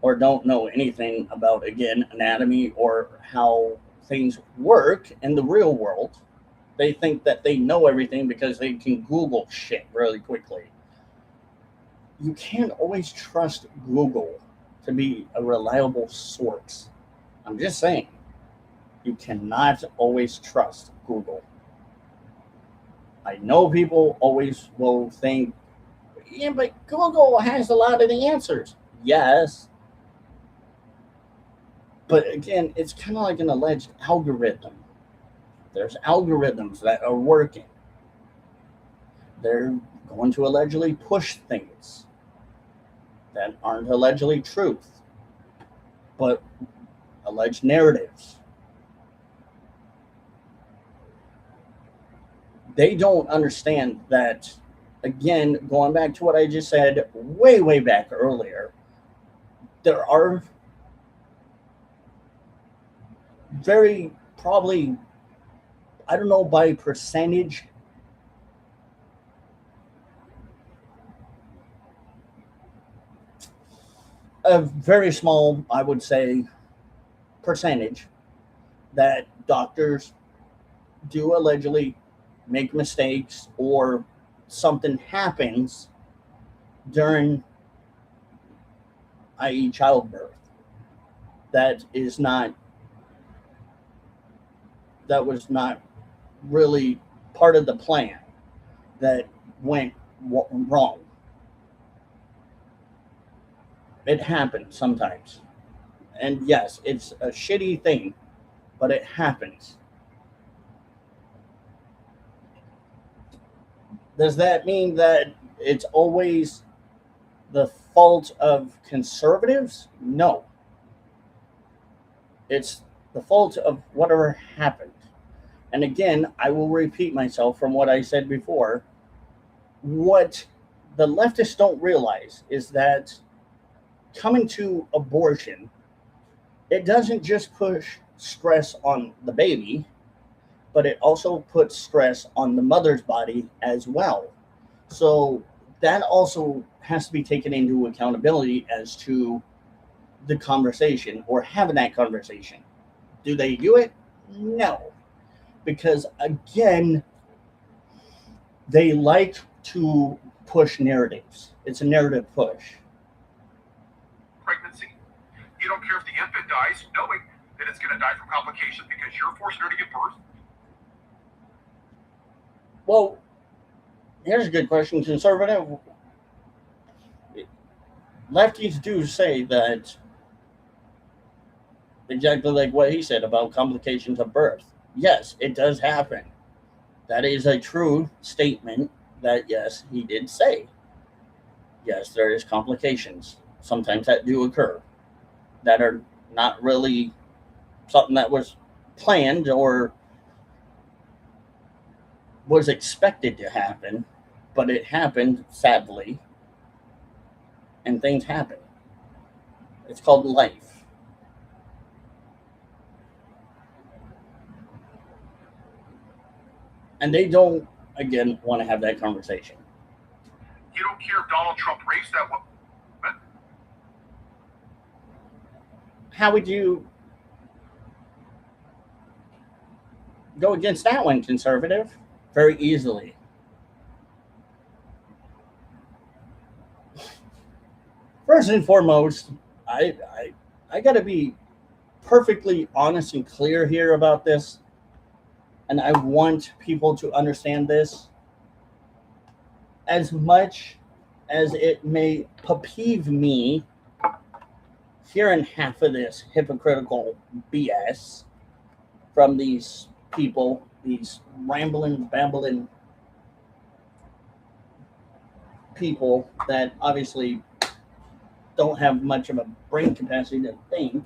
or don't know anything about, again, anatomy or how things work in the real world. They think that they know everything because they can Google shit really quickly. You can't always trust Google to be a reliable source. I'm just saying, you cannot always trust Google. I know people always will think, yeah, but Google has a lot of the answers. Yes. But again, it's kind of like an alleged algorithm. There's algorithms that are working. They're going to allegedly push things that aren't allegedly truth, but alleged narratives. They don't understand that, again, going back to what I just said way, way back earlier, there are very probably, I don't know by percentage, a very small, I would say, percentage that doctors do allegedly make mistakes or something happens during, i.e., childbirth, that was not really part of the plan, that went wrong. It happens sometimes. And yes, it's a shitty thing, but it happens. Does that mean that it's always the fault of conservatives? No. It's the fault of whatever happened. And again, I will repeat myself from what I said before. What the leftists don't realize is that coming to abortion, it doesn't just push stress on the baby, but it also puts stress on the mother's body as well. So that also has to be taken into accountability as to the conversation or having that conversation. Do they do it? No. Because again, they like to push narratives. It's a narrative push. Pregnancy. You don't care if the infant dies, knowing that it's going to die from complications because you're forcing her to give birth. Well, here's a good question. Conservative lefties do say that exactly like what he said about complications of birth. Yes, it does happen. That is a true statement that, yes, he did say. Yes, there is complications. Sometimes that do occur that are not really something that was planned or was expected to happen, but it happened, sadly, and things happen. It's called life. And they don't, again, want to have that conversation. You don't care if Donald Trump rapes that woman. how would you go against that one, conservative? Very easily. First and foremost, I got to be perfectly honest and clear here about this, and I want people to understand this. As much as it may peeve me hearing half of this hypocritical BS from these people, these rambling, babbling people that obviously don't have much of a brain capacity to think.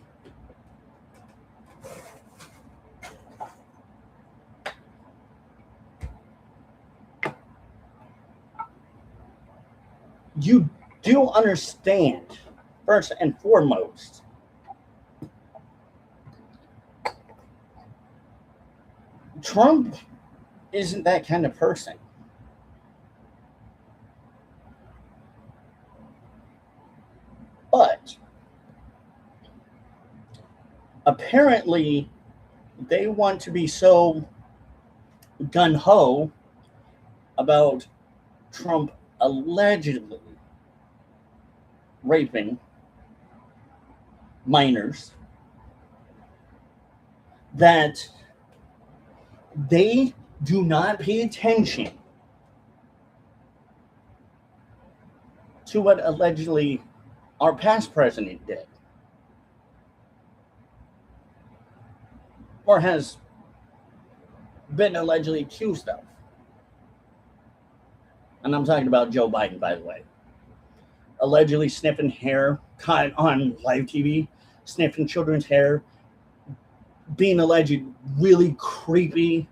You do understand, first and foremost, Trump isn't that kind of person. But apparently, they want to be so gun ho about Trump allegedly raping minors that they do not pay attention to what allegedly our past president did or has been allegedly accused of. And I'm talking about Joe Biden, by the way. Allegedly sniffing hair, caught on live TV, sniffing children's hair, being alleged really creepy,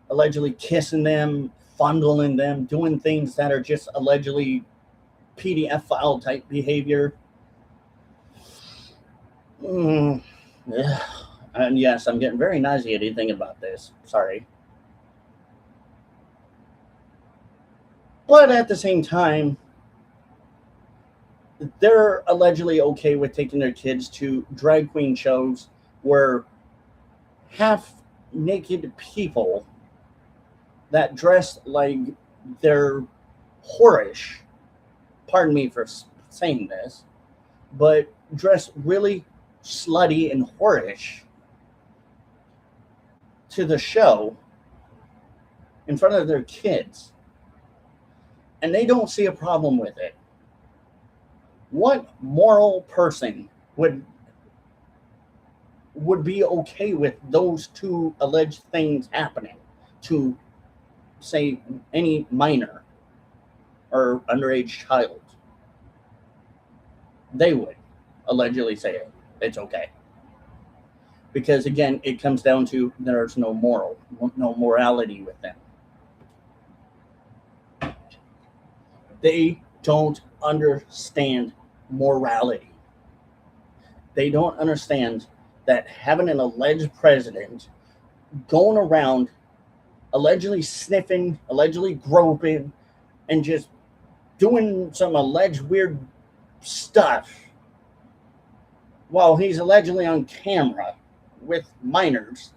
allegedly kissing them, fondling them, doing things that are just allegedly PDF file type behavior. And yes, I'm getting very nauseated thinking about this. Sorry. But at the same time, they're allegedly okay with taking their kids to drag queen shows where half naked people that dress like they're whorish, pardon me for saying this, but dress really slutty and whorish to the show in front of their kids. And they don't see a problem with it. What moral person would be okay with those two alleged things happening to, say, any minor or underage child? They would allegedly say it's okay. Because again, it comes down to there's no morality with them. They don't understand morality. They don't understand that having an alleged president going around allegedly sniffing, allegedly groping, and just doing some alleged weird stuff while he's allegedly on camera with minors,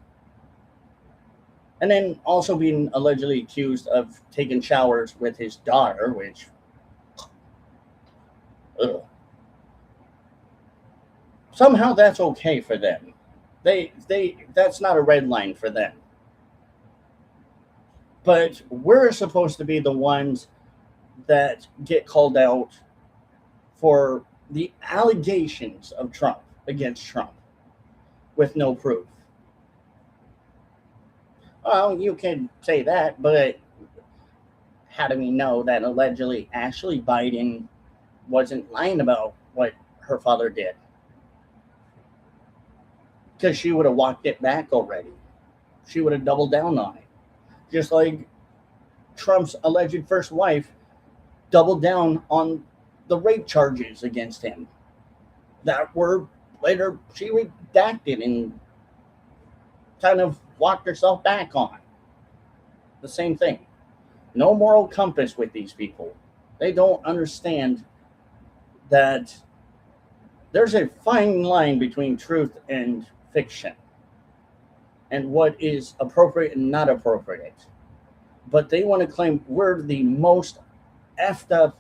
and then also being allegedly accused of taking showers with his daughter, which somehow that's okay for them. They that's not a red line for them. But we're supposed to be the ones that get called out for the allegations of Trump against Trump with no proof. Well, you can say that, but how do we know that allegedly Ashley Biden wasn't lying about what her father did? Because she would have walked it back already. She would have doubled down on it. Just like Trump's alleged first wife doubled down on the rape charges against him that were later she redacted and kind of walked herself back on. The same thing. No moral compass with these people. They don't understand that There's a fine line between truth and fiction and what is appropriate and not appropriate. But they want to claim we're the most effed up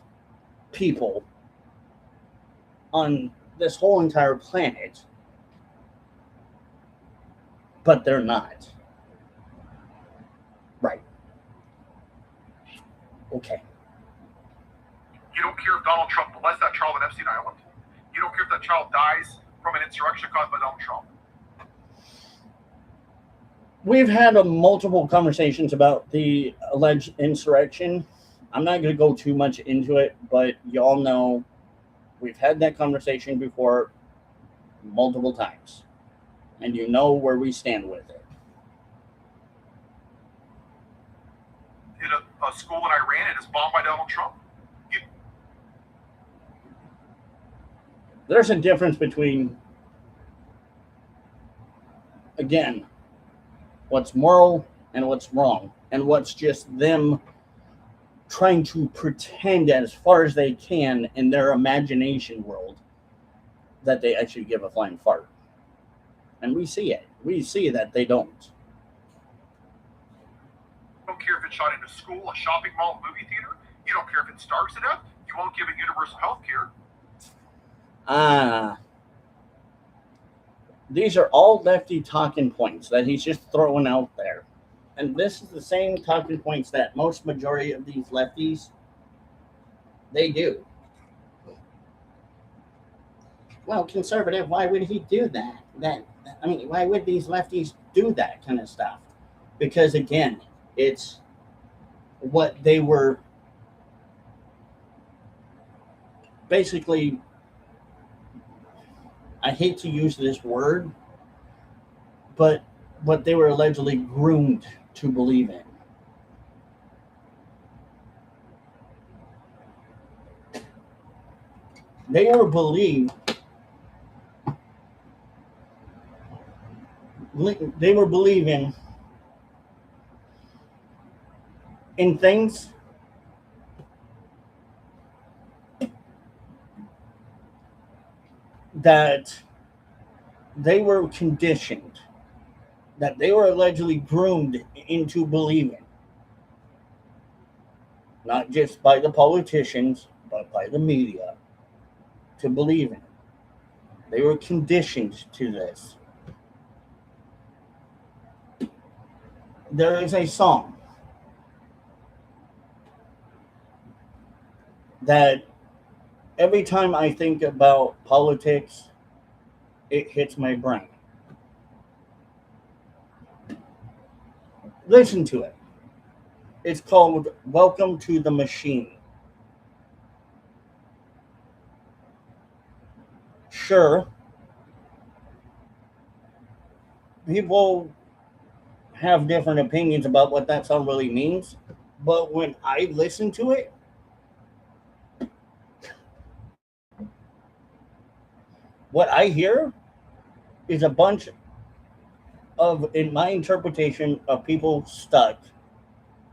people on this whole entire planet, but they're not. Right. Okay. You don't care if Donald Trump molests that child on Epstein Island. You don't care if that child dies from an insurrection caused by Donald Trump. We've had multiple conversations about the alleged insurrection. I'm not going to go too much into it, but y'all know we've had that conversation before multiple times, and you know where we stand with it. In a school in Iran, it is bombed by Donald Trump. There's a difference between, again, what's moral and what's wrong, and what's just them trying to pretend as far as they can in their imagination world that they actually give a flying fart. And we see it. We see that they don't. You don't care if it's shot in a school, a shopping mall, a movie theater. You don't care if it starves to death. You won't give it universal health care. These are all lefty talking points that he's just throwing out there. And this is the same talking points that most majority of these lefties, they do. Well, conservative, why would he do that? Why would these lefties do that kind of stuff? Because again, it's what they were basically, I hate to use this word, but what they were allegedly groomed to believe in. They were believing in things that they were conditioned, that they were allegedly groomed into believing, not just by the politicians, but by the media, to believe in. They were conditioned to this. There is a song that every time I think about politics, it hits my brain. Listen to it. It's called Welcome to the Machine. Sure, people have different opinions about what that song really means, but when I listen to it, what I hear is a bunch of, in my interpretation, of people stuck,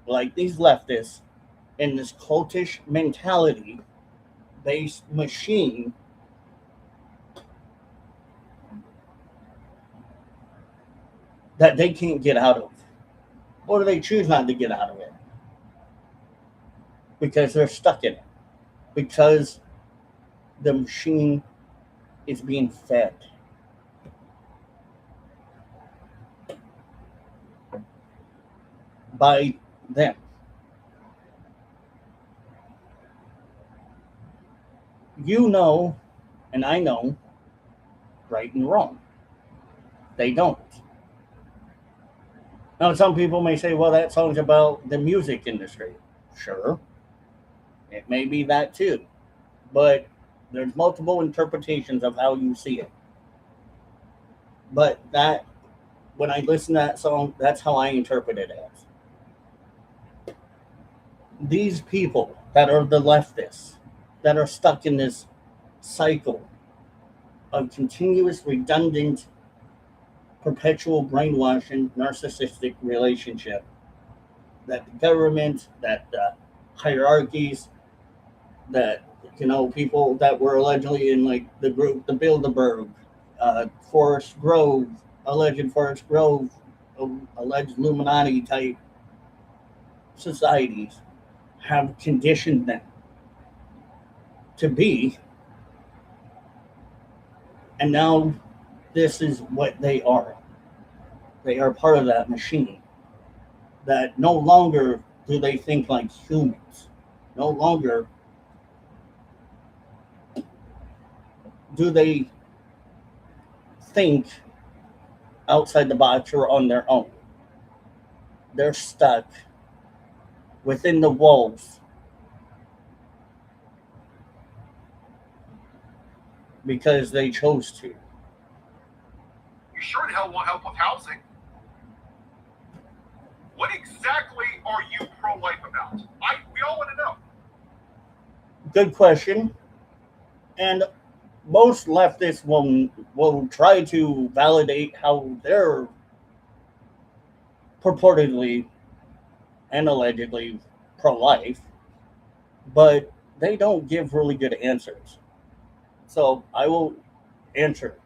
like these leftists, in this cultish mentality based machine that they can't get out of. Or they choose not to get out of it. Because they're stuck in it. Because the machine is being fed. By them. You know, and I know, right and wrong. They don't. Now, some people may say, well, that song's about the music industry. Sure. It may be that too. But there's multiple interpretations of how you see it. But that, when I listen to that song, that's how I interpret it as. These people that are the leftists, that are stuck in this cycle of continuous, redundant, perpetual brainwashing, narcissistic relationship, that the government, that the hierarchies, that People that were allegedly in like the group, the Bilderberg, Forest Grove, alleged Forest Grove, alleged Illuminati type societies have conditioned them to be, and now this is what they are. They are part of that machine. That no longer do they think like humans. No longer do they think outside the box or on their own. They're stuck within the walls because they chose to. You sure the hell won't help with housing. What exactly are you pro-life about? We all want to know. Good question. And most leftists will try to validate how they're purportedly and allegedly pro-life, but they don't give really good answers. So I will answer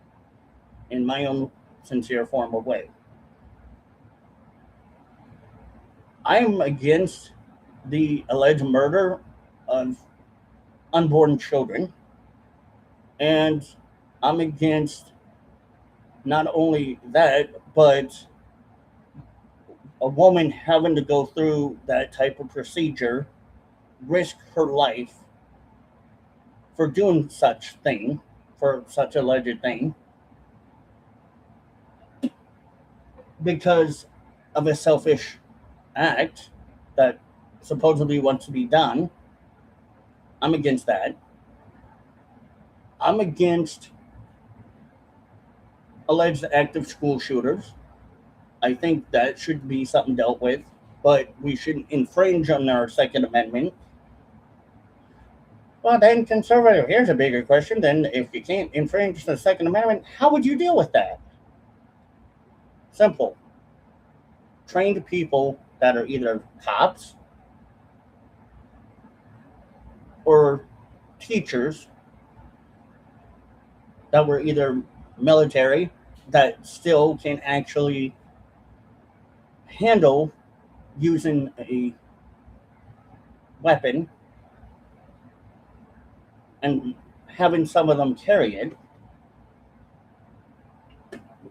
in my own sincere form of way. I'm against the alleged murder of unborn children, and I'm against not only that, but a woman having to go through that type of procedure, risk her life for doing such thing, for such alleged thing, because of a selfish act that supposedly wants to be done. I'm against that. I'm against alleged active school shooters. I think that should be something dealt with, but we shouldn't infringe on our Second Amendment. Well, then, conservative, here's a bigger question. Then, if you can't infringe the Second Amendment, how would you deal with that? Simple. Trained people that are either cops or teachers that were either military that still can actually handle using a weapon and having some of them carry it,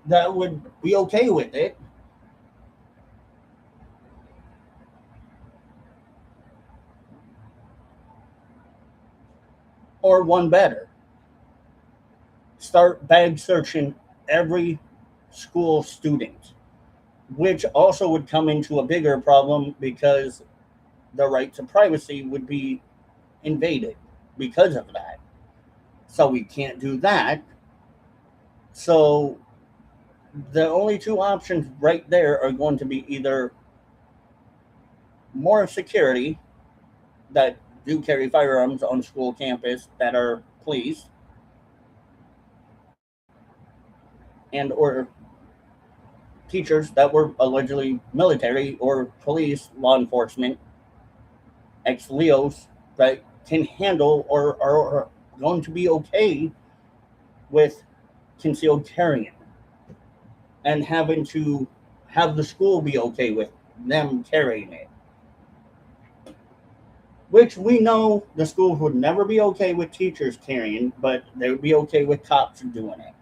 that would be okay with it. Or one better, start bag searching every school student, which also would come into a bigger problem because the right to privacy would be invaded because of that. So we can't do that. So the only two options right there are going to be either more security that do carry firearms on school campus that are police and or teachers that were allegedly military or police law enforcement ex-leos that can handle or are going to be okay with concealed carrying and having to have the school be okay with them carrying it, which we know the schools would never be okay with teachers carrying, but they would be okay with cops doing it,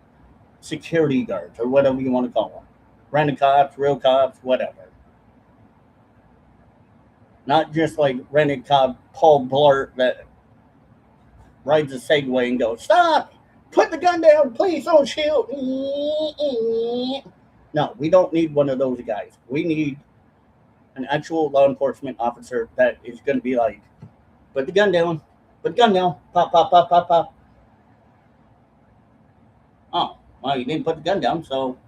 security guards or whatever you want to call them, rented cops, real cops, whatever. Not just like rented cop Paul Blart that rides a Segway and goes, "Stop! Put the gun down, please don't shoot." No, we don't need one of those guys. We need an actual law enforcement officer that is going to be like, "Put the gun down, put the gun down, pop, pop, pop, pop, pop." Oh, well, you didn't put the gun down, so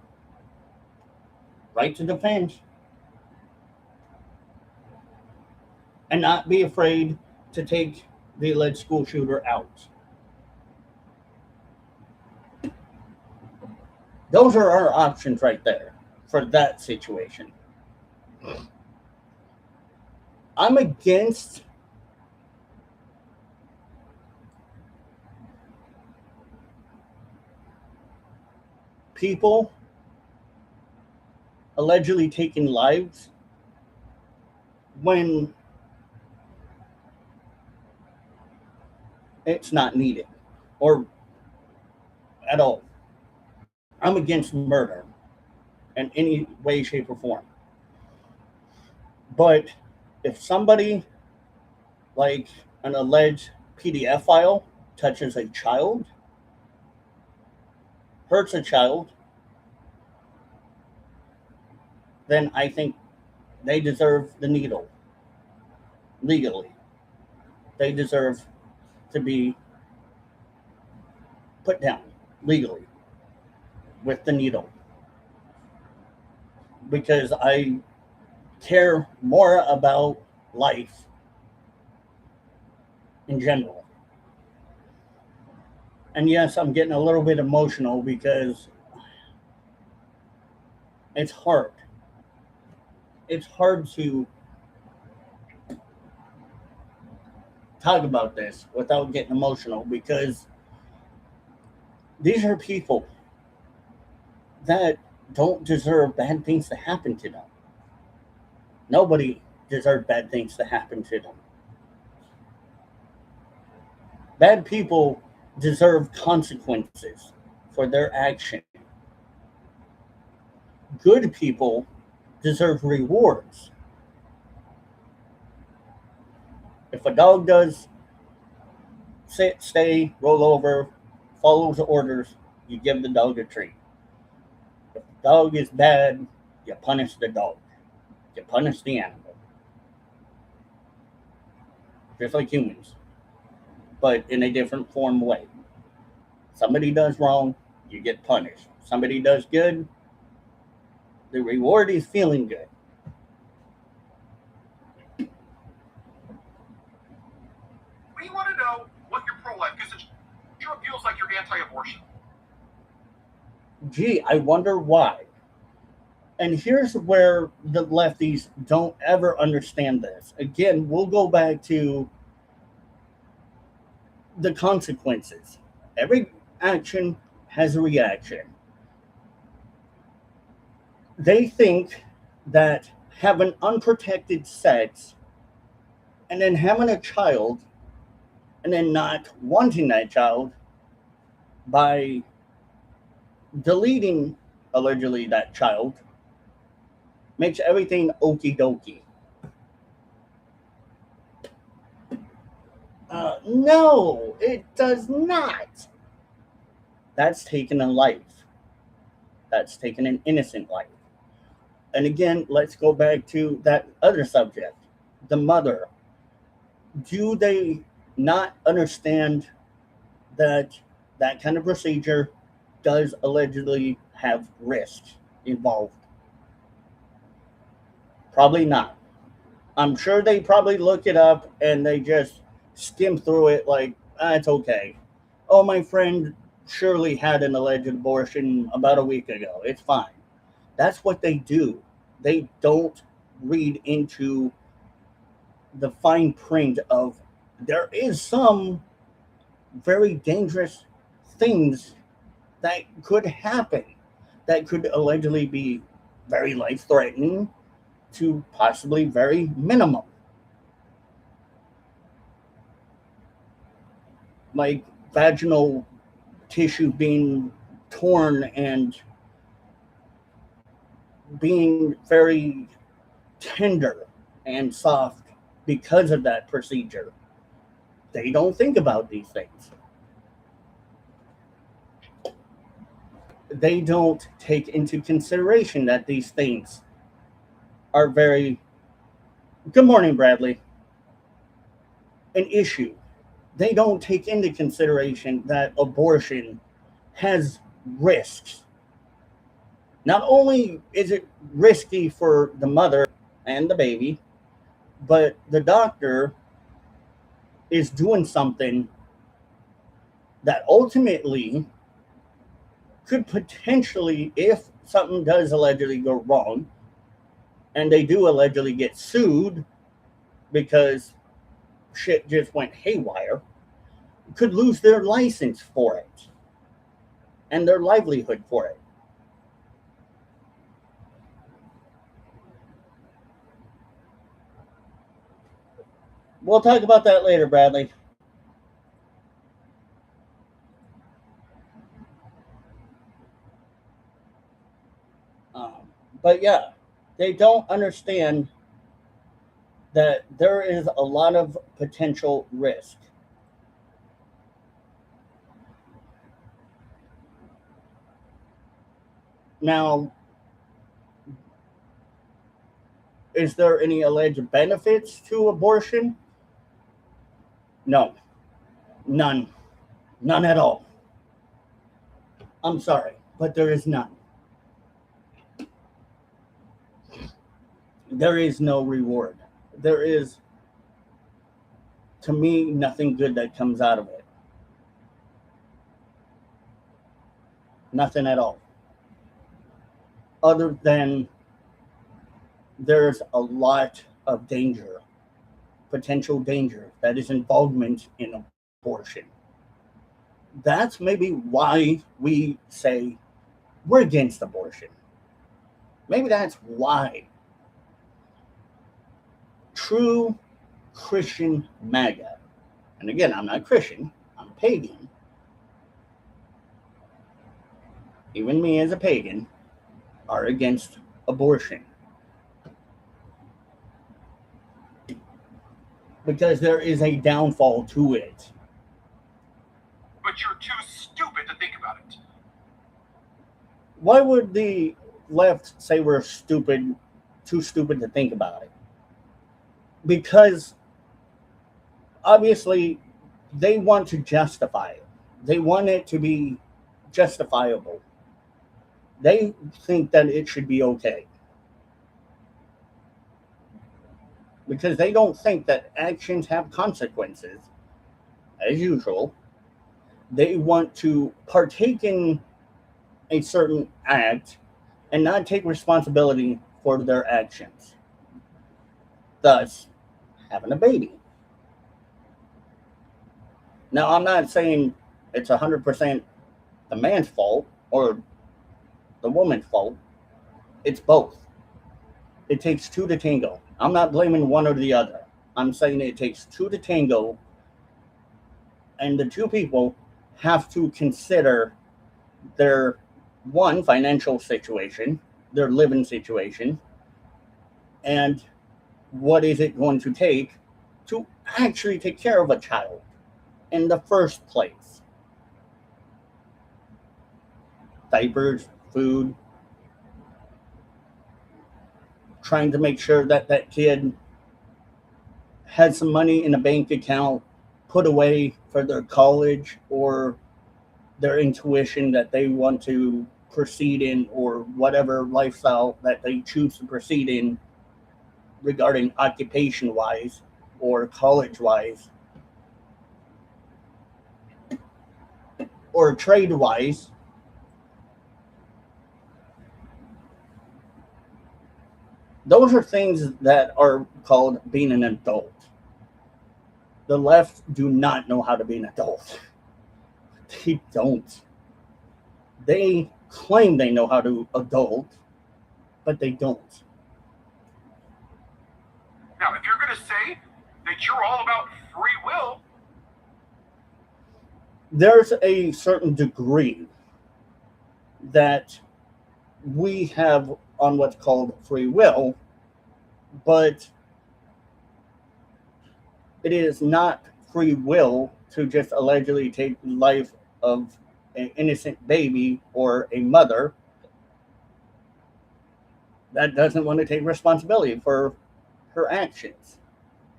right to defense. And not be afraid to take the alleged school shooter out. Those are our options right there for that situation. I'm against people allegedly taking lives when it's not needed or at all. I'm against murder in any way, shape, or form. But if somebody like an alleged PDF file touches a child, hurts a child, then I think they deserve the needle legally. They deserve to be put down legally with the needle because I care more about life in general. And yes, I'm getting a little bit emotional because it's hard. It's hard to talk about this without getting emotional because these are people that don't deserve bad things to happen to them. Nobody deserves bad things to happen to them. Bad people deserve consequences for their action. Good people deserve rewards. If a dog does sit, stay, roll over, follows the orders, you give the dog a treat. If the dog is bad, you punish the dog. You punish the animal. Just like humans, but in a different form way. Somebody does wrong, you get punished. Somebody does good, the reward is feeling good. We want to know what you're pro-life because it sure feels like you're anti-abortion. Gee, I wonder why. And here's where the lefties don't ever understand this. Again, we'll go back to the consequences. Every action has a reaction. They think that having unprotected sex and then having a child and then not wanting that child by deleting allegedly that child makes everything okie dokie. No, it does not. That's taking a life. That's taking an innocent life. And again, let's go back to that other subject, the mother. Do they not understand that that kind of procedure does allegedly have risks involved? Probably not. I'm sure they probably look it up and they just skim through it like, it's okay. Oh, my friend Shirley had an alleged abortion about a week ago. It's fine. That's what they do. They don't read into the fine print of there is some very dangerous things that could happen that could allegedly be very life threatening to possibly very minimum. Like vaginal tissue being torn and being very tender and soft because of that procedure. They don't think about these things. They don't take into consideration that these things are very, good morning, Bradley, an issue. They don't take into consideration that abortion has risks. Not only is it risky for the mother and the baby, but the doctor is doing something that ultimately could potentially, if something does allegedly go wrong, and they do allegedly get sued because shit just went haywire, could lose their license for it and their livelihood for it. We'll talk about that later, Bradley. But yeah, they don't understand that there is a lot of potential risk. Now, is there any alleged benefits to abortion? No, none. None at all. I'm sorry, but there is none. There is no reward. There is, to me, nothing good that comes out of it. Nothing at all. Other than there's a lot of danger, potential danger that is involvement in abortion. That's maybe why we say we're against abortion. Maybe that's why true Christian MAGA, and again, I'm not Christian, I'm pagan. Even me as a pagan, are against abortion. Because there is a downfall to it. But you're too stupid to think about it. Why would the left say we're stupid, too stupid to think about it? Because obviously they want to justify it. They want it to be justifiable. They think that it should be okay. Because they don't think that actions have consequences, as usual. They want to partake in a certain act and not take responsibility for their actions, thus having a baby. Now, I'm not saying it's 100% the man's fault or the woman's fault. It's both. It takes two to tango. I'm not blaming one or the other. I'm saying it takes two to tango, and the two people have to consider their one financial situation, their living situation, and what is it going to take to actually take care of a child in the first place. Diapers, food, trying to make sure that that kid has some money in a bank account put away for their college or their intuition that they want to proceed in, or whatever lifestyle that they choose to proceed in regarding occupation wise or college wise or trade wise. Those are things that are called being an adult. The left do not know how to be an adult. They don't. They claim they know how to adult, but they don't. Now, if you're going to say that you're all about free will, There's a certain degree that we have on what's called free will, but it is not free will to just allegedly take the life of an innocent baby or a mother that doesn't want to take responsibility for her actions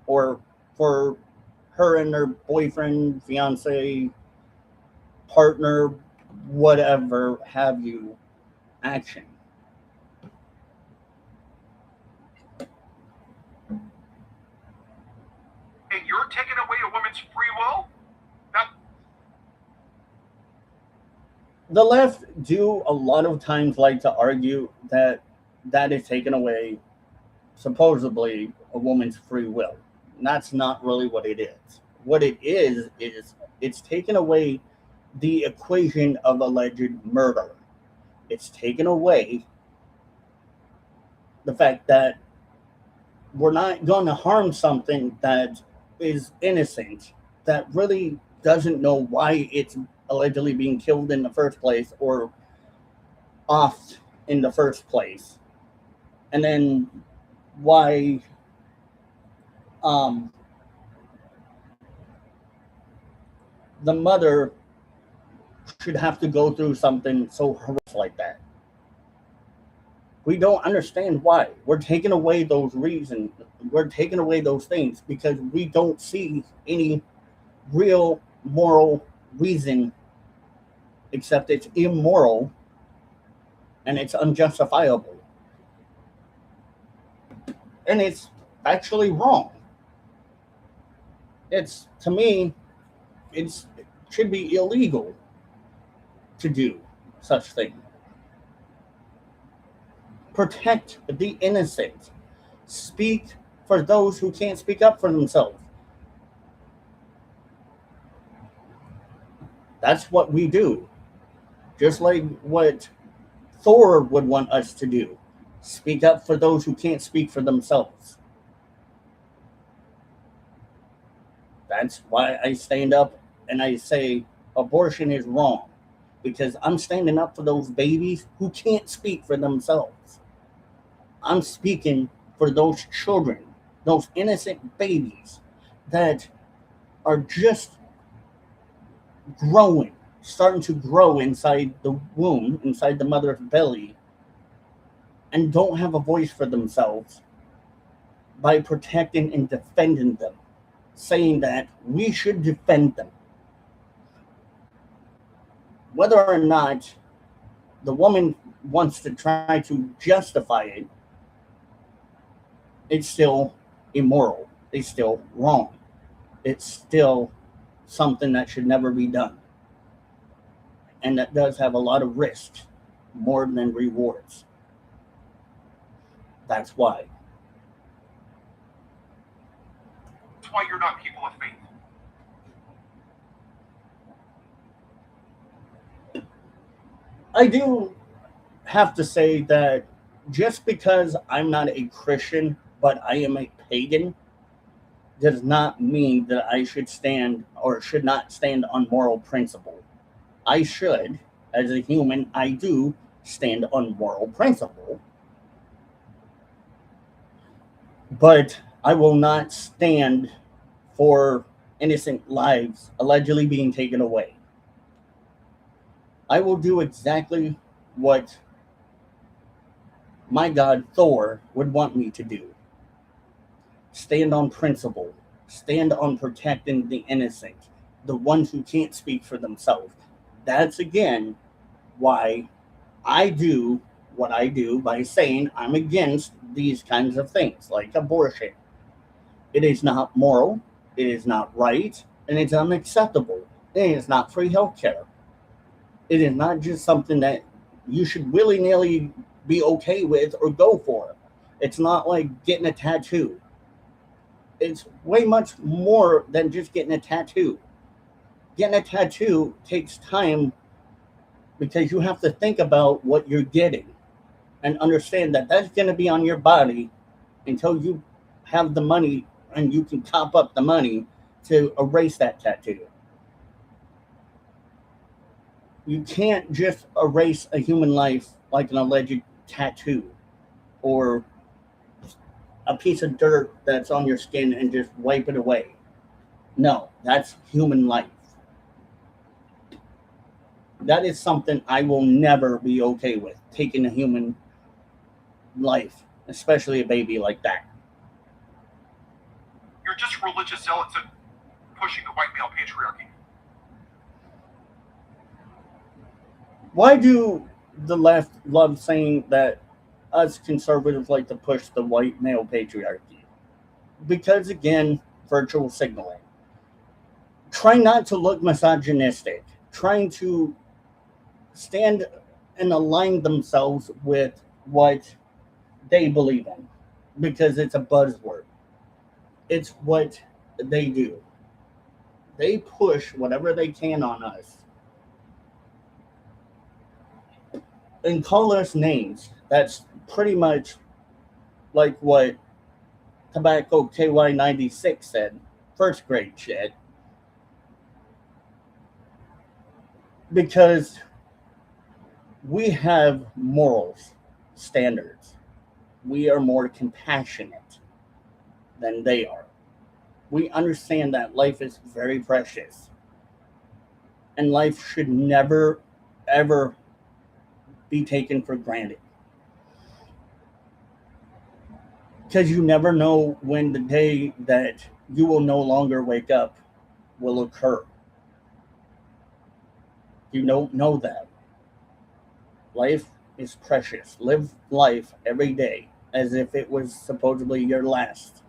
or for her and her boyfriend, fiance, partner, whatever have you, action. and you're taking away a woman's free will, that The left do a lot of times like to argue that that is taken away, supposedly, a woman's free will. And that's not really what it is. What it is it's taken away the equation of alleged murder. It's taken away the fact that we're not going to harm something that is innocent, that really doesn't know why it's allegedly being killed in the first place or off in the first place, and then why um, the mother should have to go through something so horrific like that. We don't understand why. We're taking away those reasons. We're taking away those things because we don't see any real moral reason except it's immoral and it's unjustifiable. And it's actually wrong. It's, to me, it should be illegal to do such thing. Protect the innocent. Speak for those who can't speak up for themselves. That's what we do. Just like what Thor would want us to do. Speak up for those who can't speak for themselves. That's why I stand up and I say abortion is wrong. Because I'm standing up for those babies who can't speak for themselves. I'm speaking for those children, those innocent babies that are just growing, starting to grow inside the womb, inside the mother's belly, and don't have a voice for themselves by protecting and defending them, saying that we should defend them. Whether or not the woman wants to try to justify it, it's still immoral. It's still wrong. It's still something that should never be done. And that does have a lot of risks, more than rewards. That's why. That's why you're not people of faith. I do have to say that just because I'm not a Christian, but I am a pagan, does not mean that I should stand or should not stand on moral principle. I should, as a human, I do stand on moral principle, but I will not stand for innocent lives allegedly being taken away. I will do exactly what my god Thor would want me to do. Stand on principle, stand on protecting the innocent, the ones who can't speak for themselves. That's again why I do what I do by saying I'm against these kinds of things like abortion. It is not moral, it is not right, and it's unacceptable. It is not free healthcare. It is not just something that you should willy nilly be okay with or go for. It's not like getting a tattoo. It's way much more than just getting a tattoo. Getting a tattoo takes time because you have to think about what you're getting and understand that that's going to be on your body until you have the money and you can top up the money to erase that tattoo. You can't just erase a human life like an alleged tattoo or a piece of dirt that's on your skin and just wipe it away. No, that's human life. That is something I will never be okay with, taking a human life, especially a baby like that. You're just religious zealots and pushing the white male patriarchy. Why do the left love saying that us conservatives like to push the white male patriarchy? Because again, virtual signaling. Trying not to look misogynistic, trying to stand and align themselves with what they believe in because it's a buzzword. It's what they do. They push whatever they can on us and call us names. That's pretty much like what Tobacco KY96 said. first grade shit. Because we have morals, standards. We are more compassionate than they are. We understand that life is very precious and life should never, ever be taken for granted. Because you never know when the day that you will no longer wake up will occur. You don't know that. Life is precious. Live life every day as if it was supposedly your last.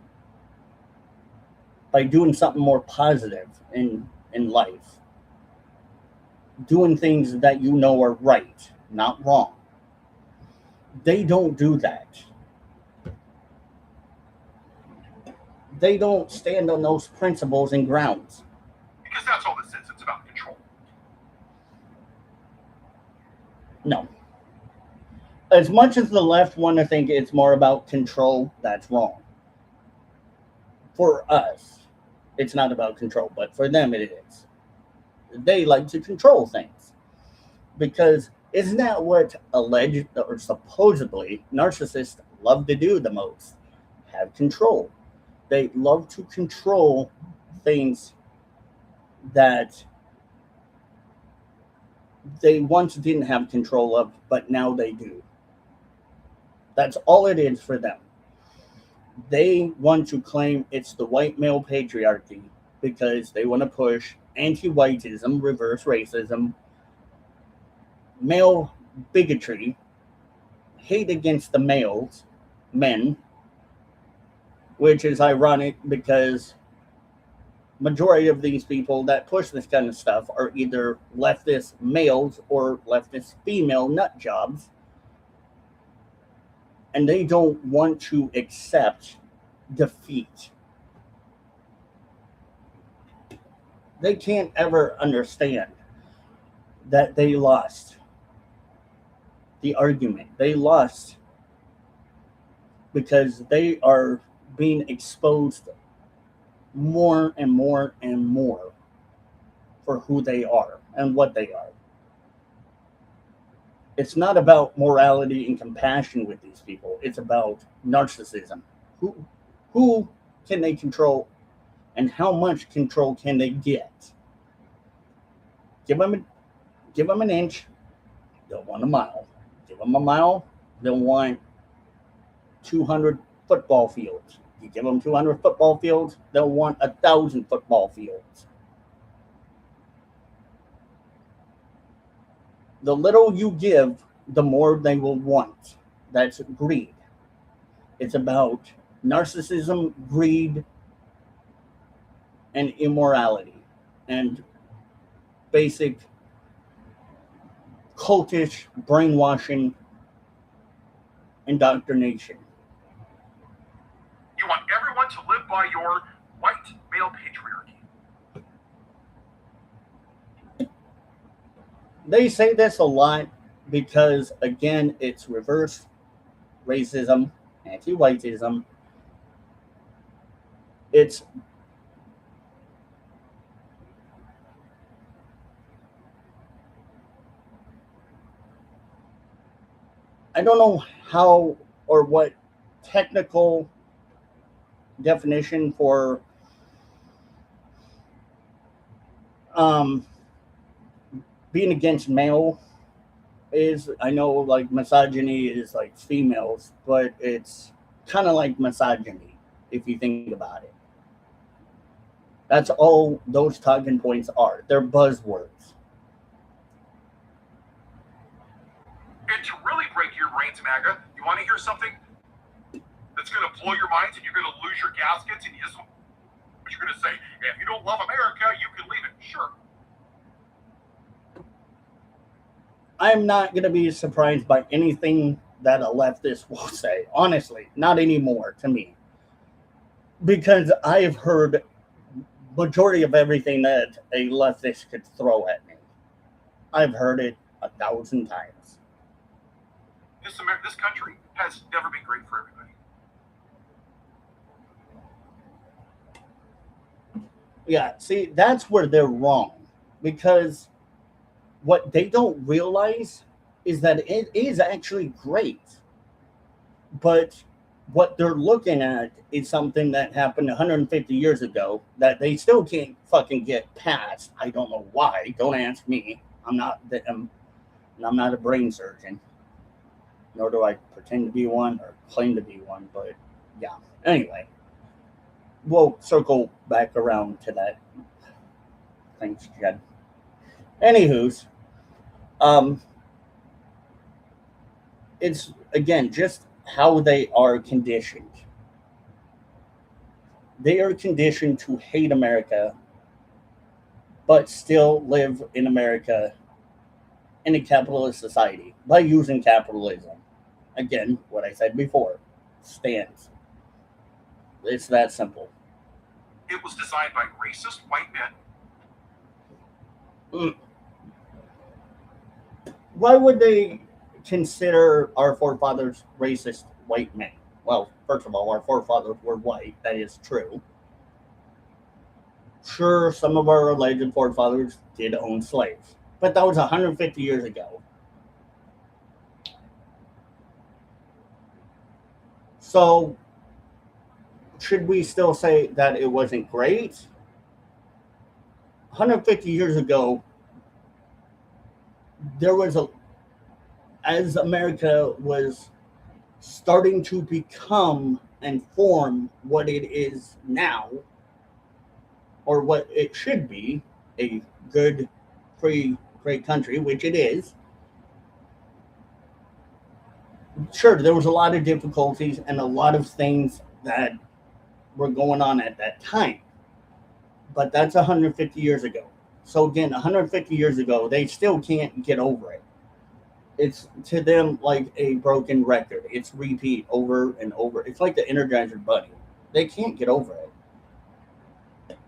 By doing something more positive in life. Doing things that you know are right, not wrong. They don't do that. They don't stand on those principles and grounds. Because that's all this is. It's about control. No. As much as the left want to think it's more about control, that's wrong. For us, it's not about control, but for them it is. They like to control things. Because isn't that what alleged or supposedly narcissists love to do the most? Have control. They love to control things that they once didn't have control of, but now they do. That's all it is for them. They want to claim it's the white male patriarchy because they want to push anti whiteism, reverse racism, male bigotry, hate against the males, men, which is ironic because majority of these people that push this kind of stuff are either leftist males or leftist female nut jobs, and they don't want to accept defeat. They can't ever understand that they lost the argument. They lost because they are being exposed more and more and more for who they are and what they are. It's not about morality and compassion with these people. It's about narcissism. Who can they control and how much control can they get? Give them an inch, they'll want a mile. Give them a mile, they'll want 200 football fields. You give them 200 football fields, they'll want 1,000 football fields. The little you give, the more they will want. That's greed. It's about narcissism, greed, and immorality, and basic cultish brainwashing indoctrination. You want everyone to live by your white male patriarchy. They say this a lot because, again, it's reverse racism, anti whiteism. It's I don't know how or what technical definition for um, being against male is. I know like misogyny is like females, but it's kind of like misogyny if you think about it. That's all those talking points are. They're buzzwords. And to really break your brains, MAGA, you want to hear something that's going to blow your minds and you're going to lose your gaskets and you're going to say, if you don't love America, you can leave it. Sure. I'm not going to be surprised by anything that a leftist will say. Honestly, not anymore to me. Because I've heard majority of everything that a leftist could throw at me. I've heard it 1,000 times. This country has never been great for everybody. Yeah, see, that's where they're wrong. Because what they don't realize is that it is actually great. But what they're looking at is something that happened 150 years ago that they still can't fucking get past. I don't know why. Don't ask me. I'm not a brain surgeon, nor do I pretend to be one or claim to be one. But yeah. Anyway, we'll circle back around to that. Thanks, Jed. Anywho's, um, it's again just how they are conditioned. They are conditioned to hate America, but still live in America in a capitalist society by using capitalism. Again, what I said before stands. It's that simple. It was designed by racist white men. Mm. Why would they consider our forefathers racist white men? Well, first of all, our forefathers were white. That is true. Sure, some of our alleged forefathers did own slaves, but that was 150 years ago. So, should we still say that it wasn't great? 150 years ago, there was a, as America was starting to become and form what it is now, or what it should be, a good, free, great country, which it is. Sure, there was a lot of difficulties and a lot of things that were going on at that time, but that's 150 years ago. So again, 150 years ago, they still can't get over it. It's to them like a broken record. It's repeat over and over. It's like the Energizer Bunny. They can't get over it.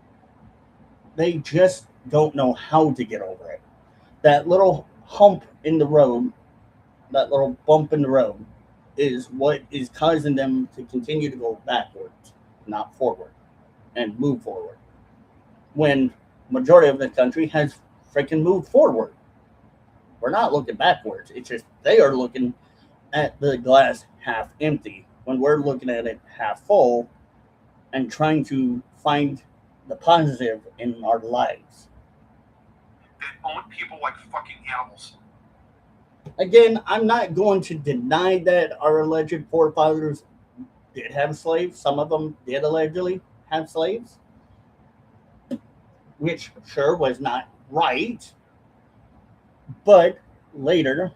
They just don't know how to get over it. That little hump in the road, that little bump in the road, is what is causing them to continue to go backwards, not forward, and move forward. When majority of the country has freaking moved forward. We're not looking backwards. It's just they are looking at the glass half empty when we're looking at it half full and trying to find the positive in our lives. That own people like fucking animals. Again, I'm not going to deny that our alleged forefathers did have slaves. Some of them did allegedly have slaves, which sure was not right. But later,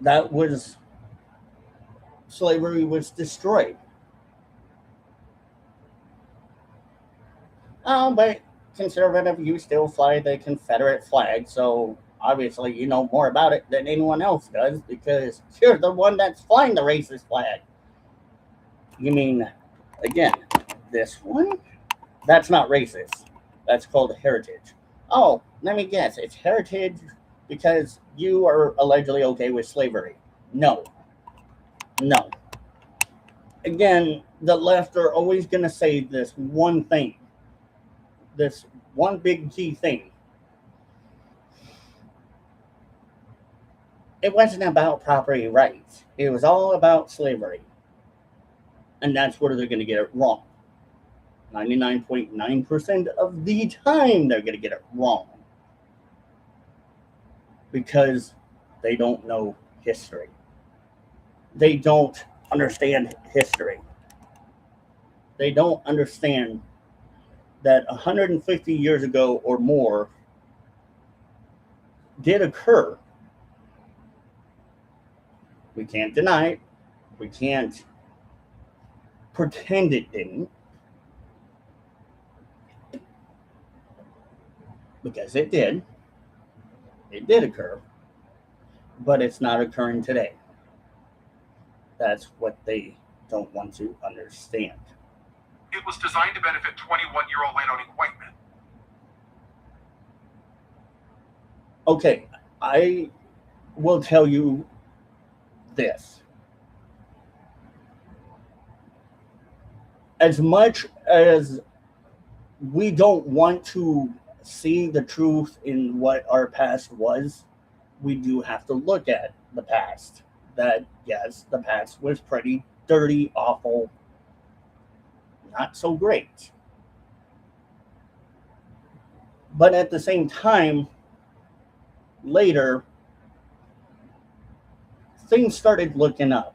that was slavery was destroyed. But conservative, you still fly the Confederate flag, so obviously you know more about it than anyone else does because you're the one that's flying the racist flag. You mean, again, this one? That's not racist. That's called heritage. Oh, let me guess. It's heritage because you are allegedly okay with slavery. No, no. Again, the left are always going to say this one thing, this one big key thing. It wasn't about property rights. It was all about slavery. And that's where they're going to get it wrong. 99.9% of the time, they're going to get it wrong. Because they don't know history. They don't understand history. They don't understand that 150 years ago or more did occur. We can't deny it. We can't pretend it didn't. Because it did. It did occur. But it's not occurring today. That's what they don't want to understand. It was designed to benefit 21-year-old landowning white men. Okay, I will tell you this. as much as we don't want to see the truth in what our past was, we do have to look at the past. That, yes, the past was pretty dirty, awful, not so great. But at the same time, later, things started looking up.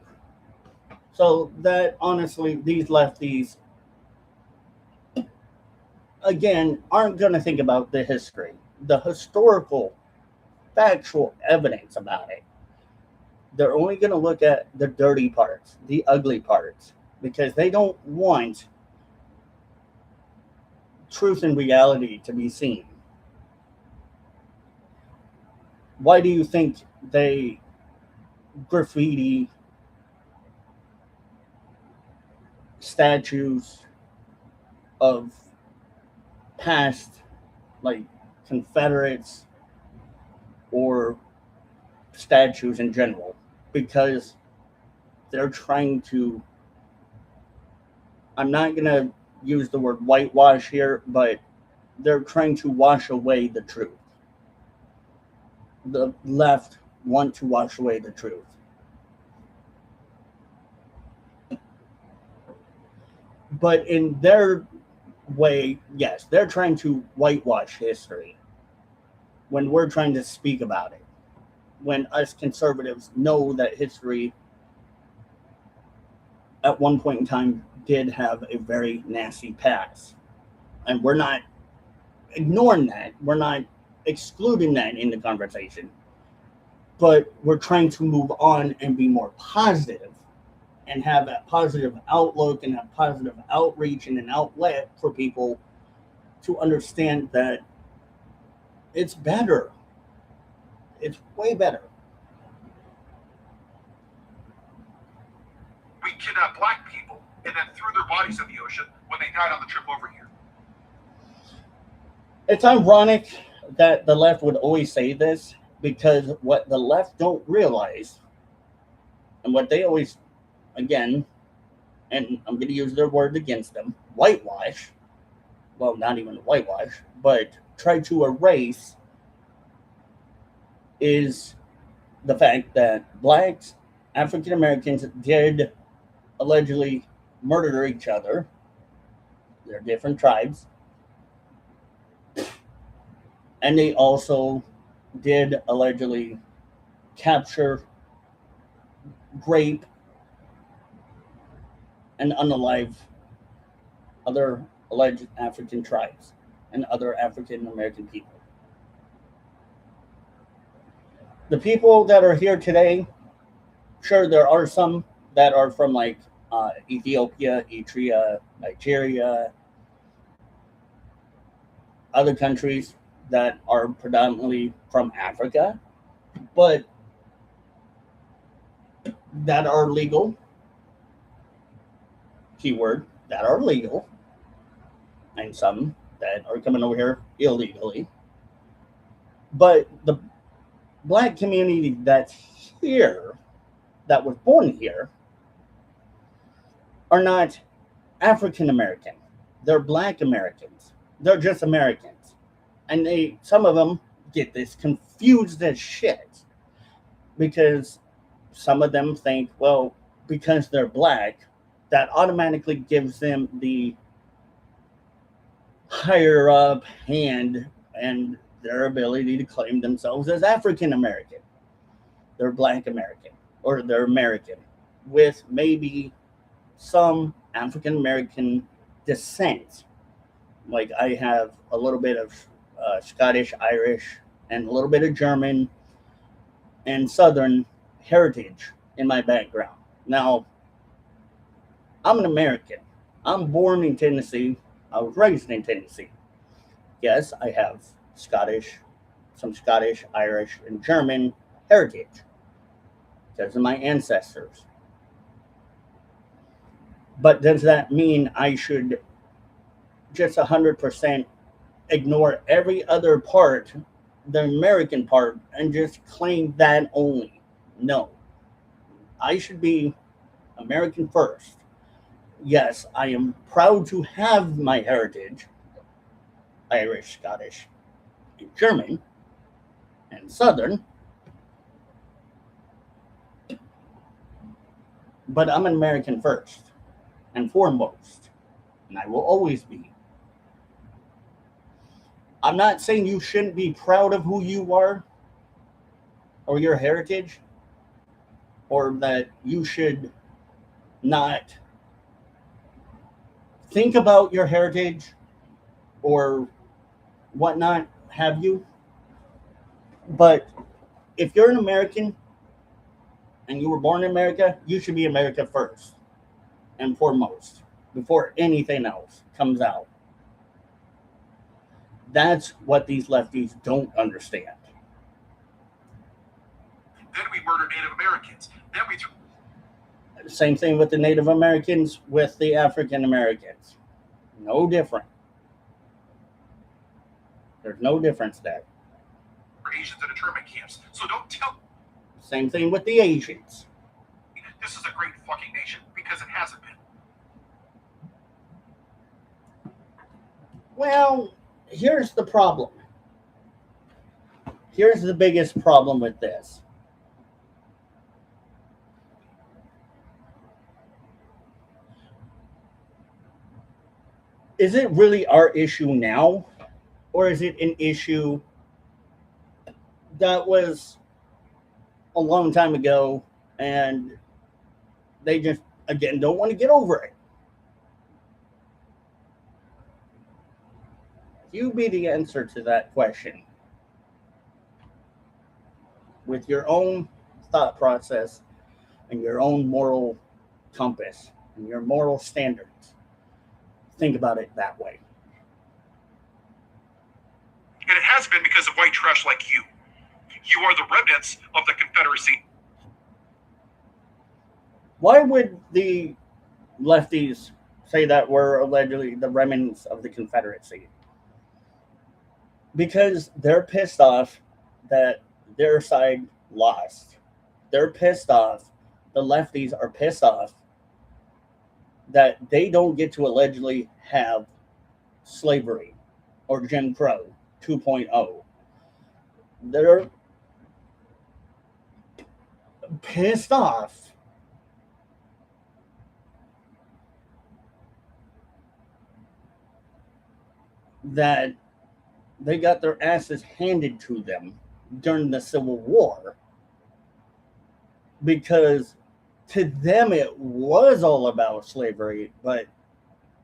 So that honestly, these lefties, again, aren't going to think about the history, the historical, factual evidence about it. They're only going to look at the dirty parts, the ugly parts, because they don't want truth and reality to be seen. Why do you think they graffiti statues of past, like, Confederates or statues in general? Because they're trying to, I'm not going to use the word whitewash here, but they're trying to wash away the truth. The left want to wash away the truth. But in their way, yes, they're trying to whitewash history when we're trying to speak about it. When us conservatives know that history at one point in time did have a very nasty past. And we're not ignoring that. We're not excluding that in the conversation. But we're trying to move on and be more positive and have that positive outlook and that positive outreach and an outlet for people to understand that it's better. It's way better. We kidnapped black people and then threw their bodies in the ocean when they died on the trip over here. It's ironic that the left would always say this, because what the left don't realize, and what they always, again, and I'm going to use their word against them, whitewash, well, not even whitewash, but try to erase, is the fact that blacks, African Americans did allegedly murder each other. They're different tribes. And they also did allegedly capture, rape, and unalive other alleged African tribes and other African American people. The people that are here today, sure, there are some that are from like Ethiopia, Eritrea, Nigeria, other countries that are predominantly from Africa, but that are legal. Keyword, that are legal, and some that are coming over here illegally. But the black community that's here, that was born here, are not African American. They're black Americans. They're just Americans. And some of them get this confused as shit, because some of them think, well, because they're black, that automatically gives them the higher up hand and their ability to claim themselves as African American. They're black American, or they're American with maybe some African American descent. Like, I have a little bit of Scottish, Irish, and a little bit of German and Southern heritage in my background. Now, I'm an American. I'm born in Tennessee. I was raised in Tennessee. Yes, I have some Scottish, Irish, and German heritage because of my ancestors. But does that mean I should just 100% ignore every other part, the American part, and just claim that only? No. I should be American first. Yes, I am proud to have my heritage, Irish, Scottish, and German, and Southern, but I'm an American first and foremost, and I will always be. I'm not saying you shouldn't be proud of who you are or your heritage, or that you should not think about your heritage or whatnot have you. But if you're an American and you were born in America, you should be America first and foremost before anything else comes out. That's what these lefties don't understand. Then we murder Native Americans. Then we Same thing with the Native Americans, with the African Americans. No different. There's no difference there. Asians in internment camps. So don't tell me Same thing with the Asians. this is a great fucking nation because it hasn't been. Well, here's the problem. Here's the biggest problem with this. Is it really our issue now, or is it an issue that was a long time ago and they just, again, don't want to get over it? You be the answer to that question with your own thought process and your own moral compass and your moral standards. Think about it that way. And it has been because of white trash like you. You are the remnants of the Confederacy. Why would the lefties say that we're allegedly the remnants of the Confederacy? Because they're pissed off that their side lost. They're pissed off. The lefties are pissed off that they don't get to allegedly have slavery or Jim Crow 2.0. They're pissed off that they got their asses handed to them during the Civil War, because to them it was all about slavery, but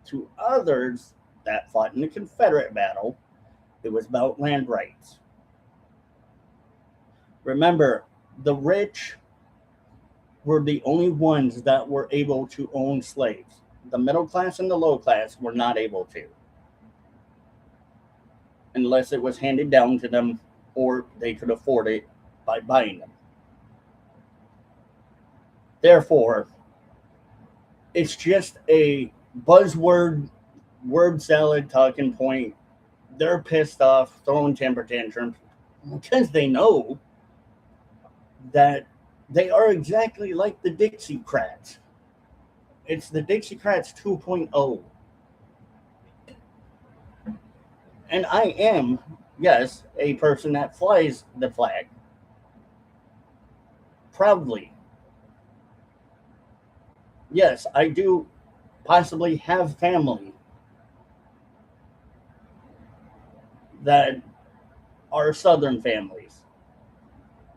to others that fought in the Confederate battle, it was about land rights. Remember, the rich were the only ones that were able to own slaves. The middle class and the low class were not able to, unless it was handed down to them or they could afford it by buying them. Therefore, it's just a buzzword, word salad talking point. They're pissed off, throwing temper tantrums because they know that they are exactly like the Dixiecrats. It's the Dixiecrats 2.0. And I am, yes, a person that flies the flag proudly. Yes, I do possibly have family that are Southern families,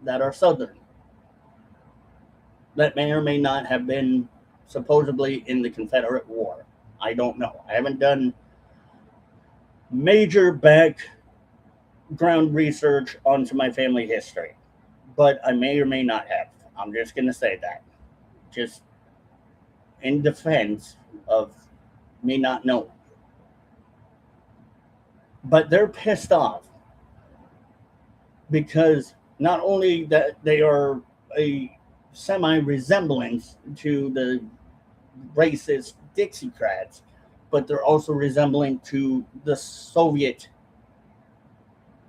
that are Southern, that may or may not have been supposedly in the Confederate War. I don't know. I haven't done major background research onto my family history, but I may or may not have. I'm just going to say that. Just in defense of me not knowing. But they're pissed off because not only that they are a semi resemblance to the racist Dixiecrats, but they're also resembling to the Soviet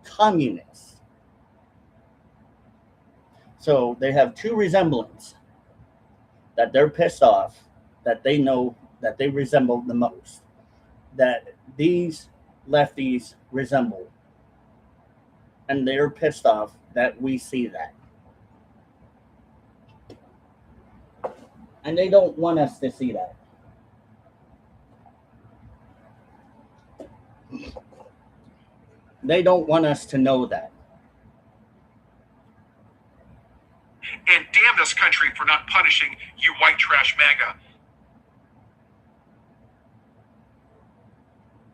communists. So they have two resemblance that they're pissed off that they know that they resemble the most, that these lefties resemble. And they're pissed off that we see that. And they don't want us to see that. They don't want us to know that. And damn this country for not punishing you white trash MAGA.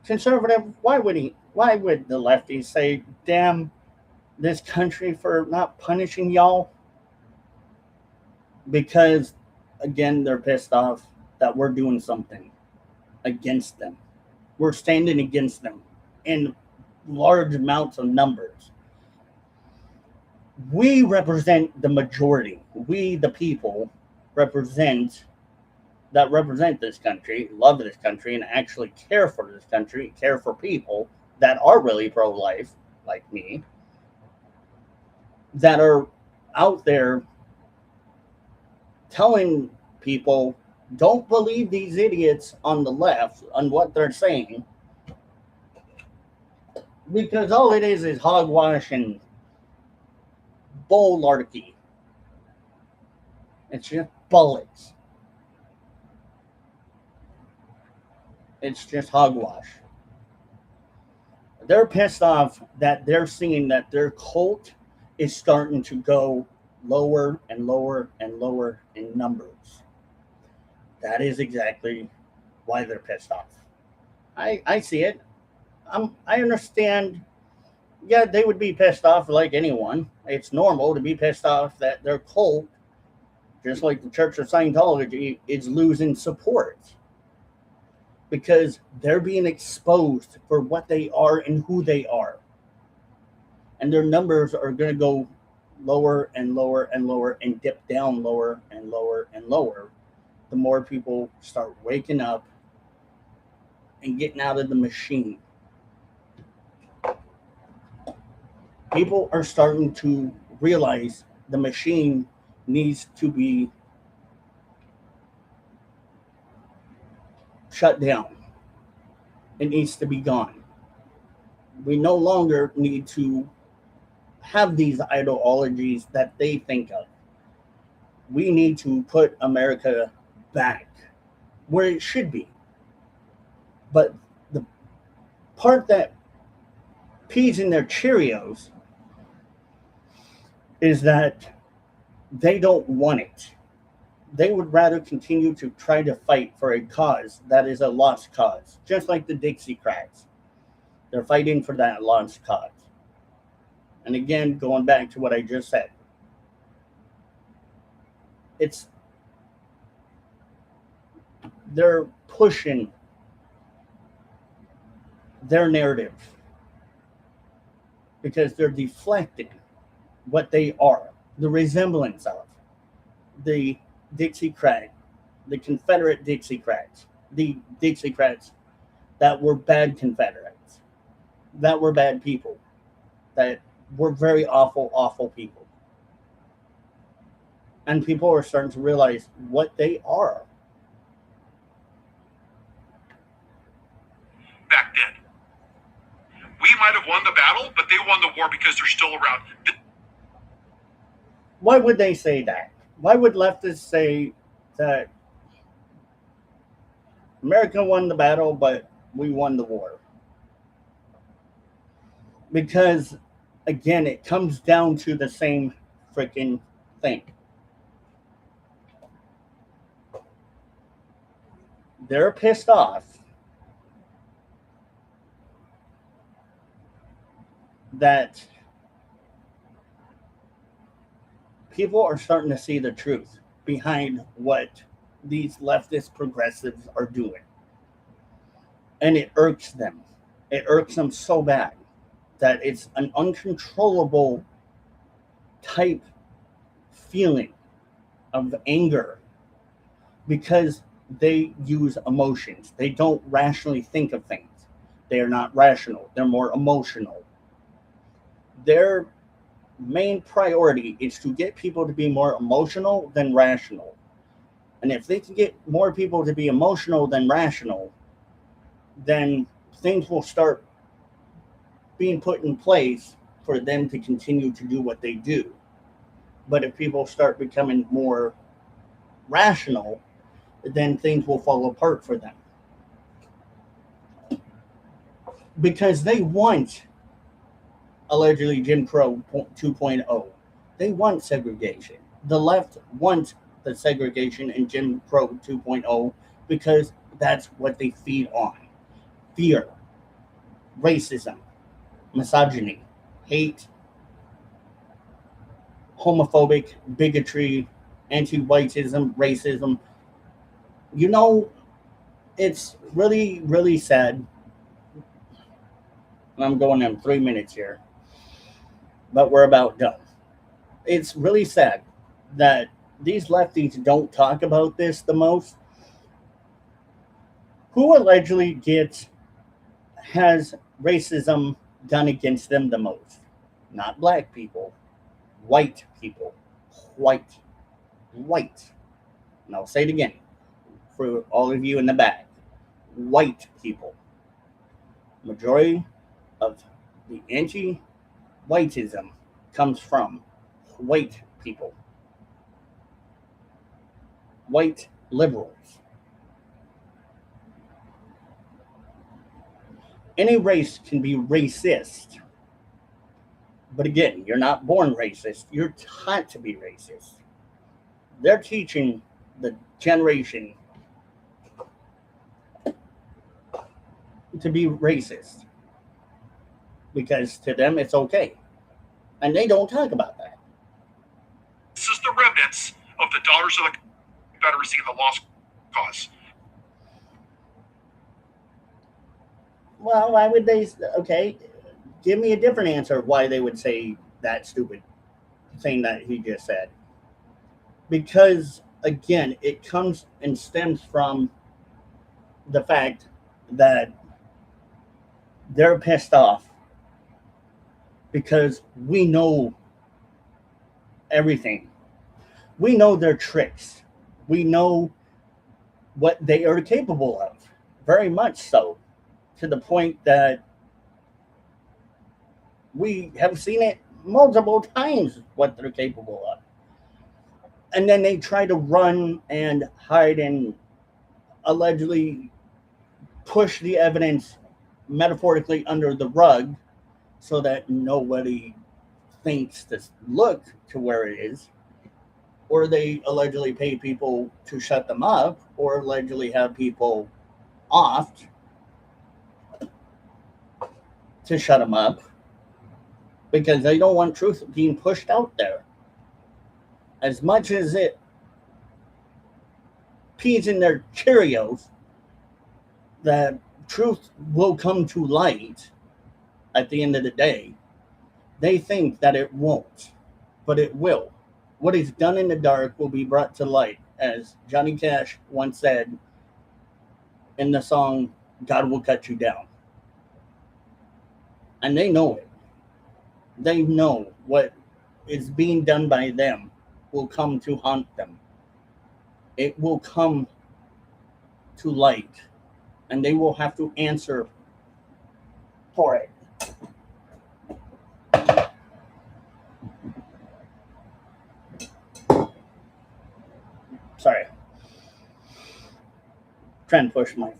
Conservative, why would the lefties say, damn this country for not punishing y'all? Because, again, they're pissed off that we're doing something against them. We're standing against them in large amounts of numbers. We represent the majority. We, the people, represent this country, love this country, and actually care for this country, care for people that are really pro-life, like me, that are out there telling people, don't believe these idiots on the left on what they're saying, because all it is hogwash and bullarchy. It's just bullets. It's just hogwash. They're pissed off that they're seeing that their cult is starting to go lower and lower and lower in numbers. That is exactly why they're pissed off. I see it. I understand. Yeah, they would be pissed off like anyone. It's normal to be pissed off that their cult, just like the Church of Scientology, is losing support. Because they're being exposed for what they are and who they are. And their numbers are going to go lower and lower and lower and dip down lower and lower and lower. The more people start waking up and getting out of the machine. People are starting to realize the machine needs to be shut down. It needs to be gone. We no longer need to have these ideologies that they think of. We need to put America back where it should be. But the part that peas in their Cheerios is that they don't want it. They would rather continue to try to fight for a cause that is a lost cause, just like the Dixiecrats. They're fighting for that lost cause. And again, going back to what I just said, they're pushing their narrative because they're deflecting what they are, the resemblance of the Dixiecrat, the Confederate Dixiecrats, the Dixiecrats that were bad Confederates, that were bad people, that were very awful, awful people. And people are starting to realize what they are. Back then. We might have won the battle, but they won the war because they're still around. Why would they say that? Why would leftists say that America won the battle, but we won the war? Because, again, it comes down to the same freaking thing. They're pissed off that people are starting to see the truth behind what these leftist progressives are doing. And it irks them. It irks them so bad that it's an uncontrollable type feeling of anger because they use emotions. They don't rationally think of things. They are not rational. They're more emotional. Their main priority is to get people to be more emotional than rational. And if they can get more people to be emotional than rational, then things will start being put in place for them to continue to do what they do. But if people start becoming more rational, then things will fall apart for them. Because they want allegedly Jim Crow 2.0. They want segregation. The left wants the segregation in Jim Crow 2.0 because that's what they feed on. Fear, racism, misogyny, hate, homophobic, bigotry, anti-whiteism, racism. You know, it's really, really sad. And I'm going in 3 minutes here, but we're about done. It's really sad that these lefties don't talk about this the most. Who allegedly has racism done against them the most? Not black people, white people. White. White. And I'll say it again for all of you in the back. White people. Majority of the anti-whiteism comes from white people. White liberals. Any race can be racist. But again, you're not born racist. You're taught to be racist. They're teaching the generation to be racist because to them it's okay. And they don't talk about that. This is the remnants of the Daughters of the Confederacy and the Lost Cause. Well, why would they? Okay, give me a different answer of why they would say that stupid thing that he just said. Because, again, it comes and stems from the fact that they're pissed off because we know everything. We know their tricks. We know what they are capable of, very much so, to the point that we have seen it multiple times what they're capable of. And then they try to run and hide and allegedly push the evidence metaphorically under the rug so that nobody thinks to look to where it is. Or they allegedly pay people to shut them up, or allegedly have people offed to shut them up because they don't want truth being pushed out there. As much as it peas in their Cheerios, that truth will come to light at the end of the day, they think that it won't, but it will. What is done in the dark will be brought to light, as Johnny Cash once said in the song, God Will Cut You Down. And they know it. They know what is being done by them will come to haunt them. It will come to light, and they will have to answer for it. Sorry. Trying to push my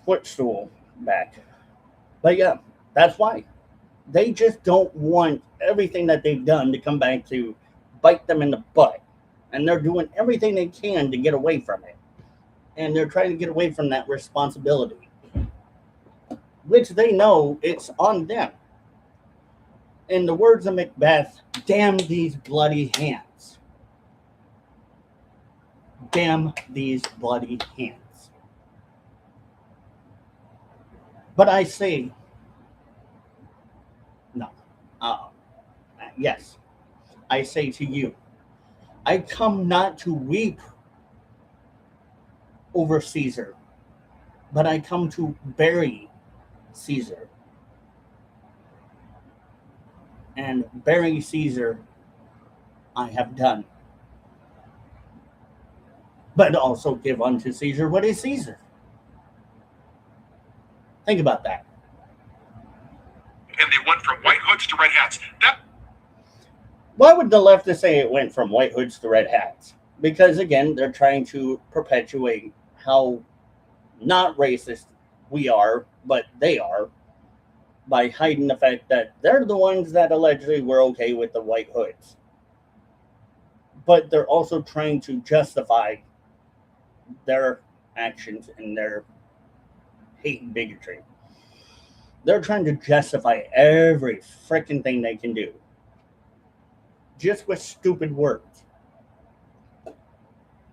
footstool back. But yeah, that's why. They just don't want everything that they've done to come back to bite them in the butt. And they're doing everything they can to get away from it. And they're trying to get away from that responsibility, which they know it's on them. In the words of Macbeth, damn these bloody hands. Damn these bloody hands. But I say, no. Yes, I say to you, I come not to weep over Caesar, but I come to bury Caesar. And bury Caesar I have done. but also give unto Caesar what is Caesar. Think about that. And they went from white hoods to red hats. Why would the leftists say it went from white hoods to red hats? Because again, they're trying to perpetuate how not racist we are, but they are, by hiding the fact that they're the ones that allegedly were okay with the white hoods. But they're also trying to justify their actions and their hate and bigotry. They're trying to justify every freaking thing they can do just with stupid words.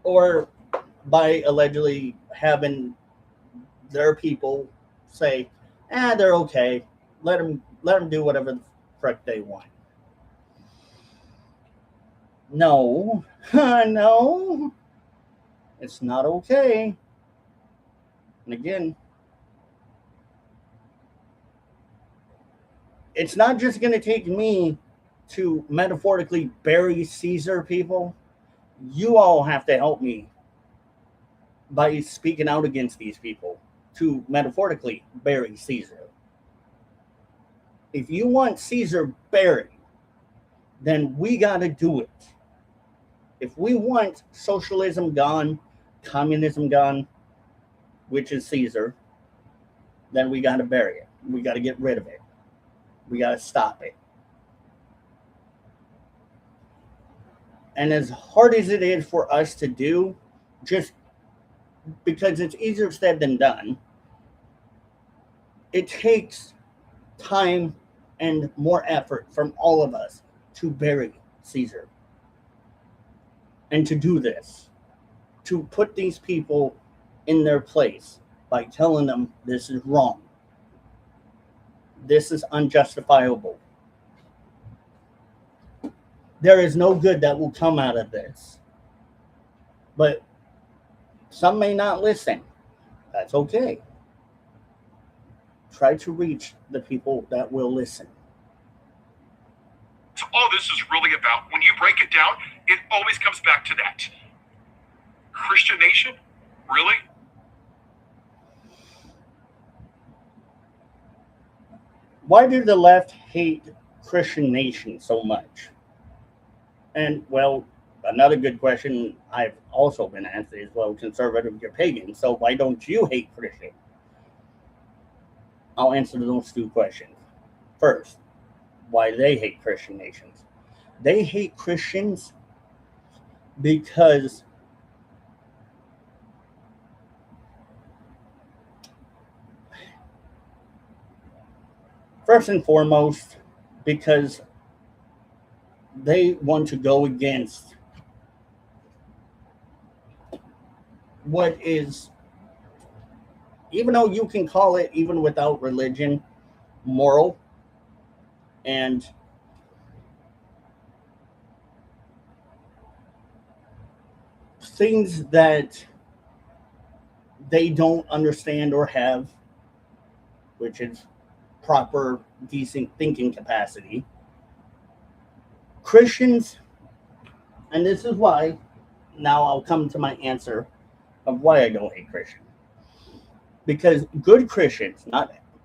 Or by allegedly having their people say, they're okay. Let them do whatever the frick they want. No, no, it's not okay. And again, it's not just going to take me to metaphorically bury Caesar, people. You all have to help me by speaking out against these people to metaphorically bury Caesar. If you want Caesar buried, then we got to do it. If we want socialism gone, communism gone, which is Caesar, then we got to bury it. We got to get rid of it. We got to stop it. And as hard as it is for us to do, just because it's easier said than done, it takes time and more effort from all of us to bury Caesar. And to do this, to put these people in their place by telling them this is wrong. This is unjustifiable. There is no good that will come out of this. But some may not listen. That's okay. Try to reach the people that will listen. So all this is really about, when you break it down, it always comes back to that. Christian nation? Really? Why do the left hate Christian nation so much? And, well, another good question I've also been asked is, well, conservative, you're pagan, so why don't you hate Christian? I'll answer those two questions. First, why they hate Christian nations. They hate Christians because first and foremost, because they want to go against what is, even though you can call it, even without religion, moral and things that they don't understand or have, which is proper, decent thinking capacity. Christians, and this is why, now I'll come to my answer of why I don't hate Christians. Because good Christians,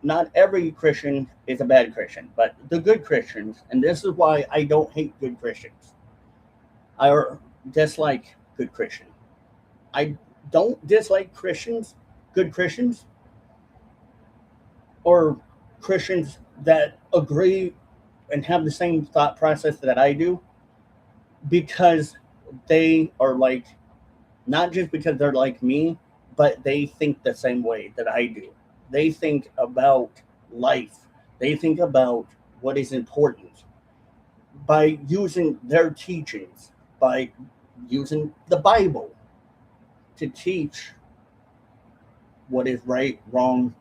not every Christian is a bad Christian, but the good Christians, and this is why I don't hate good Christians. I dislike good Christians. I don't dislike Christians, good Christians, or Christians that agree and have the same thought process that I do, because they are like, not just because they're like me, but they think the same way that I do. They think about life. They think about what is important by using their teachings, by using the Bible to teach what is right, wrong,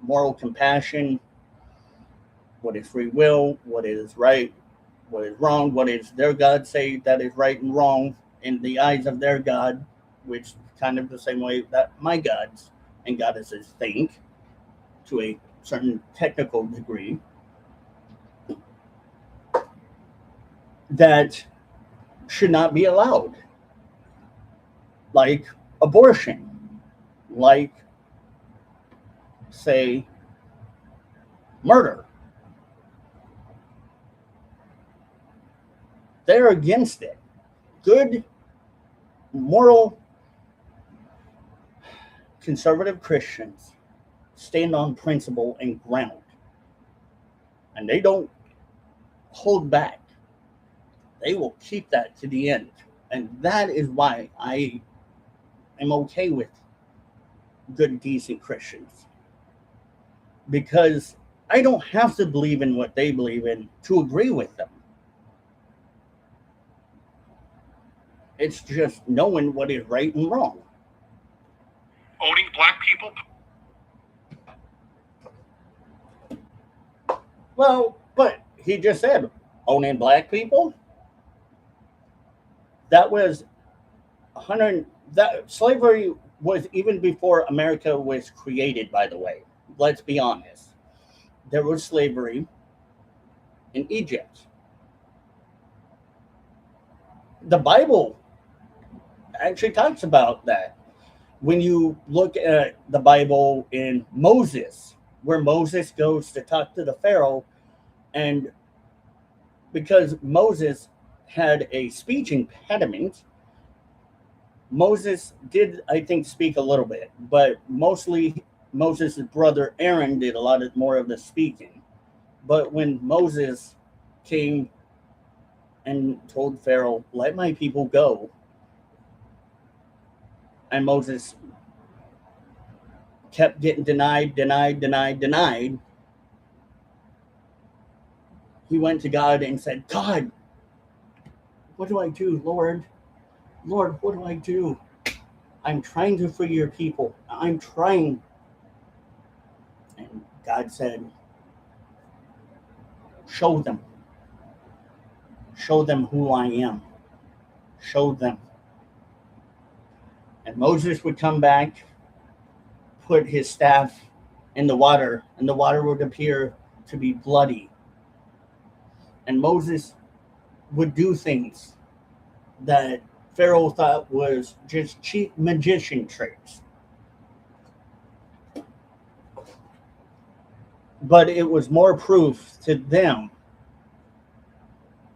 moral compassion, what is free will, what is right, what is wrong, what is their God say that is right and wrong in the eyes of their God, which kind of the same way that my gods and goddesses think to a certain technical degree, that should not be allowed. like abortion, like, say, murder. They're against it. Good, moral, conservative Christians stand on principle and ground, and they don't hold back. They will keep that to the end. And that is why I am okay with good, decent Christians. Because I don't have to believe in what they believe in to agree with them. It's just knowing what is right and wrong. Owning black people. Well, but he just said owning black people. That was 100. That slavery was even before America was created. By the way, let's be honest. There was slavery in Egypt. The Bible actually talks about that. When you look at the Bible in Moses, where Moses goes to talk to the Pharaoh, and because Moses had a speech impediment, Moses did, I think, speak a little bit, but mostly Moses' brother Aaron did a lot more of the speaking. But when Moses came and told Pharaoh, "Let my people go," and Moses kept getting denied, he went to God and said, "God, what do I do, Lord? Lord, what do I do? I'm trying to free your people. I'm trying." And God said, "Show them. Show them who I am. Show them." And Moses would come back, put his staff in the water, and the water would appear to be bloody. And Moses would do things that Pharaoh thought was just cheap magician tricks. But it was more proof to them,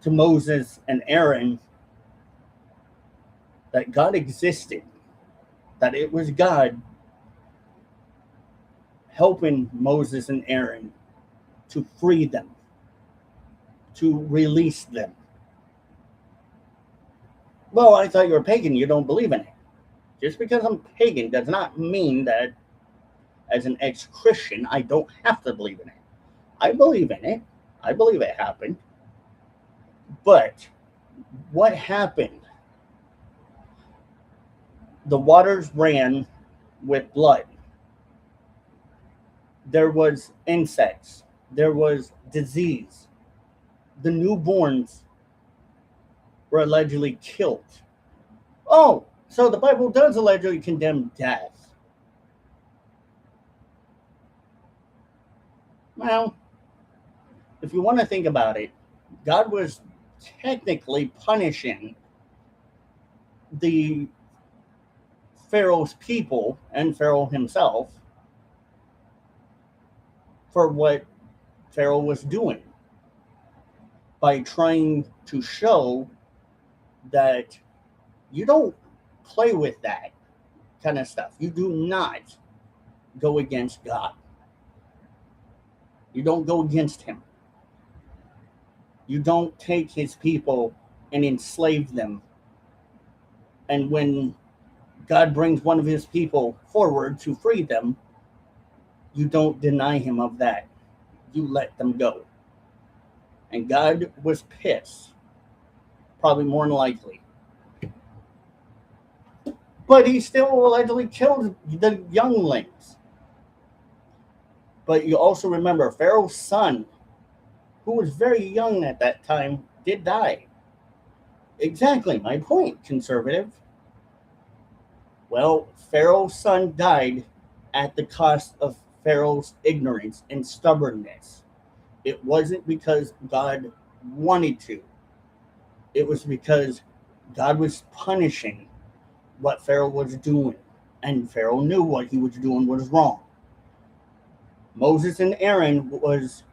to Moses and Aaron, that God existed, that it was God helping Moses and Aaron to free them, to release them. Well, I thought you were pagan. You don't believe in it. Just because I'm pagan does not mean that as an ex-Christian, I don't have to believe in it. I believe in it. I believe it happened. But what happened? The waters ran with blood. There was insects. There was disease. The newborns were allegedly killed. Oh, so the Bible does allegedly condemn death. Well, if you want to think about it, God was technically punishing the Pharaoh's people and Pharaoh himself for what Pharaoh was doing by trying to show that you don't play with that kind of stuff. You do not go against God. You don't go against him. You don't take his people and enslave them. And when God brings one of his people forward to free them, you don't deny him of that. You let them go. And God was pissed, probably more than likely. But he still allegedly killed the younglings. But you also remember Pharaoh's son, who was very young at that time, did die. Exactly my point, conservative. Well, Pharaoh's son died at the cost of Pharaoh's ignorance and stubbornness. It wasn't because God wanted to. It was because God was punishing what Pharaoh was doing, and Pharaoh knew what he was doing was wrong. Moses and Aaron was,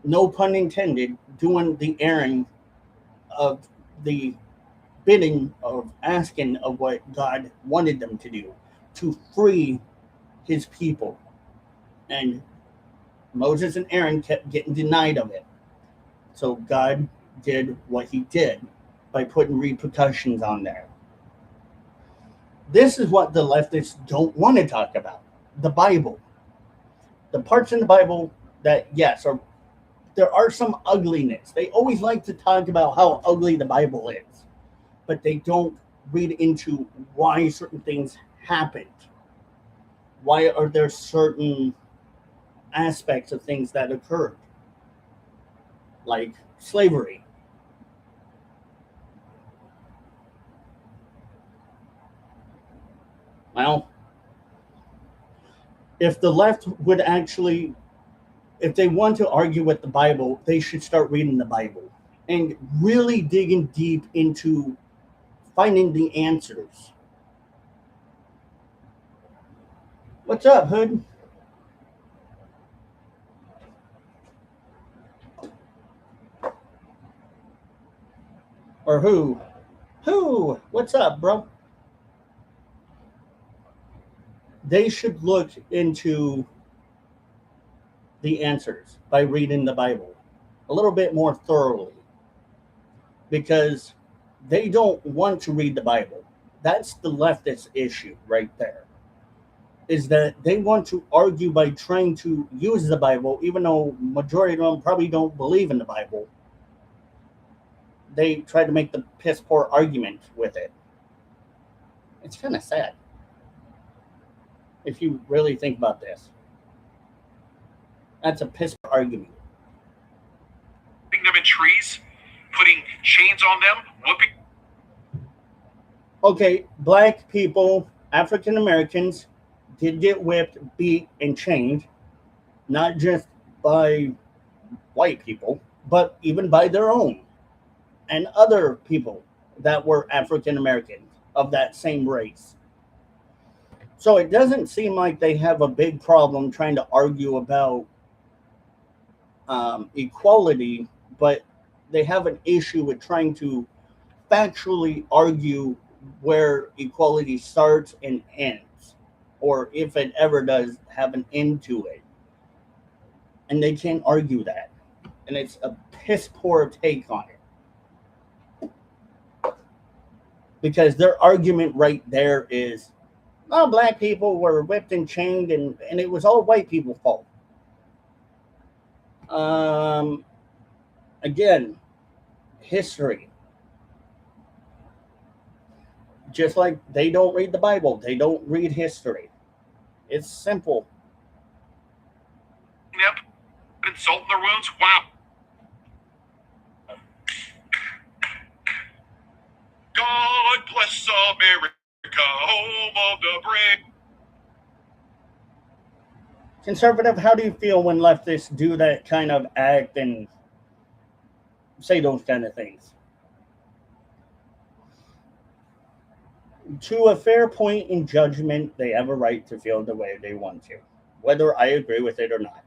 no pun intended, doing the errand of the bidding of asking of what God wanted them to do, to free his people. And Moses and Aaron kept getting denied of it. So God did what he did by putting repercussions on there. This is what the leftists don't want to talk about. The Bible. The parts in the Bible that, yes, there are some ugliness. They always like to talk about how ugly the Bible is, but they don't read into why certain things happened. Why are there certain aspects of things that occurred? Like slavery. Well, if the left would actually, if they want to argue with the Bible, they should start reading the Bible and really digging deep into finding the answers. What's up, Hood? Or who? Who? What's up, bro? They should look into the answers by reading the Bible a little bit more thoroughly, because they don't want to read the Bible. That's the leftist issue right there. Is that they want to argue by trying to use the Bible, even though majority of them probably don't believe in the Bible. They try to make the piss poor argument with it. It's kind of sad if you really think about this. That's a piss poor argument. Putting them in trees, putting chains on them, whooping. Okay, black people, African Americans did get whipped, beat, and chained, not just by white people, but even by their own and other people that were African Americans of that same race. So it doesn't seem like they have a big problem trying to argue about equality, but they have an issue with trying to factually argue where equality starts and ends, or if it ever does have an end to it. And they can't argue that. And it's a piss poor take on it. Because their argument right there is, oh, black people were whipped and chained, and it was all white people's fault. Again, history. Just like they don't read the Bible, they don't read history. It's simple. Yep. Salt in their wounds. Wow. God bless America, home of the brave. Conservative, how do you feel when leftists do that kind of act and say those kind of things? To a fair point in judgment, they have a right to feel the way they want to, whether I agree with it or not.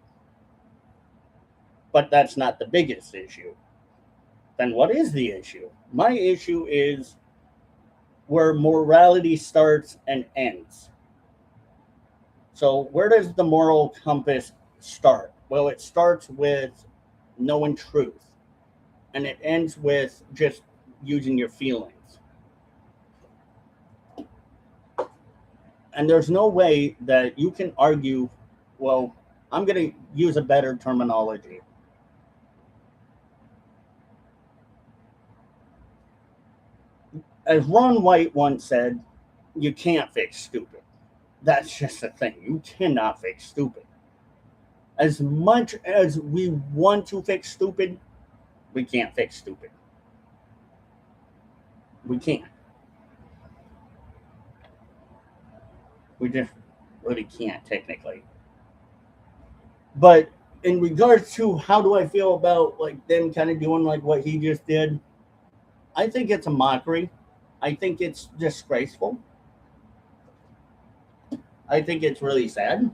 But that's not the biggest issue. Then what is the issue? My issue is where morality starts and ends. So where does the moral compass start? Well, it starts with knowing truth, and it ends with just using your feelings. And there's no way that you can argue, well, I'm going to use a better terminology. As Ron White once said, you can't fix stupid. That's just the thing. You cannot fix stupid. As much as we want to fix stupid, we can't fix stupid. We can't. We just really can't, technically. But in regards to how do I feel about like them kind of doing like what he just did, I think it's a mockery. I think it's disgraceful. I think it's really sad.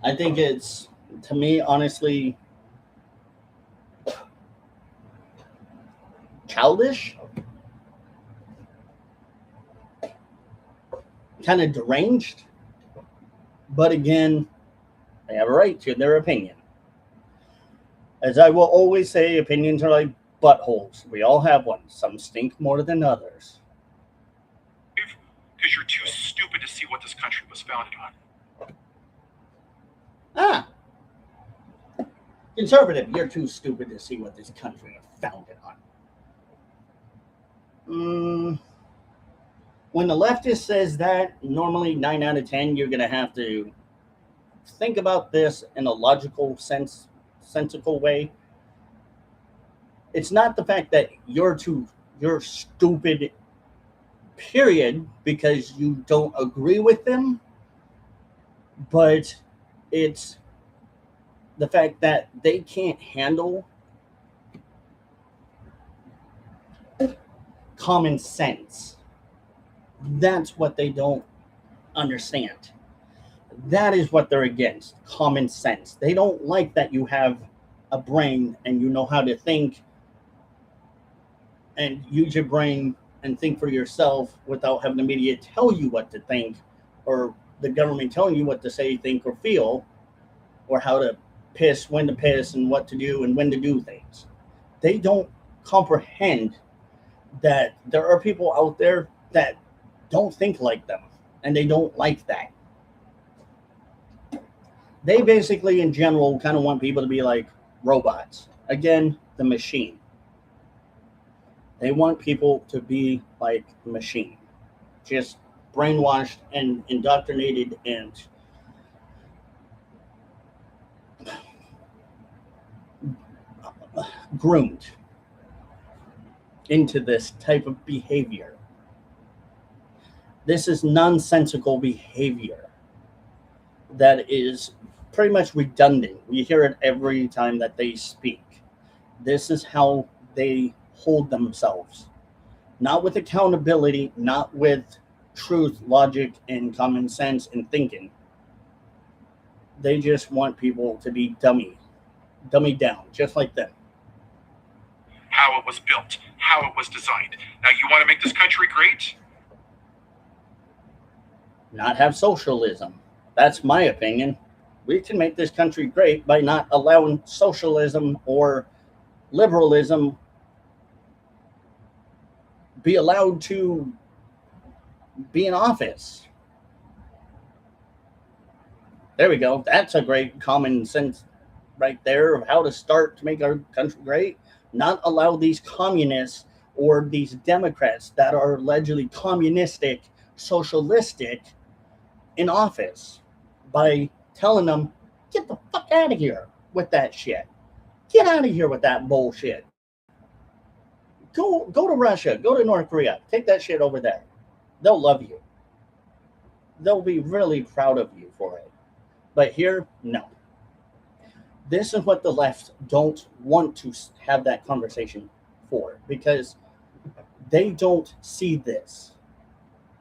I think it's, to me, honestly, childish, kind of deranged. But again, they have a right to their opinion. As I will always say, opinions are like buttholes. We all have one. Some stink more than others. Because you're too stupid to see what this country was founded on. Ah, conservative, you're too stupid to see what this country was founded on. When the leftist says that, normally 9 out of 10, you're going to have to think about this in a logical, sensical way. It's not the fact that you're stupid, period, because you don't agree with them, but it's the fact that they can't handle common sense. That's what they don't understand. That is what they're against, common sense. They don't like that you have a brain and you know how to think and use your brain and think for yourself without having the media tell you what to think or the government telling you what to say, think, or feel, or how to piss, when to piss, and what to do and when to do things. They don't comprehend that there are people out there that don't think like them and they don't like that. They basically, in general, kind of want people to be like robots. Again, the machine. They want people to be like the machine, just brainwashed and indoctrinated and groomed into this type of behavior. This is nonsensical behavior that is pretty much redundant. We hear it every time that they speak. This is how they hold themselves. Not with accountability, not with truth, logic, and common sense and thinking. They just want people to be dummied down, just like them. How it was built, how it was designed. Now, you want to make this country great? Not have socialism. That's my opinion. We can make this country great by not allowing socialism or liberalism be allowed to be in office. There we go. That's a great common sense right there of how to start to make our country great. Not allow these communists or these Democrats that are allegedly communistic, socialistic in office by telling them, get the fuck out of here with that shit. Get out of here with that bullshit. Go to Russia, go to North Korea, take that shit over there. They'll love you. They'll be really proud of you for it. But here, no. This is what the left don't want to have that conversation for, because they don't see this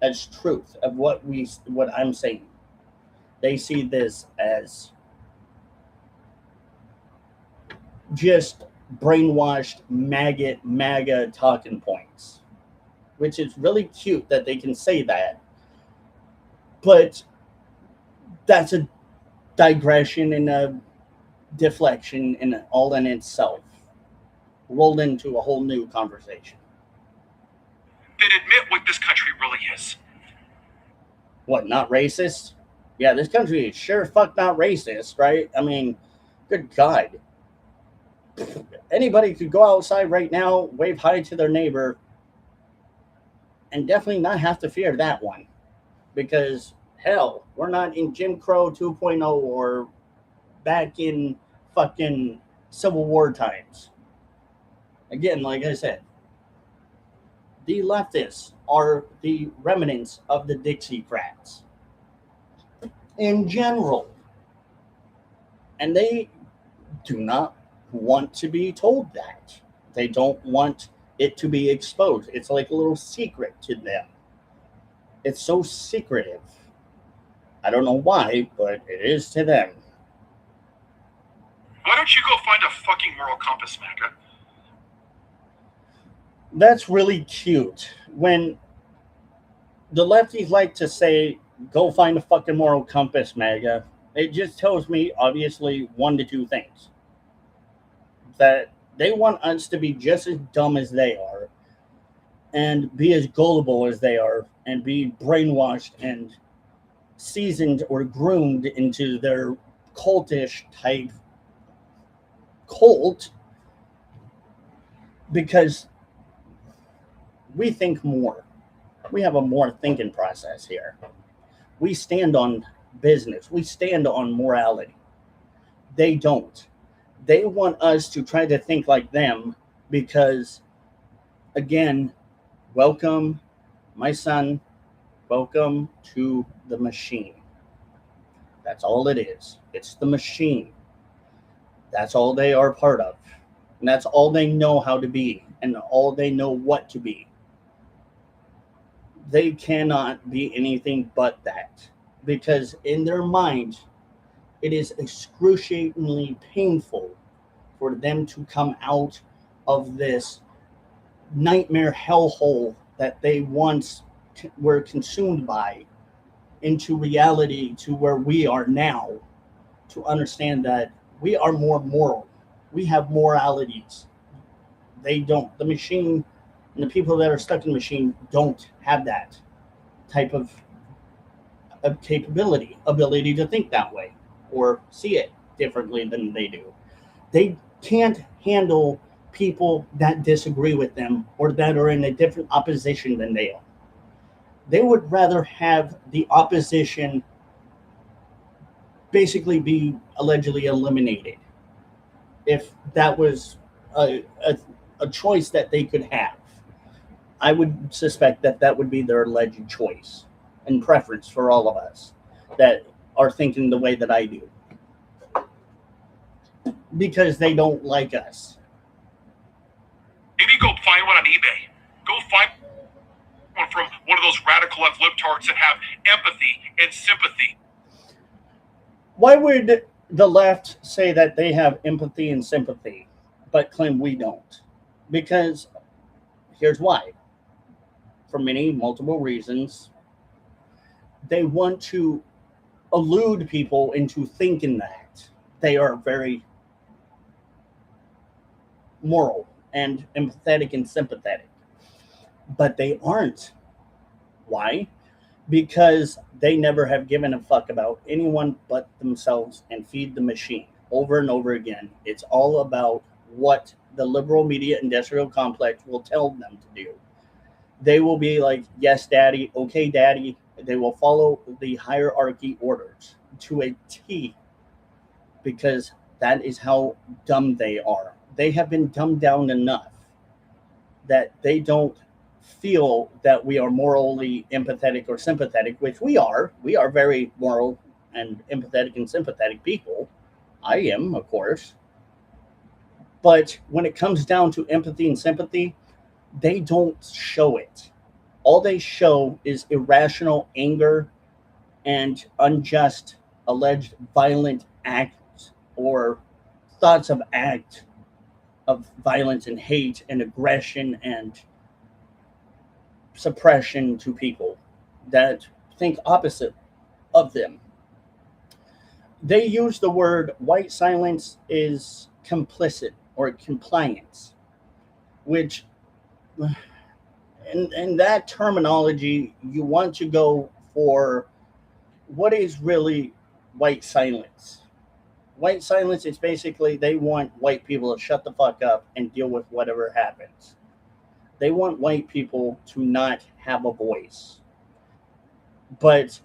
as truth of what I'm saying. They see this as just brainwashed MAGA talking points, which is really cute that they can say that. But that's a digression and a deflection in all in itself, rolled into a whole new conversation. Then admit what this country really is. What, not racist? Yeah, this country is sure fuck not racist, right? I mean, good God. Anybody could go outside right now, wave hi to their neighbor, and definitely not have to fear that one. Because, hell, we're not in Jim Crow 2.0 or back in fucking Civil War times. Again, like I said, the leftists are the remnants of the Dixiecrats in general. And they do not want to be told that. They don't want it to be exposed. It's like a little secret to them. It's so secretive. I don't know why, but it is to them. Why don't you go find a fucking moral compass, MAGA? That's really cute. When the lefties like to say, go find a fucking moral compass, MAGA, it just tells me, obviously, one to two things. That they want us to be just as dumb as they are, and be as gullible as they are, and be brainwashed and seasoned or groomed into their cultish type cult, because we think more. We have a more thinking process here. We stand on business. We stand on morality. They don't. They want us to try to think like them because, again, welcome, my son, welcome to the machine. That's all it is. It's the machine. That's all they are part of. And that's all they know how to be and all they know what to be. They cannot be anything but that because in their mind, it is excruciatingly painful for them to come out of this nightmare hellhole that they once were consumed by into reality to where we are now, to understand that we are more moral. We have moralities. They don't. The machine and the people that are stuck in the machine don't have that type of ability to think that way or see it differently than they do. They can't handle people that disagree with them or that are in a different opposition than they are. They would rather have the opposition basically be allegedly eliminated if that was a choice that they could have. I would suspect that that would be their alleged choice and preference for all of us that are thinking the way that I do. Because they don't like us. Maybe go find one on eBay. Go find one from one of those radical left libtards that have empathy and sympathy. Why would the left say that they have empathy and sympathy, but claim we don't? Because here's why. For many multiple reasons, they want to elude people into thinking that they are very moral and empathetic and sympathetic. But they aren't. Why? Because they never have given a fuck about anyone but themselves and feed the machine over and over again. It's all about what the liberal media industrial complex will tell them to do. They will be like, yes, daddy, okay, daddy. They will follow the hierarchy orders to a T because that is how dumb they are. They have been dumbed down enough that they don't feel that we are morally empathetic or sympathetic, which we are. We are very moral and empathetic and sympathetic people. I am, of course. But when it comes down to empathy and sympathy, they don't show it. All they show is irrational anger and unjust, alleged violent acts or thoughts of act of violence and hate and aggression and suppression to people that think opposite of them. They use the word white silence is complicit or compliance, which in that terminology, you want to go for what is really white silence. White silence is basically they want white people to shut the fuck up and deal with whatever happens. They want white people to not have a voice. But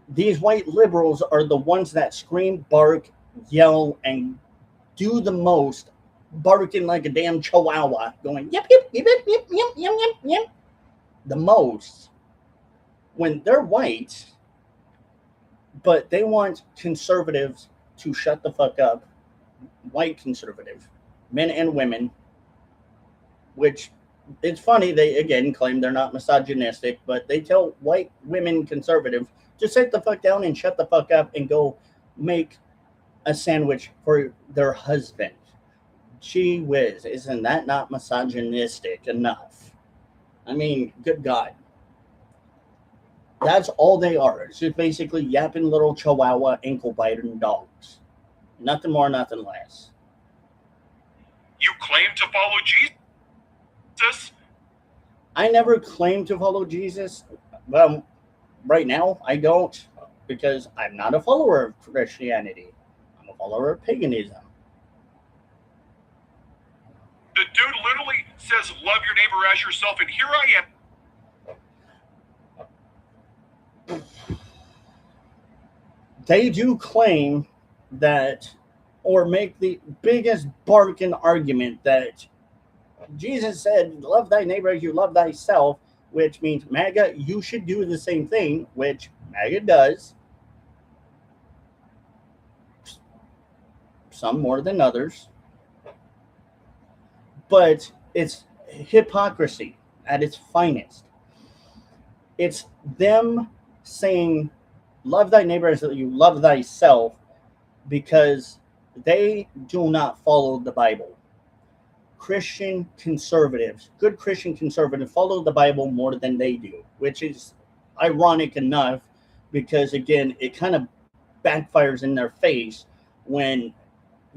these white liberals are the ones that scream, bark, yell, and do the most, barking like a damn chihuahua, going yep, yep, yep, yep, yep, yep, yep, yep, yep, the most. When they're white, but they want conservatives to shut the fuck up white conservative, men and women, which it's funny, they again claim they're not misogynistic, but they tell white women conservative to sit the fuck down and shut the fuck up and go make a sandwich for their husband. Gee whiz, isn't that not misogynistic enough? I mean, good God. That's all they are. It's just basically yapping little chihuahua ankle biting dogs. Nothing more, nothing less. You claim to follow Jesus? I never claimed to follow Jesus. Well, right now I don't, because I'm not a follower of Christianity. I'm a follower of paganism. The dude literally says, love your neighbor as yourself, and here I am. They do claim that, or make the biggest bargain argument that Jesus said, love thy neighbor as you love thyself, which means, MAGA, you should do the same thing, which MAGA does. Some more than others. But it's hypocrisy at its finest. It's them saying, love thy neighbor as you love thyself, because they do not follow the Bible. Christian conservatives, good Christian conservatives, follow the Bible more than they do, which is ironic enough because, again, it kind of backfires in their face when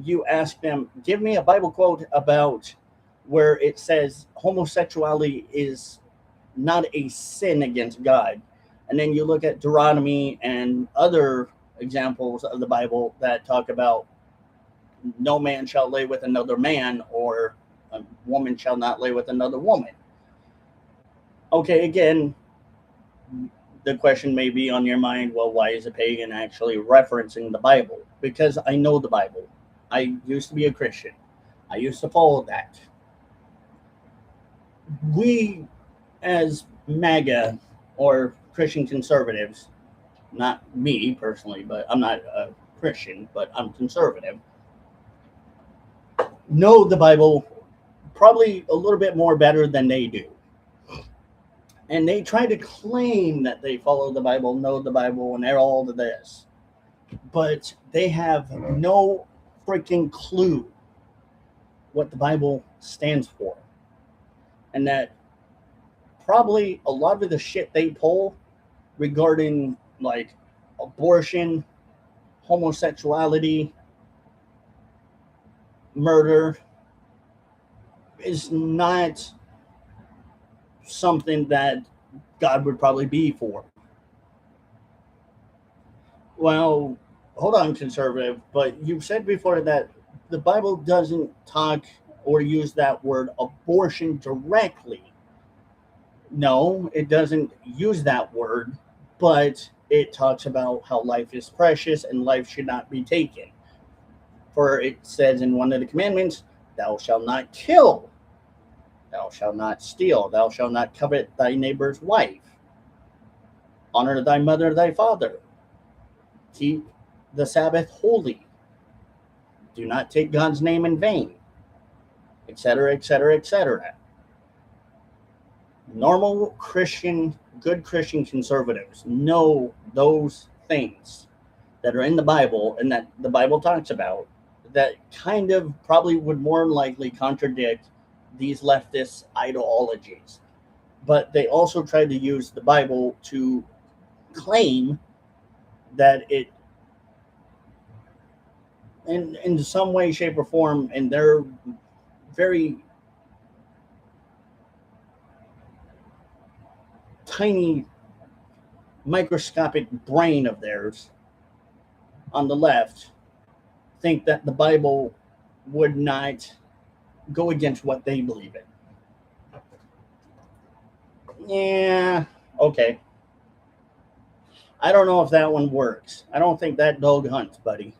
you ask them, give me a Bible quote about where it says homosexuality is not a sin against God. And then you look at Deuteronomy and other examples of the Bible that talk about no man shall lay with another man, or a woman shall not lay with another woman. Okay, again, the question may be on your mind, well, why is a pagan actually referencing the Bible? Because I know the Bible. I used to be a Christian. I used to follow that. We, as MAGA or Christian conservatives, not me personally, but I'm not a Christian, but I'm conservative, know the Bible probably a little bit more better than they do. And they try to claim that they follow the Bible, know the Bible, and they're all of this. But they have no freaking clue what the Bible stands for. And that probably a lot of the shit they pull regarding like abortion, homosexuality, murder is not something that God would probably be for. Well, hold on, conservative, but you said before that the Bible doesn't talk or use that word abortion directly. No, it doesn't use that word, but it talks about how life is precious and life should not be taken. For it says in one of the commandments, thou shalt not kill, thou shalt not steal, thou shalt not covet thy neighbor's wife, honor thy mother, thy father, keep the Sabbath holy, do not take God's name in vain, etc., etc., etc. Normal Christian, good Christian conservatives know those things that are in the Bible and that the Bible talks about that kind of probably would more likely contradict these leftist ideologies. But they also try to use the Bible to claim that it, in some way, shape, or form, in their very tiny microscopic brain of theirs on the left, think that the Bible would not go against what they believe in. Yeah, okay. I don't know if that one works. I don't think that dog hunts, buddy.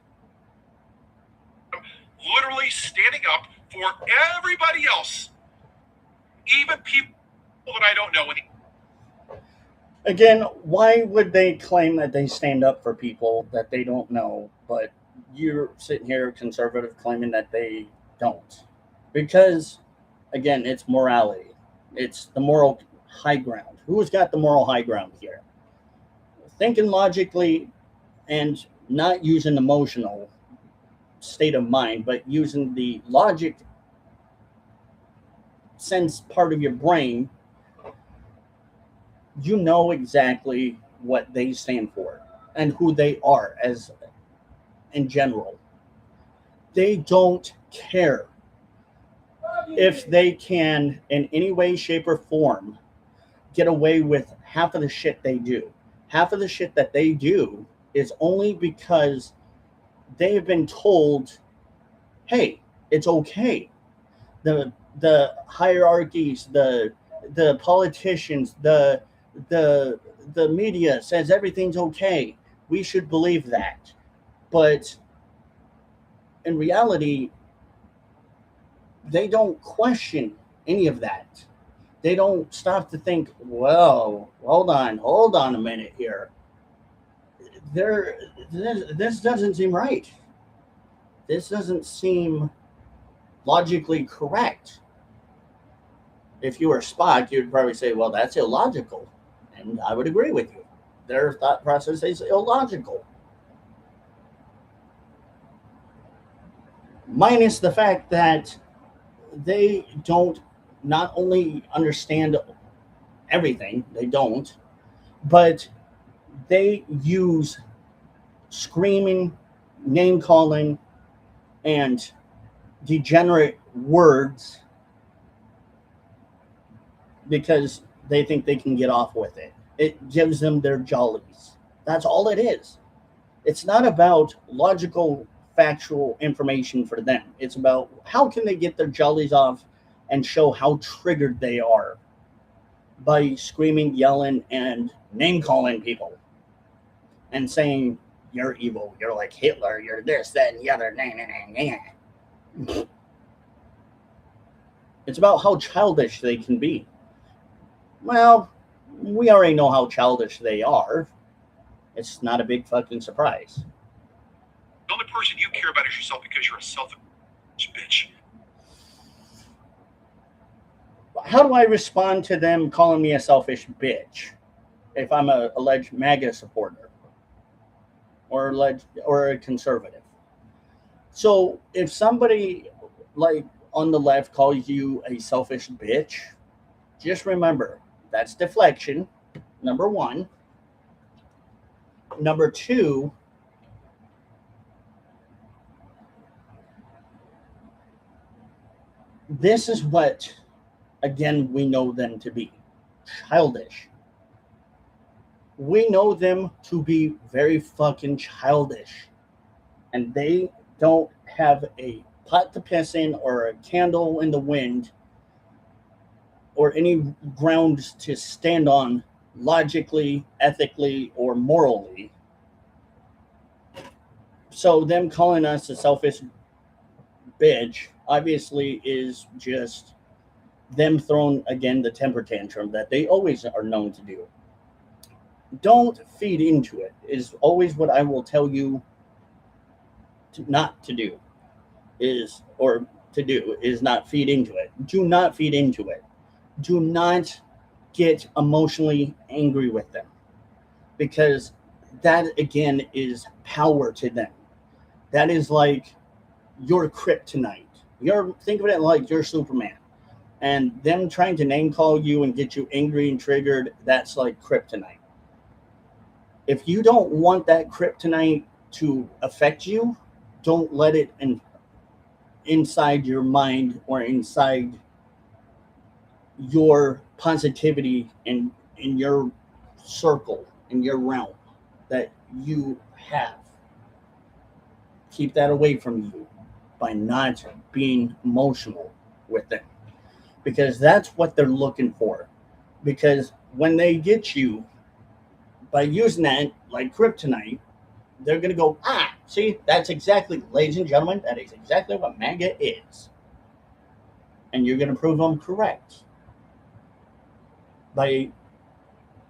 Literally standing up for everybody else, even people that I don't know. Again, why would they claim that they stand up for people that they don't know, but you're sitting here conservative claiming that they don't. Because, again, it's morality. It's the moral high ground. Who's got the moral high ground here? Thinking logically and not using emotional state of mind, but using the logic sense part of your brain, you know exactly what they stand for and who they are as in general. They don't care if they can in any way, shape, or form get away with half of the shit they do. Half of the shit that they do is only because they have been told, hey, it's okay. The hierarchies, the politicians, the the media says everything's okay. We should believe that. But in reality, they don't question any of that. They don't stop to think, well, hold on a minute here. There, this doesn't seem right. This doesn't seem logically correct. If you were Spock, you'd probably say, well, that's illogical. And I would agree with you. Their thought process is illogical. Minus the fact that they don't not only understand everything, they don't, but they use screaming, name calling, and degenerate words because they think they can get off with it. It gives them their jollies. That's all it is. It's not about logical, factual information for them. It's about how can they get their jollies off and show how triggered they are by screaming, yelling, and name calling people and saying, you're evil, you're like Hitler, you're this, that, and the other. Nah, nah, nah, nah. It's about how childish they can be. Well, we already know how childish they are. It's not a big fucking surprise. The only person you care about is yourself because you're a selfish bitch. How do I respond to them calling me a selfish bitch if I'm a alleged MAGA supporter or a conservative? So if somebody like on the left calls you a selfish bitch, just remember that's deflection, number one. Number two, this is what, again, we know them to be childish. We know them to be very fucking childish. And they don't have a pot to piss in or a candle in the wind or any grounds to stand on logically, ethically, or morally. So them calling us a selfish bitch obviously is just them throwing again the temper tantrum that they always are known to do. Don't feed into it is always what I will tell you not to do is not feed into it. Do not feed into it. Do not get emotionally angry with them because that again is power to them. That is like your kryptonite. Think of it like you're Superman. And them trying to name call you and get you angry and triggered, that's like kryptonite. If you don't want that kryptonite to affect you, don't let it inside your mind or inside your positivity in your circle, in your realm that you have. Keep that away from you by not being emotional with them because that's what they're looking for. Because when they get you by using that like kryptonite, they're going to go, see, that's exactly, ladies and gentlemen, that is exactly what MAGA is. And you're going to prove them correct by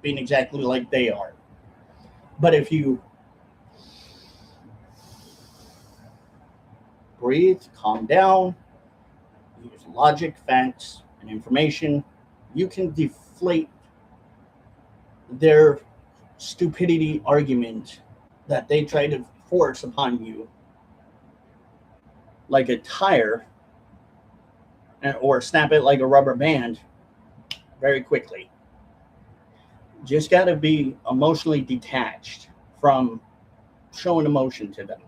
being exactly like they are. But if you breathe, calm down, use logic, facts, and information. You can deflate their stupidity argument that they try to force upon you like a tire, or snap it like a rubber band very quickly. Just got to be emotionally detached from showing emotion to them.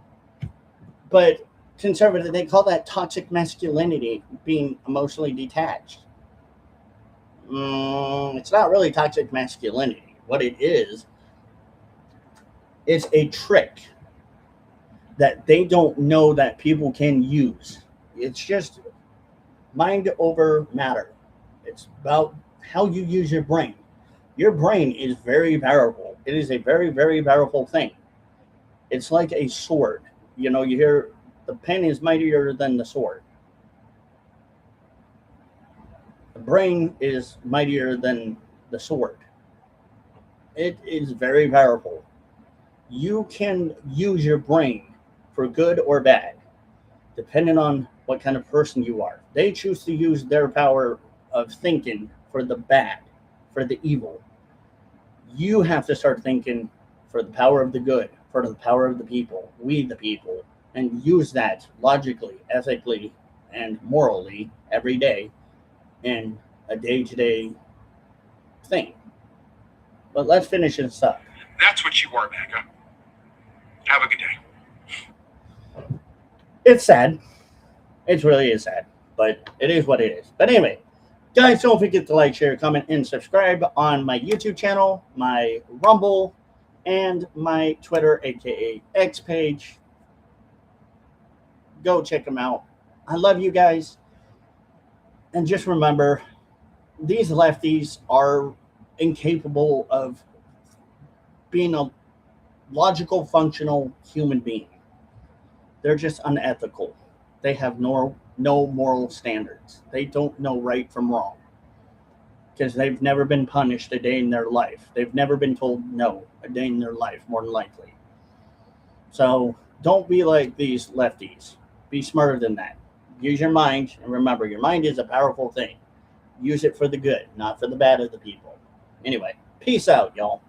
But conservative, they call that toxic masculinity, being emotionally detached. It's not really toxic masculinity. What it is a trick that they don't know that people can use. It's just mind over matter. It's about how you use your brain. Your brain is very powerful. It is a very, very powerful thing. It's like a sword. You know, you hear the pen is mightier than the sword. The brain is mightier than the sword. It is very powerful. You can use your brain for good or bad, depending on what kind of person you are. They choose to use their power of thinking for the bad, for the evil. You have to start thinking for the power of the good, for the power of the people, we the people, and use that logically, ethically, and morally every day in a day-to-day thing. But let's finish this up. That's what you are, MAGA. Have a good day. It's sad. It really is sad, but it is what it is. But anyway, guys, don't forget to like, share, comment, and subscribe on my YouTube channel, my Rumble, and my Twitter, aka X page. Go check them out. I love you guys. And just remember, these lefties are incapable of being a logical, functional human being. They're just unethical. They have no moral standards. They don't know right from wrong because they've never been punished a day in their life. They've never been told no a day in their life, more than likely. So don't be like these lefties. Be smarter than that. Use your mind, and remember, your mind is a powerful thing. Use it for the good, not for the bad of the people. Anyway, peace out, y'all.